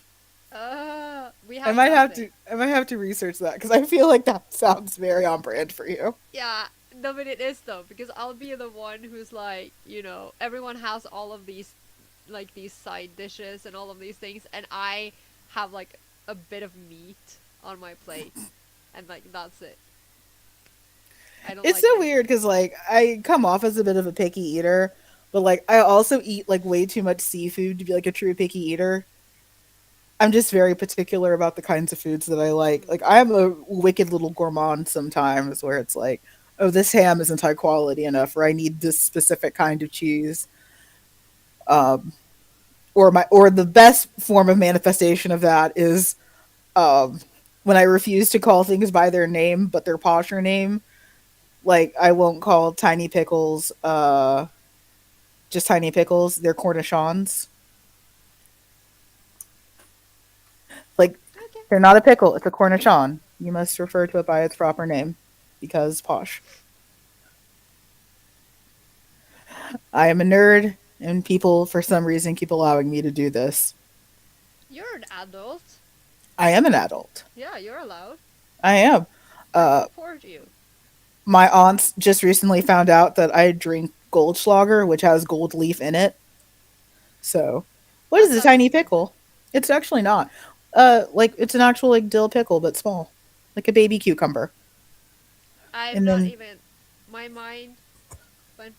We I have might have nothing. to. I might have to research that because I feel like that sounds very on brand for you. Yeah, no, but it is though, because I'll be the one who's like, everyone has all of these, like these side dishes and all of these things, and I have like a bit of meat on my plate, and like that's it. I don't It's like so anything weird because else. like I come off as a bit of a picky eater, but like I also eat like way too much seafood to be like a true picky eater. I'm just very particular about the kinds of foods that I like. Like Mm. I am a wicked little gourmand sometimes where it's like, oh, this ham isn't high quality enough, or I need this specific kind of cheese. Um, or the best form of manifestation of that is um, when I refuse to call things by their name, but their posher name. Like I won't call tiny pickles just tiny pickles. They're cornichons. Like Okay. they're not a pickle, it's a cornichon. You must refer to it by its proper name because posh. I am a nerd and people for some reason keep allowing me to do this. You're an adult. I am an adult. Yeah, you're allowed. I am. I Uh support you. my aunts just recently found out that I drink Goldschlager, which has gold leaf in it. So, what That is a sounds tiny expensive. pickle? It's actually not. Like it's an actual like dill pickle, but small, like a baby cucumber. I'm And not then even. My mind went.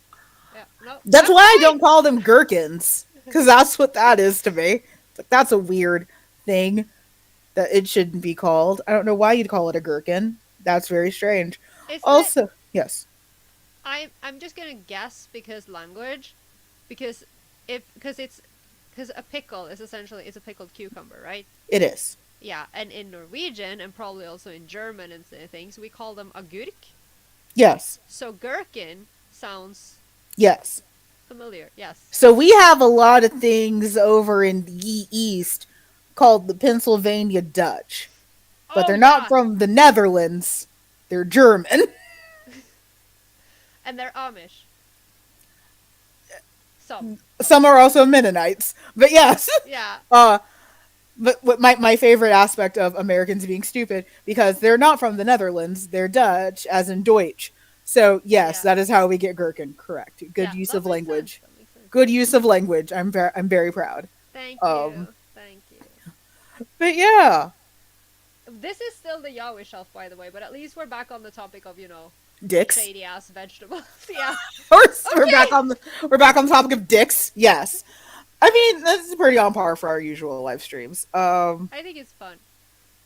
Yeah, no, that's I'm why I don't fine. call them gherkins, because that's what that is to me. It's like that's a weird thing that it shouldn't be called. I don't know why you'd call it a gherkin. That's very strange. Isn't it? Also, yes, I'm just gonna guess because language, because if because a pickle is essentially it's a pickled cucumber, right? it is. Yeah, and in Norwegian and probably also in German and things, we call them agurk. Yes, So gherkin sounds yes. familiar. Yes. So we have a lot of things over in the East called the Pennsylvania Dutch, but Oh they're not yeah, from the Netherlands. They're German. and they're Amish. Some. Some are also Mennonites. But yes. Yeah. Uh but what my favorite aspect of Americans being stupid because they're not from the Netherlands, they're Dutch as in Deutsch. So yes, Yeah. that is how we get gherkin. Correct. Good Yeah. use That of makes sense. language. That makes sense. Good use of language. I'm very proud. Thank Um you. Thank you. but yeah, This is still the Yahweh shelf, by the way, but at least we're back on the topic of, dicks. shady ass vegetables. Yeah. Of course, Okay. we're back on the topic of dicks. Yes. I mean, that's pretty on par for our usual live streams. I think it's fun.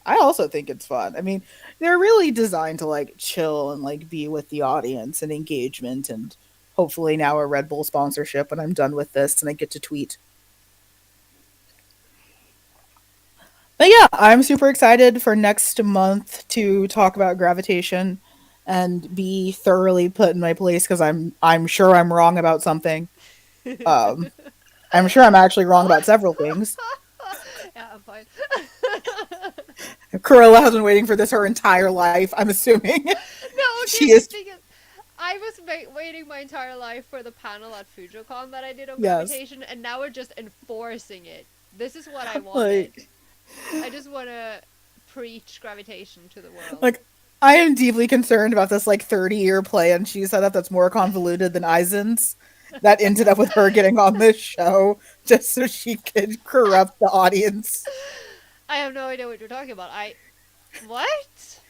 I also think it's fun. I mean, they're really designed to like chill and like be with the audience and engagement and hopefully now a Red Bull sponsorship when I'm done with this and I get to tweet. But yeah, I'm super excited for next month to talk about gravitation and be thoroughly put in my place because I'm sure I'm wrong about something. Um, I'm sure I'm actually wrong about several things. Yeah, I'm fine. Cruella has been waiting for this her entire life. I'm assuming No, she okay, is. because I was waiting my entire life for the panel at FujoCon that I did on Yes, gravitation, and now we're just enforcing it. This is what I wanted. like I just want to preach gravitation to the world. like I am deeply concerned about this like 30-year plan she set up that's more convoluted than Eisen's. That ended up with her getting on this show just so she could corrupt the audience. I have no idea what you're talking about. What?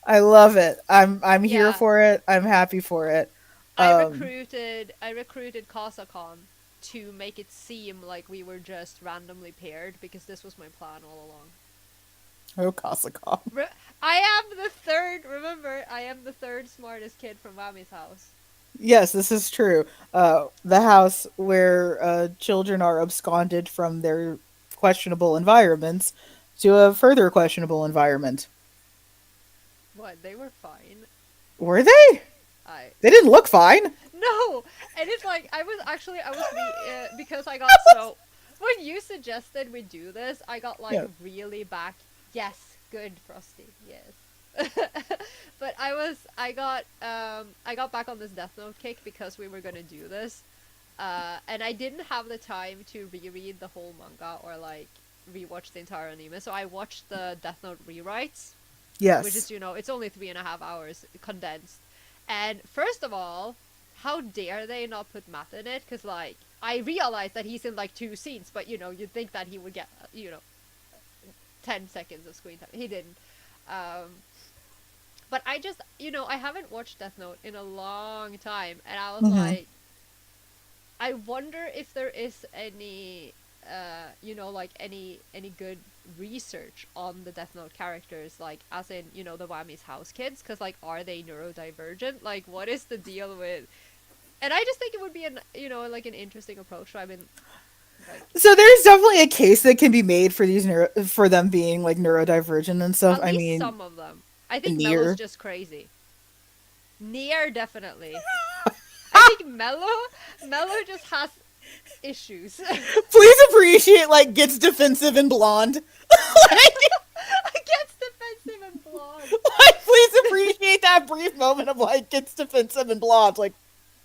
I love it. I'm here Yeah, for it. I'm happy for it. Um, I recruited Kasakon to make it seem like we were just randomly paired because this was my plan all along. oh, Kasakov. Re- I am the third. Remember, I am the third smartest kid from Mami's house. Yes, this is true. The house where children are absconded from their questionable environments to a further questionable environment. What? They were fine. Were they? I They didn't look fine. no, and it's like I was because I got so when you suggested we do this, I got like Yeah. really back. Yes, good, Frosty. Yes. But I got back on this Death Note kick because we were gonna do this, and I didn't have the time to reread the whole manga or like rewatch the entire anime. So I watched the Death Note rewrites, which is Yes. it's only 3.5 hours condensed. And first of all, how dare they not put Matt in it? Because like I realized that he's in like two scenes, but you'd think that he would get 10 seconds of screen time. He didn't. Um, but I just I haven't watched Death Note in a long time, and I was Hmm. like, I wonder if there is any like any good research on the Death Note characters, like as in the Wami's house kids, because like are they neurodivergent? Like what is the deal with? And I just think it would be an like an interesting approach. So I mean, like So there's definitely a case that can be made for for them being like neurodivergent and stuff. at I least mean, some of them. I think Mello's near. just crazy. Near definitely. I think Mello just has issues. Please appreciate like gets defensive and blonde. Against defensive and blonde. Like, please appreciate that brief moment of like gets defensive and blonde. Like,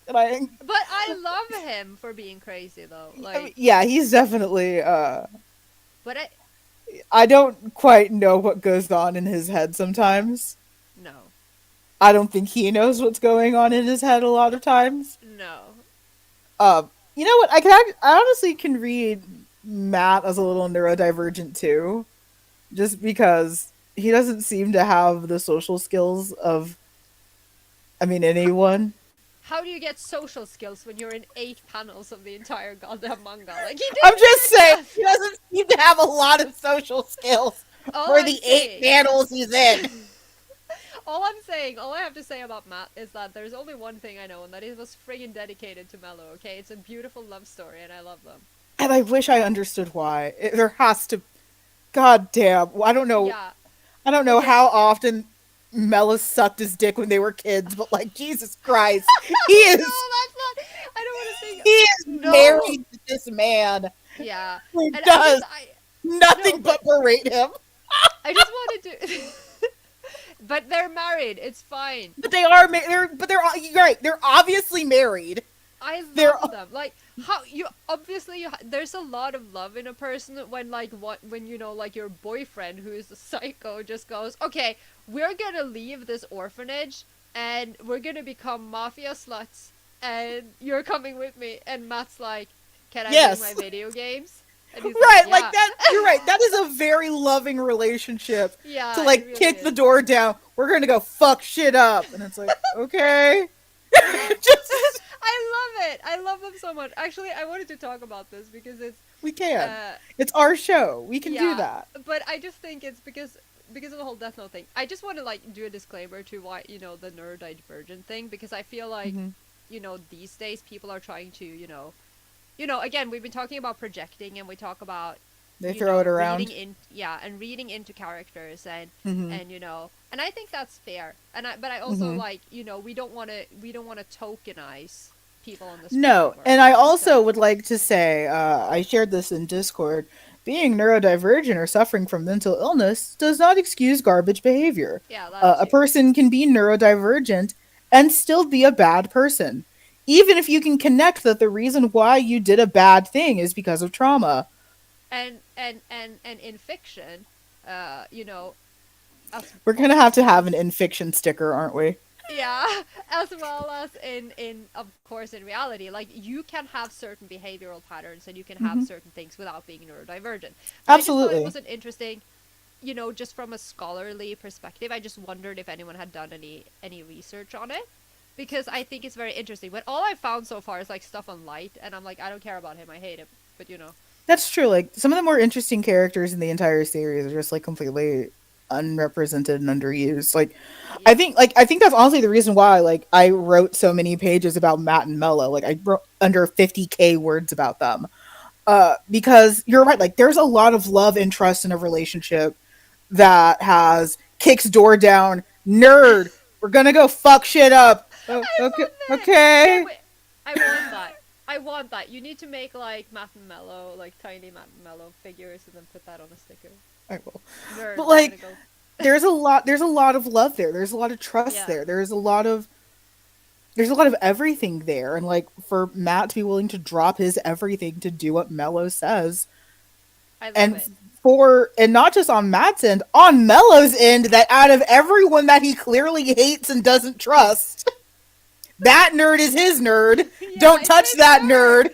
and But I love him for being crazy though. I mean, Like, yeah, he's definitely. but I don't quite know what goes on in his head sometimes. no, I don't think he knows what's going on in his head a lot of times. no. You know what? I honestly can read Matt as a little neurodivergent too, just because he doesn't seem to have the social skills of, I mean, How, anyone. how do you get social skills when you're in 8 panels of the entire goddamn manga? Like he I'm didn't just even saying have. he doesn't seem to have a lot of social skills All for I'm the eight saying. panels he's in. All I have to say about Matt is that there's only one thing I know, and that he was friggin' dedicated to Mello. Okay, it's a beautiful love story, and I love them. And I wish I understood why. There has to. God damn. I don't know. Yeah. I don't know Okay. how often Mellis sucked his dick when they were kids, but like Jesus Christ, he No, is that's not. I don't want to say he is no. married to this man Yeah, who and does I no, nothing but but berate him. I just wanted to. But they're married. It's fine. But they are you're right. They're obviously married. I They're love them. Like how you obviously there's a lot of love in a person when when like your boyfriend who is a psycho just goes, okay, we're gonna leave this orphanage and we're gonna become mafia sluts and you're coming with me. And Matt's like, can I bring my yes. video games? And he's like, Right, like yeah. that. You're right. That is a very loving relationship to Yeah, it like really kick the is. door down. We're gonna go fuck shit up, and it's like okay, just I love it. I love them so much. Actually, I wanted to talk about this because it's we can. uh It's our show. We can do yeah, that. but I just think it's because of the whole Death Note thing. I just want to like do a disclaimer to why the neurodivergent thing, because I feel like Hmm. these days people are trying to again we've been talking about projecting and we talk about They throw it reading around. in, and reading into characters, Hmm. and and I think that's fair. But I also Hmm. like, we don't want to tokenize people in the spoiler No, and I world also because would like to say, I shared this in Discord. Being neurodivergent or suffering from mental illness does not excuse garbage behavior. yeah, that A too. person can be neurodivergent and still be a bad person, even if you can connect that the reason why you did a bad thing is because of trauma. And in fiction, you know, as We're gonna as have well, an in fiction sticker, aren't we? yeah, as well as in of course in reality, like you can have certain behavioral patterns and you can have Hmm. certain things without being neurodivergent. But I just thought it was Absolutely. an interesting, just from a scholarly perspective, I just wondered if anyone had done any research on it, because I think it's very interesting. But all I found so far is like stuff on Light, and I'm like, I don't care about him, I hate him. But That's true. Like some of the more interesting characters in the entire series are just like completely unrepresented and underused. yeah, I think that's honestly the reason why I wrote so many pages about Matt and Mello. Like I wrote under 50K words about them. Because you're right, like there's a lot of love and trust in a relationship that has kicks door down, nerd, we're gonna go fuck shit up. I Okay, love it. Okay, okay. wait, I want that. I want that. You need to make like Matt and Mello, like tiny Matt and Mello figures, and then put that on a sticker. I will. Nerd, But we're gonna like go. there's a lot of love there. There's a lot of trust Yeah, there. There's a lot of everything there. And like for Matt to be willing to drop his everything to do what Mello says, I love and it. not just on Matt's end, on Mello's end, that out of everyone that he clearly hates and doesn't trust, that nerd is his nerd. Yeah, Don't it's touch his that nerd. nerd.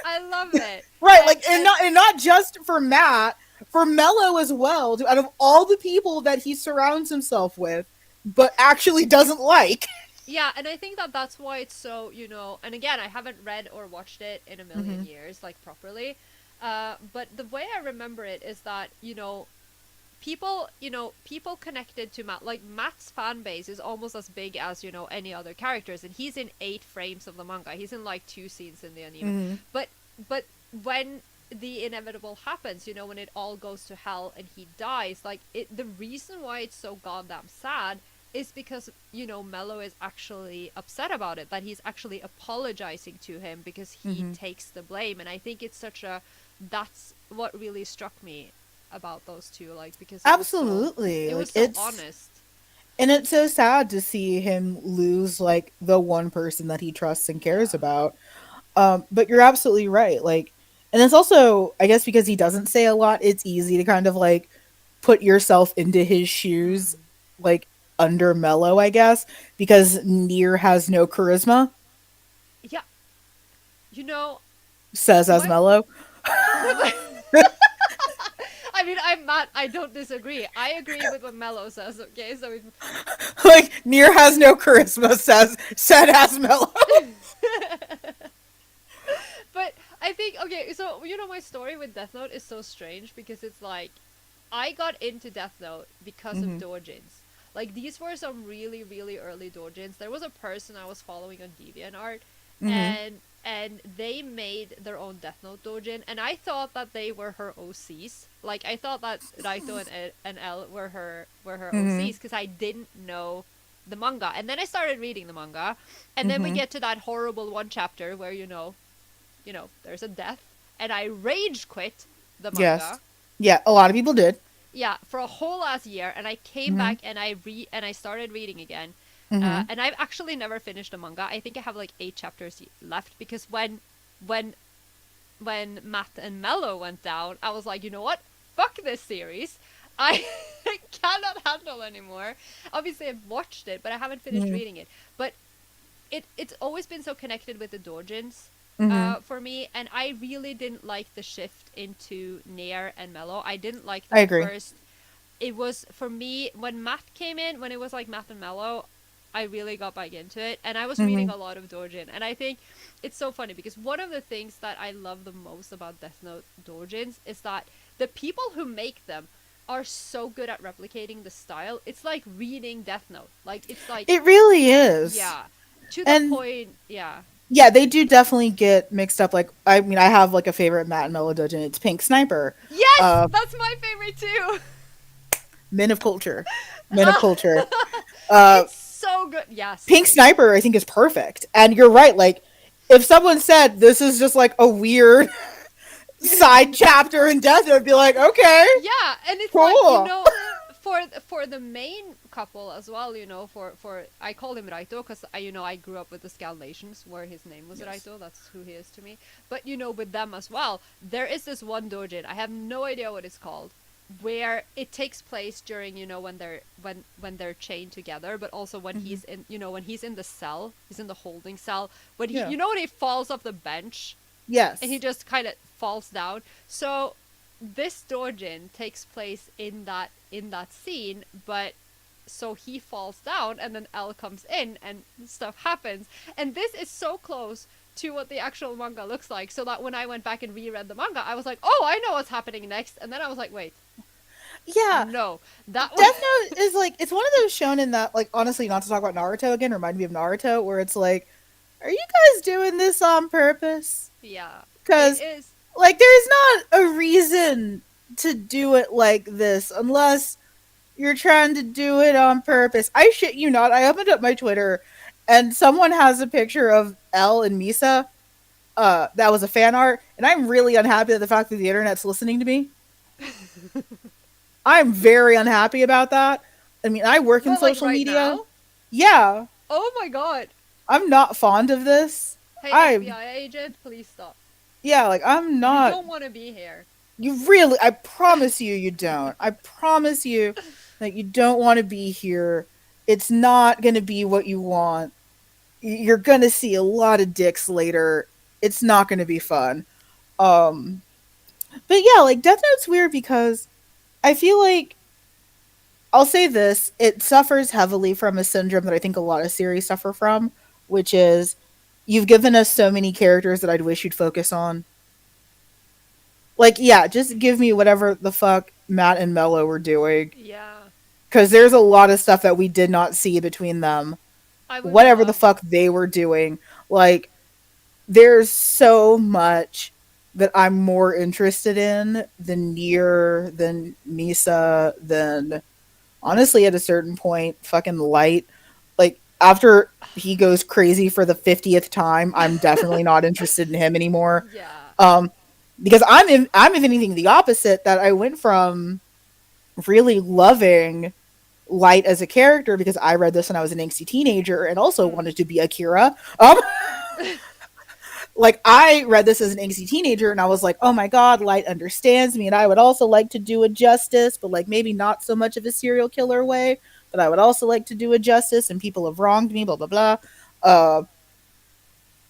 I love it. Right, like And and not just for Matt, for Mello as well. Out of all the people that he surrounds himself with, but actually doesn't like. yeah, and I think that that's why it's so, and again, I haven't read or watched it in a million Hmm. years, like properly. But the way I remember it is that, people connected to Matt, like Matt's fan base is almost as big as, any other characters, and he's in 8 frames of the manga. He's in like 2 scenes in the anime. Hmm. But when the inevitable happens, when it all goes to hell and he dies, like the reason why it's so goddamn sad is because Mello is actually upset about it, that he's actually apologizing to him because he Hmm. takes the blame. And I think it's such a that's what really struck me about those two, like, because it was so Absolutely, it was like so honest. it's so sad to see him lose like the one person that he trusts and cares Yeah. about. But you're absolutely right. Like, and it's also, I guess, because he doesn't say a lot, it's easy to kind of like put yourself into his shoes, Mm. like under Mello, I guess, because Nier has no charisma, Yeah, you know says as when Mello. I mean, I'm not. I don't disagree. I agree with what Mello says. Okay, so Like Nier has no charisma, said as Mello. but I think, okay. So my story with Death Note is so strange because it's like I got into Death Note because of Hmm. doujins. Like, these were some really, really early doujins. There was a person I was following on DeviantArt, Hmm. and they made their own Death Note doujin, and I thought that they were her OCs. Like, I thought that Raito and L were her Hmm. OCs because I didn't know the manga. And then I started reading the manga, and then we Hmm. get to that horrible one chapter where there's a death, and I rage quit the Yes. manga. Yeah, a lot of people did. Yeah, for a whole last year, and I came Hmm. back and I started reading again. Hmm. And I've actually never finished the manga. I think I have like 8 chapters left, because when when Matt and Mello went down, I was like, you know what? Fuck this series. I cannot handle anymore. Obviously, I've watched it, but I haven't finished Hmm. reading it. But it's always been so connected with the Dorjins, Hmm. for me, and I really didn't like the shift into Nair and Mello. I didn't like I them agree. first. It was, for me, when Matt came in, when it was like Matt and Mello, I really got back into it, and I was reading Hmm. a lot of Dorjin, and I think it's so funny because one of the things that I love the most about Death Note Dorjins is that the people who make them are so good at replicating the style. It's like reading Death Note. Like, it's like, It really is. yeah, to the And point, yeah. Yeah, they do definitely get mixed up. Like, I mean, I have like a favorite Matt and Mellow Doujin. It's Pink Sniper. Yes, Uh, that's my favorite too. Men of Culture. Men of Ah, Culture. Uh, it's so good. Yes. Pink Sniper, I think, is perfect. And you're right. Like, if someone said this is just like a weird side chapter in Death, Note, I'd be like, okay, Yeah, and it's like, cool. for the main couple as well, for I call him Raito because I grew up with the Scalations where his name was Yes. Raito. That's who he is to me. But with them as well, there is this one dojin. I have no idea what it's called, where it takes place during when they're chained together, but also when Hmm. he's in the cell, he's in the holding cell. When he Yeah. when he falls off the bench and he Yes. just kind of falls down. So this dojin takes place in that scene, but so he falls down and then L comes in and stuff happens. And this is so close to what the actual manga looks like, so that when I went back and reread the manga, I was like, "Oh, I know what's happening next." And then I was like, "Wait, Yeah. no. That was Death Note is like, it's one of those shonen that, like, honestly, not to talk about Naruto again, remind me of Naruto, where it's like, are you guys doing this on purpose? yeah. It Because, is. like, there's not a reason to do it like this unless you're trying to do it on purpose. I shit you not. I opened up my Twitter and someone has a picture of L and Misa. That was a fan art, and I'm really unhappy at the fact that the internet's listening to me. I'm very unhappy about that. I mean, I work in Well, like social right media. now? Yeah, Oh my god. I'm not fond of this. Hey I FBI agent, please stop. Yeah, like I'm You not. don't want to be here. You really, I promise you don't. I promise you that you don't want to be here. It's not going to be what you want. You're going to see a lot of dicks later. It's not going to be fun. Um but yeah, like Death Note's weird because I feel like, I'll say this, it suffers heavily from a syndrome that I think a lot of series suffer from, which is you've given us so many characters that I'd wish you'd focus on. Like, yeah, just give me whatever the fuck Matt and Mello were doing. Yeah. Because there's a lot of stuff that we did not see between them. I would Whatever the love. fuck they were doing. Like, there's so much that I'm more interested in than Nier, than Misa, than honestly at a certain point, fucking Light. Like, after he goes crazy for the 50th time, I'm definitely not interested in him anymore. Yeah. Um, because I'm if anything the opposite, that I went from really loving Light as a character because I read this when I was an angsty teenager and also Mm. wanted to be Akira. Like, I read this as an angsty teenager and I was like, oh my god, Light understands me and I would also like to do a justice, but like maybe not so much of a serial killer way, but I would also like to do a justice and people have wronged me, blah blah blah. Uh,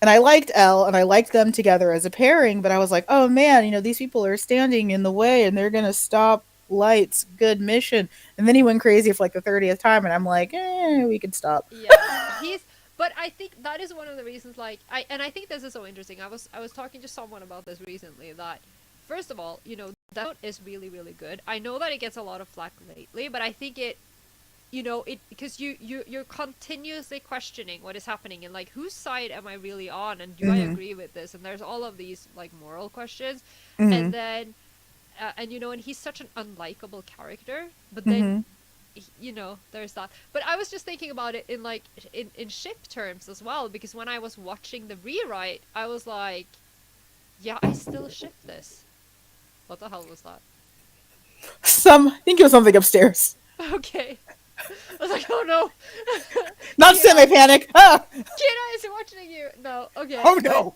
and I liked Elle and I liked them together as a pairing, but I was like, oh man, these people are standing in the way and they're gonna stop Light's good mission. And then he went crazy for like the 30th time, and I'm like, we could stop. Yeah, but I think that is one of the reasons. Like, I think this is so interesting. I was talking to someone about this recently. That first of all, Death Note is really really good. I know that it gets a lot of flack lately, but I think it because you're continuously questioning what is happening and like whose side am I really on and do I Mm-hmm. agree with this, and there's all of these like moral questions, Mm-hmm. and then and he's such an unlikable character, but then Mm-hmm. there's that. But I was just thinking about it in like in ship terms as well, because when I was watching the rewrite, I was like, yeah, I still ship this. What the hell was that? I think it was something upstairs. Okay. I was like, oh no. Not Kira, semi-panic. Ah! Kira is watching you. No, okay, Oh but no.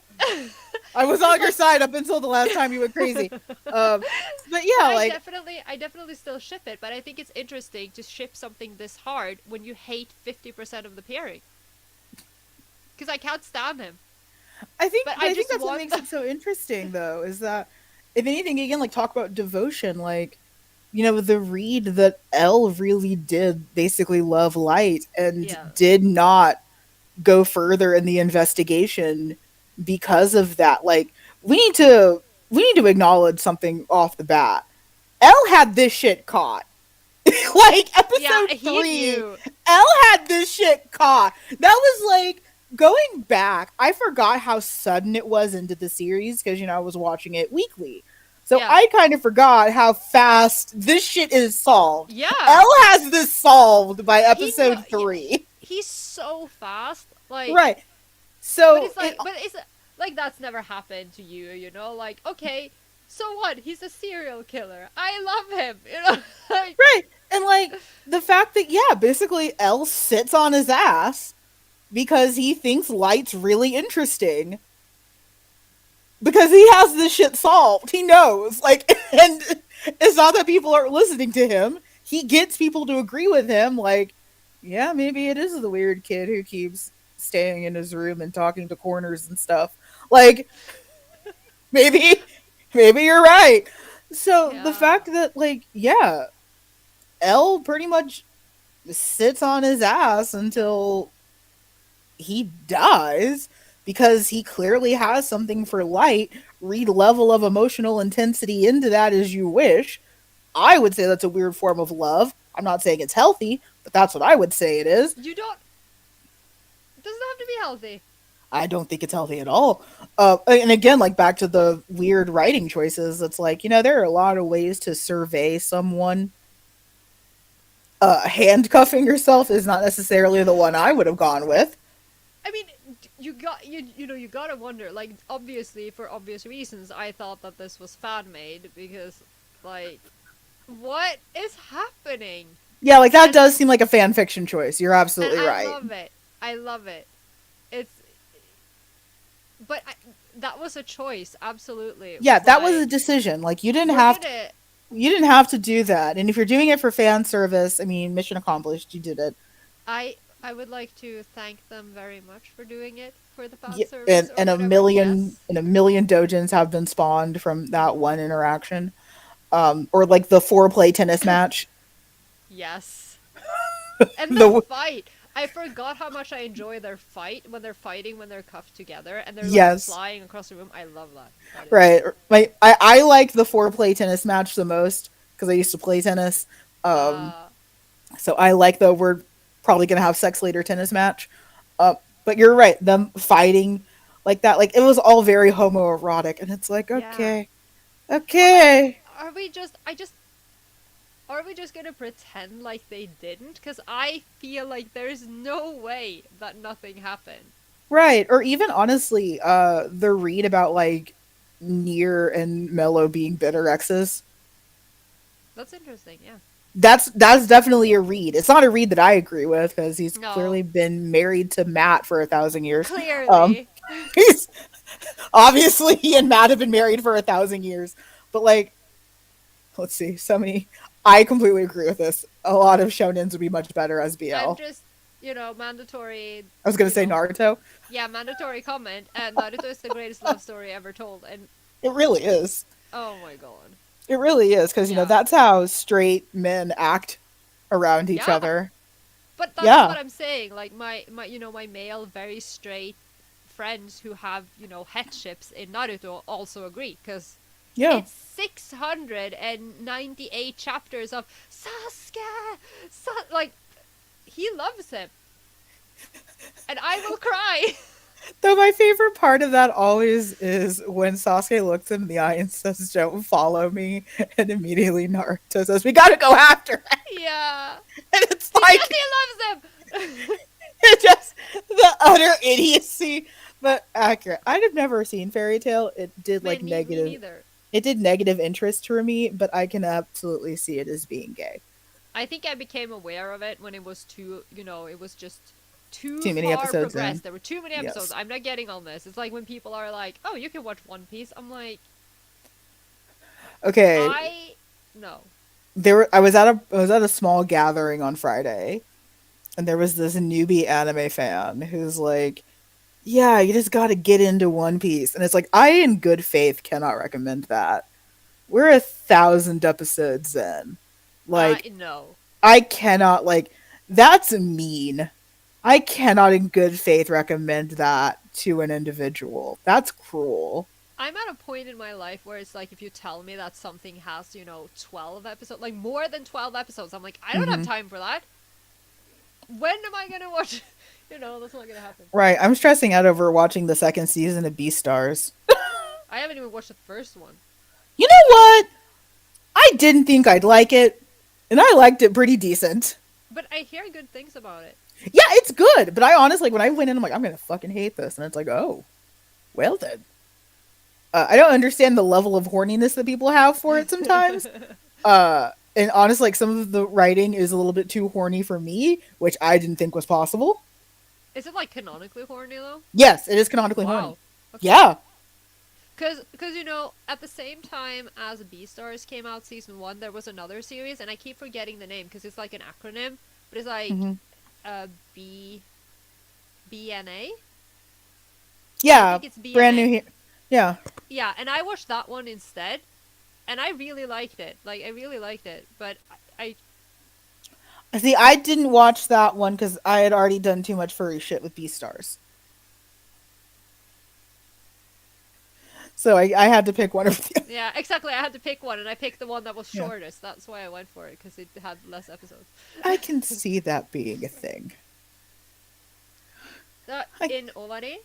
I was because on your like side up until the last time you went crazy. Um, but but yeah, I like, definitely I definitely still ship it, but I think it's interesting to ship something this hard when you hate 50% of the pairing. Because I can't stand him. But but I I think just that's what want makes it so interesting, though, is that if anything, again, like talk about devotion, like the read that Elle really did basically love Light and yeah. did not go further in the investigation because of that. Like, we need to acknowledge something off the bat. Elle had this shit caught. Like Yeah, episode he 3, knew. Elle had this shit caught. That was like going back, I forgot how sudden it was into the series because I was watching it weekly. So Yeah. I kind of forgot how fast this shit is solved. Yeah. Elle has this solved by He know episode yeah, 3. he's so fast. Like Right. but So it's like but it's like that's never happened to you, you know? Like, okay, so what? He's a serial killer. I love him, you know? Like right. And like the fact that basically Elle sits on his ass because he thinks Light's really interesting. Because he has this shit solved. He knows. Like, and it's not that people aren't listening to him. He gets people to agree with him. Like, yeah, maybe it is the weird kid who keeps staying in his room and talking to corners and stuff. Like, maybe, maybe you're right. So the yeah. fact that, like, yeah, L pretty much sits on his ass until he dies because he clearly has something for Light. Read level of emotional intensity into that as you wish. I would say that's a weird form of love. I'm not saying it's healthy, but that's what I would say it is. You don't it doesn't have to be healthy. I don't think it's healthy at all. And again, like back to the weird writing choices, it's like, there are a lot of ways to survey someone. Handcuffing yourself is not necessarily the one I would have gone with. I mean, you know you gotta wonder. Like, obviously, for obvious reasons, I thought that this was fan made because, like, what is happening? Yeah, like that And does seem like a fan fiction choice. You're and absolutely I right. love it. I love it. It's but that was a choice. Absolutely, it Yeah, was that was a like decision. Like we're gonna. you didn't have to do that. And if you're doing it for fan service, I mean, mission accomplished. You did it. I would like to thank them very much for doing it for the fan Yeah, service or and whatever. Yes, a million dojins have been spawned from that one interaction. Or like the foreplay tennis match. yes. And the The fight. I forgot how much I enjoy their fight when they're fighting when they're cuffed together and they're like yes, flying across the room. I love that. That is right. I like the foreplay tennis match the most because I used to play tennis. Um, uh so I like the we're probably gonna have sex later tennis match. Uh, but you're right. Them fighting like that, like it was all very homoerotic, and it's like yeah. okay, But like okay, are we just I just are we just gonna pretend like they didn't? Because I feel like there's no way that nothing happened. right. Or even honestly, the read about like Near and Mello being bitter exes. That's interesting, yeah. That's definitely a read. It's not a read that I agree with because he's No. clearly been married to Matt for 1,000 years. Um, Clearly. he's obviously he and Matt have been married for 1,000 years. But like, let's see, so many. I completely agree with this. A lot of shonens would be much better as I'm BL. just, mandatory, I was gonna say Naruto. yeah, mandatory comment. And Naruto is the greatest love story ever told. And It really is. oh my god. It really is because Yeah. that's how straight men act around each Yeah. other. But that's Yeah, what I'm saying. Like my male, very straight friends who have, headships in Naruto also agree. Because yeah. it's 698 chapters of Sasuke! Like, he loves him. And I will cry. Though my favorite part of that always is when Sasuke looks him in the eye and says, "Don't follow me," and immediately Naruto says, "We gotta go after it." Yeah. And it's Because like he loves him! it just the utter idiocy, but accurate. I'd have never seen Fairy Tale. It did like Man, me negative. neither. It did negative interest for me, but I can absolutely see it as being gay. I think I became aware of it when it was it was just too Too many far episodes in. progressed. There were too many episodes. Yes. I'm not getting on this. It's like when people are like, "Oh, you can watch One Piece." I'm like, Okay. I no. I was at a small gathering on Friday, and there was this newbie anime fan who's like, "Yeah, you just got to get into One Piece," and it's like I, in good faith, cannot recommend that. We're 1,000 episodes in. I Like, no. I cannot, like, that's mean. I cannot, in good faith, recommend that to an individual. That's cruel. I'm at a point in my life where it's like if you tell me that something has, 12 episodes, like more than 12 episodes, I'm like, I don't have Hmm. time for that. When am I going to watch That's not gonna happen. Right. I'm stressing out over watching the second season of Beastars. I haven't even watched the first one, You know what? I didn't think I'd like it, and I liked it pretty decent. but I hear good things about it. Yeah, it's good, but I honestly, like, when I went in, I'm like, I'm gonna fucking hate this, and it's like, oh, well then. I don't understand the level of horniness that people have for it sometimes. And honestly, like some of the writing is a little bit too horny for me, which I didn't think was possible. Is it like canonically horny though? Yes, it is canonically horny. Wow. Okay. Yeah. Cause at the same time as Beastars came out season one, there was another series, and I keep forgetting the name because it's like an acronym, but it's like Hmm. uh B BNA. I Yeah. think it's Brand new. BNA. Yeah. Yeah, and I watched that one instead, and I really liked it. Like I really liked it, but I See, I didn't watch that one because I had already done too much furry shit with Beastars. So I had to pick one of the. yeah, exactly. I had to pick one, and I picked the one that was Yeah. shortest. That's why I went for it because it had less episodes. I can see that being a thing. That I in Olari.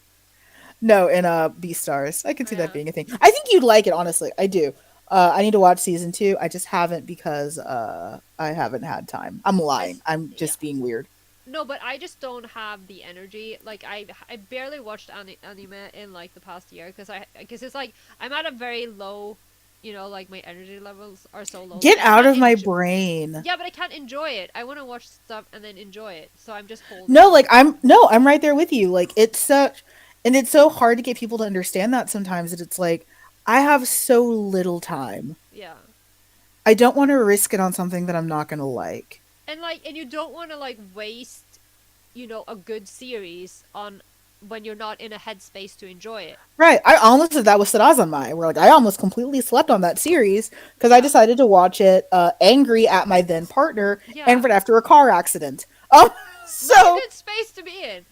No, in Beastars. I can Oh see that yeah, being a thing. I think you'd like it, honestly. I do. I need to watch season two. I just haven't because I haven't had time. I'm lying. I'm yeah. just being weird. No, but I just don't have the energy. Like I barely watched anime in like the past year because it's like I'm at a very low, like my energy levels are so low that Get I out can't of my enjoy. brain. Yeah, but I can't enjoy it. I want to watch stuff and then enjoy it. So I'm just holding No, off. like I'm no, I'm right there with you. Like it's such and it's so hard to get people to understand that sometimes that it's like I have so little time. Yeah. I don't want to risk it on something that I'm not going to like. And you don't want to like waste, a good series on when you're not in a headspace to enjoy it. Right. I almost did that with Sarazanmai, where like I almost completely slept on that series because I Yeah. decided to watch it angry at my then partner and Yeah. right after a car accident. Um, Not a so good space to be in.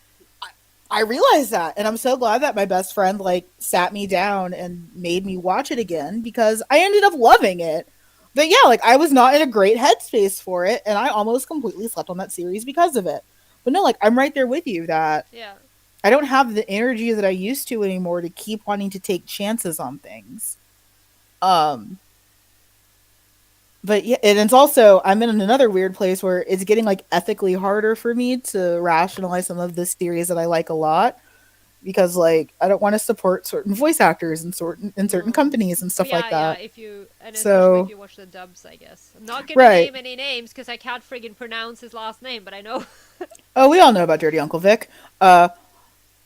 I realized that, and I'm so glad that my best friend like sat me down and made me watch it again because I ended up loving it. But yeah, like I was not in a great headspace for it, and I almost completely slept on that series because of it. But no, like I'm right there with you that Yeah. I don't have the energy that I used to anymore to keep wanting to take chances on things. Um, but yeah, and it's also I'm in another weird place where it's getting like ethically harder for me to rationalize some of the series that I like a lot because like I don't want to support certain voice actors and certain Mm. companies and Oh stuff like yeah, yeah. that. If you and especially if So you watch the dubs, I guess. I'm not gonna right. name any names because I can't friggin' pronounce his last name, but I know. Oh, we all know about Dirty Uncle Vic. Uh,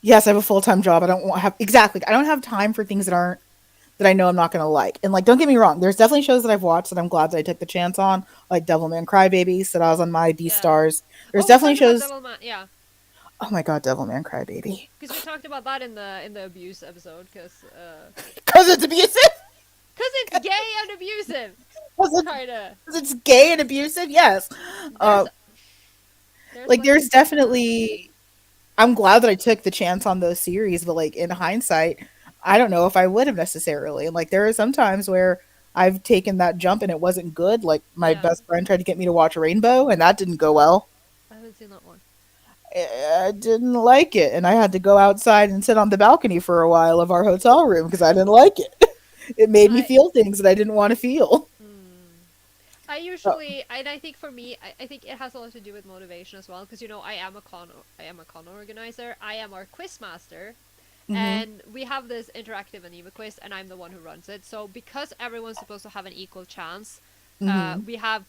yes, I have a full time job. I don't want have exactly. I don't have time for things that aren't that I know I'm not gonna like. And like, don't get me wrong. There's definitely shows that I've watched that I'm glad that I took the chance on, like Devilman Crybaby, that I was on my D yeah. stars. There's Oh, we definitely talked about shows. Devilman. Yeah, Oh my god, Devilman Crybaby, because we talked about that in the abuse episode. because it's abusive. Cause it's gay and abusive. Because Kind of. it's gay and abusive. Yes. There's Uh, there's like like a there's scene where definitely I'm glad that I took the chance on those series, but like in hindsight, I don't know if I would have necessarily. And like there are some times where I've taken that jump and it wasn't good. Like my yeah, best friend tried to get me to watch Rainbow and that didn't go well. I haven't seen that one. I didn't like it and I had to go outside and sit on the balcony for a while of our hotel room because I didn't like it. It made me I feel things that I didn't want to feel. mm, I Uh, usually, and I think for me, I think it has a lot to do with motivation as well. Because I am a con organizer. I am our quiz master, mhm. and we have this interactive anime quiz, and I'm the one who runs it. So because everyone's supposed to have an equal chance, Mhm. we have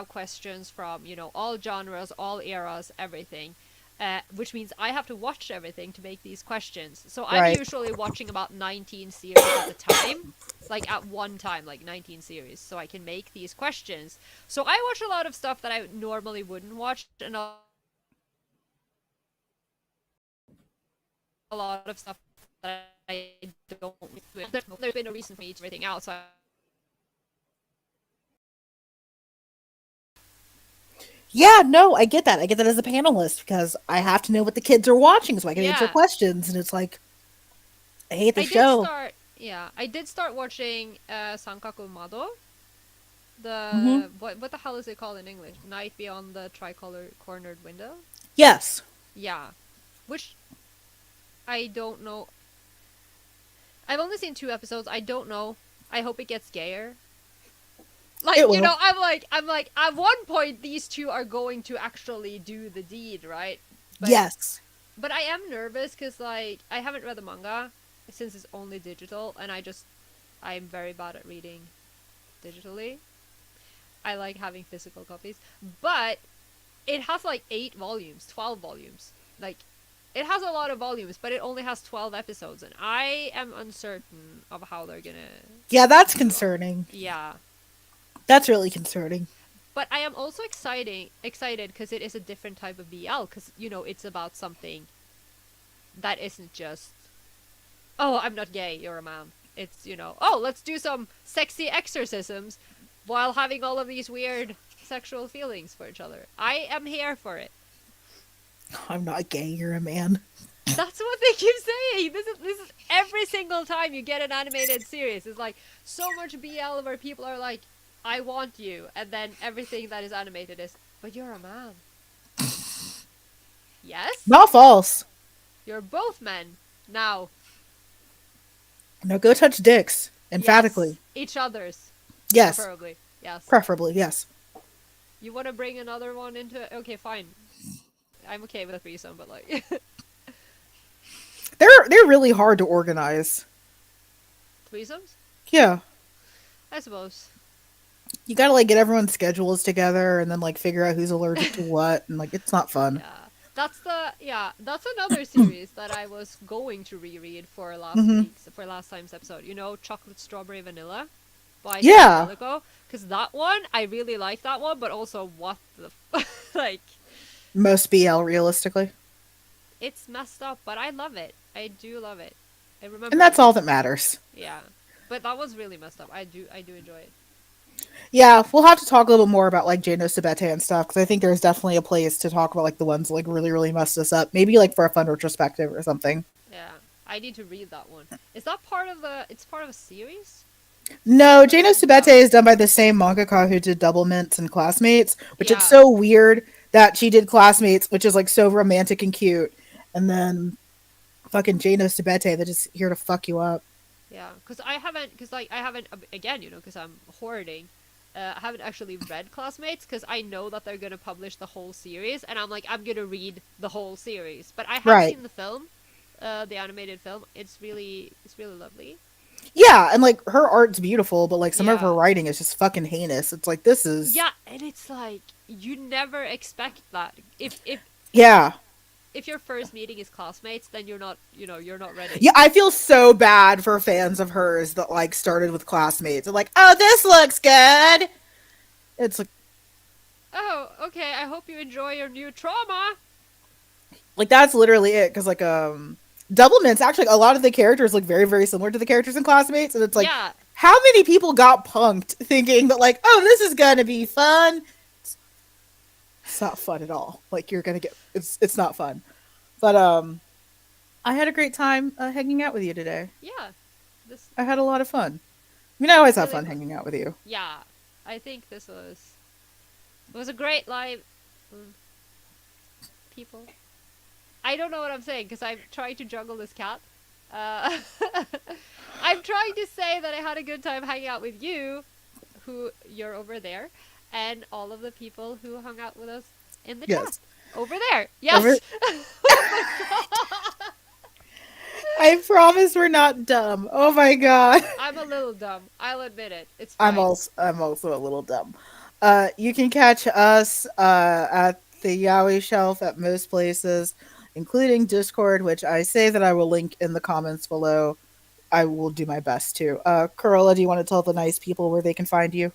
questions from all genres, all eras, everything. Which means I have to watch everything to make these questions. So I'm Right. usually watching about 19 series at a time, like at one time, like 19 series, so I can make these questions. So I watch a lot of stuff that I normally wouldn't watch, and a lot of stuff that I don't. There's been a reason for me to everything out, so I watch a lot of stuff. Yeah, no, I get that. I get that as a panelist because I have to know what the kids are watching so I can answer Yeah, questions. And it's like, I hate the I did show. start. Yeah, I did start watching Sankaku Mado. Hmm. What the hell is it called in English? Night Beyond the Tricolor Cornered Window. Yes. Yeah, which I don't know. I've only seen 2 episodes. I don't know. I hope it gets gayer. Like, It will. I'm like, at one point these two are going to actually do the deed, right? But Yes. I am nervous because like I haven't read the manga since it's only digital, and I'm very bad at reading digitally. I like having physical copies, but it has like 8 volumes, 12 volumes. Like, it has a lot of volumes, but it only has 12 episodes, and I am uncertain of how they're gonna Yeah, that's do all. concerning. Yeah, That's really concerning. but I am also excited because it is a different type of BL. Because it's about something that isn't just, oh, I'm not gay, you're a man. It's oh, let's do some sexy exorcisms while having all of these weird sexual feelings for each other. I am here for it. I'm not gay, you're a man. That's what they keep saying. This is every single time you get an animated series. It's like so much BL where people are like, "I want you," and then everything that is animated is, "But you're a man." Yes, Not false. you're both men now. No, go touch dicks. Yes, Emphatically. each other's, Yes. preferably. Yes. Preferably, yes. You want to bring another one into it? Okay, fine. I'm okay with a threesome, but like They're really hard to organize. threesomes, Yeah. I suppose. You gotta like get everyone's schedules together and then like figure out who's allergic to what and like it's not fun. Yeah. That's another series that I was going to reread for Hmm. last time's episode. Chocolate Strawberry Vanilla by Steve Yeah. Bellico, because that one I really like that one, but also what the like, Most BL realistically. it's messed up, but I love it. I do love it. I And remember that's it. all that matters. Yeah, but that was really messed up. I do enjoy it. Yeah, we'll have to talk a little more about like Jano Sabete and stuff because I think there's definitely a place to talk about like the ones that, like really really messed us up. Maybe like for a fun retrospective or something. Yeah, I need to read that one. Is that part of the? It's part of a series, No, Jano or Sabete no? is done by the same mangaka who did Double Mints and Classmates, which it's Yeah, so weird that she did Classmates, which is like so romantic and cute, and then fucking Jano Sabete that is here to fuck you up. yeah. Because like I haven't again, because I'm hoarding. I haven't actually read Classmates because I know that they're gonna publish the whole series, and I'm like, I'm gonna read the whole series. But I have Right. seen the film, the animated film. It's really lovely. Yeah, and like her art's beautiful, but like some of her Yeah, writing is just fucking heinous. It's like this is yeah, and it's like you never expect that. yeah. If your first meeting is Classmates, then you're not ready. Yeah, I feel so bad for fans of hers that like started with Classmates and like, oh, this looks good. It's Oh, okay. I hope you enjoy your new trauma. like that's literally it because like Doublemint's actually a lot of the characters look very very similar to the characters in Classmates, and it's like Yeah, how many people got punked thinking that like, oh, this is gonna be fun. It's not fun at all. Like you're gonna get it's not fun. But I had a great time hanging out with you today. yeah. This I had a lot of fun. I mean, I always have really fun fun. hanging out with you. Yeah, I think this was a great live mm, people. I don't know what I'm saying because I'm trying to juggle this cat. Uh, I'm trying to say that I had a good time hanging out with you, who you're over there, and all of the people who hung out with us in the chat Yes. over there. Over. Yes. Oh my god. I promise we're not dumb. Oh my god. I'm a little dumb. I'll admit it. It's I'm fine. also I'm also a little dumb. You can catch us at the Yowie Shelf at most places, including Discord, which I say that I will link in the comments below. I will do my best to. Corolla, do you want to tell the nice people where they can find you?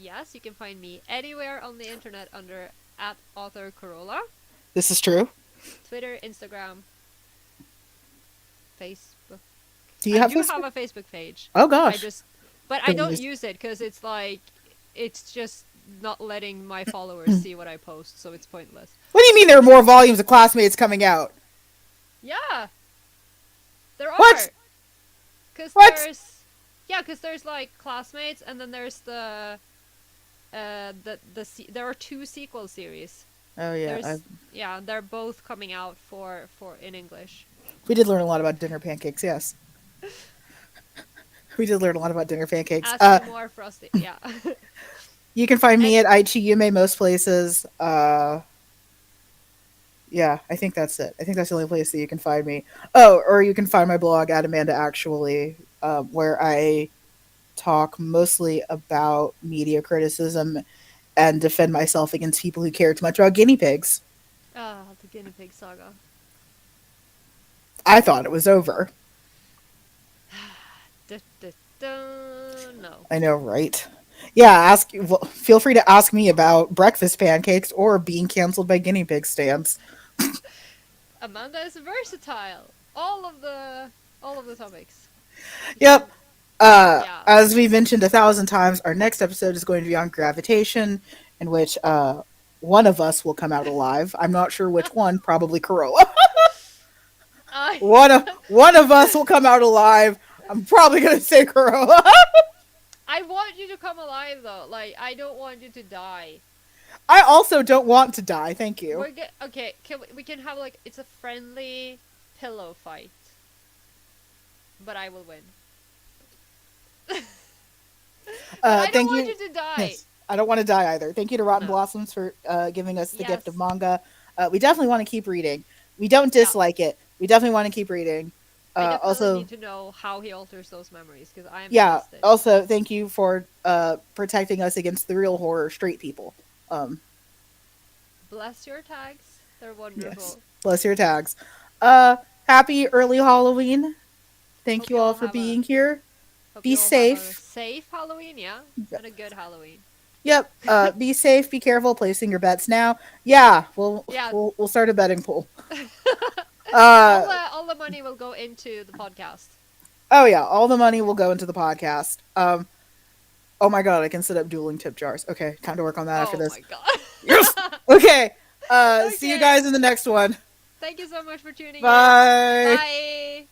Yes, you can find me anywhere on the internet under at author Corolla. This is true. Twitter, Instagram, Facebook. Do you I have do Facebook? have a Facebook page. Oh I gosh. just, but I Don't don't use- use it because it's like, it's just not letting my followers see what I post, so it's pointless. What do you mean there are more volumes of Classmates coming out? Yeah, there What? are. Cause What? there's like Classmates, and then there's there are 2 sequel series Oh yeah, There's yeah, they're both coming out for in English. we did learn a lot about dinner pancakes. Yes, we did learn a lot about dinner pancakes. Ask for more frosty. Yeah. You can find me And at Ichiyume most places. Yeah, I think that's it. I think that's the only place that you can find me. Oh, or you can find my blog at Amanda Actually, where I talk mostly about media criticism and defend myself against people who care too much about guinea pigs. the guinea pig saga. I thought it was over. Duh, duh, duh. No. I know, right? Yeah, ask. Well, feel free to ask me about breakfast pancakes or being canceled by guinea pig stands. Amanda is versatile. All of the topics. You Yep. can yeah. As we mentioned 1,000 times, our next episode is going to be on gravitation, in which one of us will come out alive. I'm not sure which one. Probably Corolla. I One of us will come out alive. I'm probably gonna say Corolla. I want you to come alive though. Like I don't want you to die. I also don't want to die. Thank you. Okay. We can have like it's a friendly pillow fight, but I will win. But I don't Thank want you. you to die. Yes, I don't want to die either. Thank you to Rotten No. Blossoms for giving us the gift of Yes. manga. We definitely want to keep reading. We don't Yeah. dislike it. We definitely want to keep reading. I definitely Also, need to know how he alters those memories because I am yeah. invested. Also, thank you for protecting us against the real horror straight people. Bless your tags. They're Yes. wonderful. Bless your tags. Uh, Happy early Halloween. Thank Hope you you all all for have a being here. hope Be you all have a safe. safe Halloween, yeah, Yep. and a good Halloween. Yep. Be safe. Be careful. Placing your bets now. Yeah. We'll Yeah. we'll we'll start a betting pool. Uh. All the money will go into the podcast. Oh yeah. All the money will go into the podcast. Oh my god. I can set up dueling tip jars. Okay. Time to work on that after Oh this. my god. Yes. Okay. See you Okay. guys in the next one. Thank you so much for tuning in. Bye. Bye.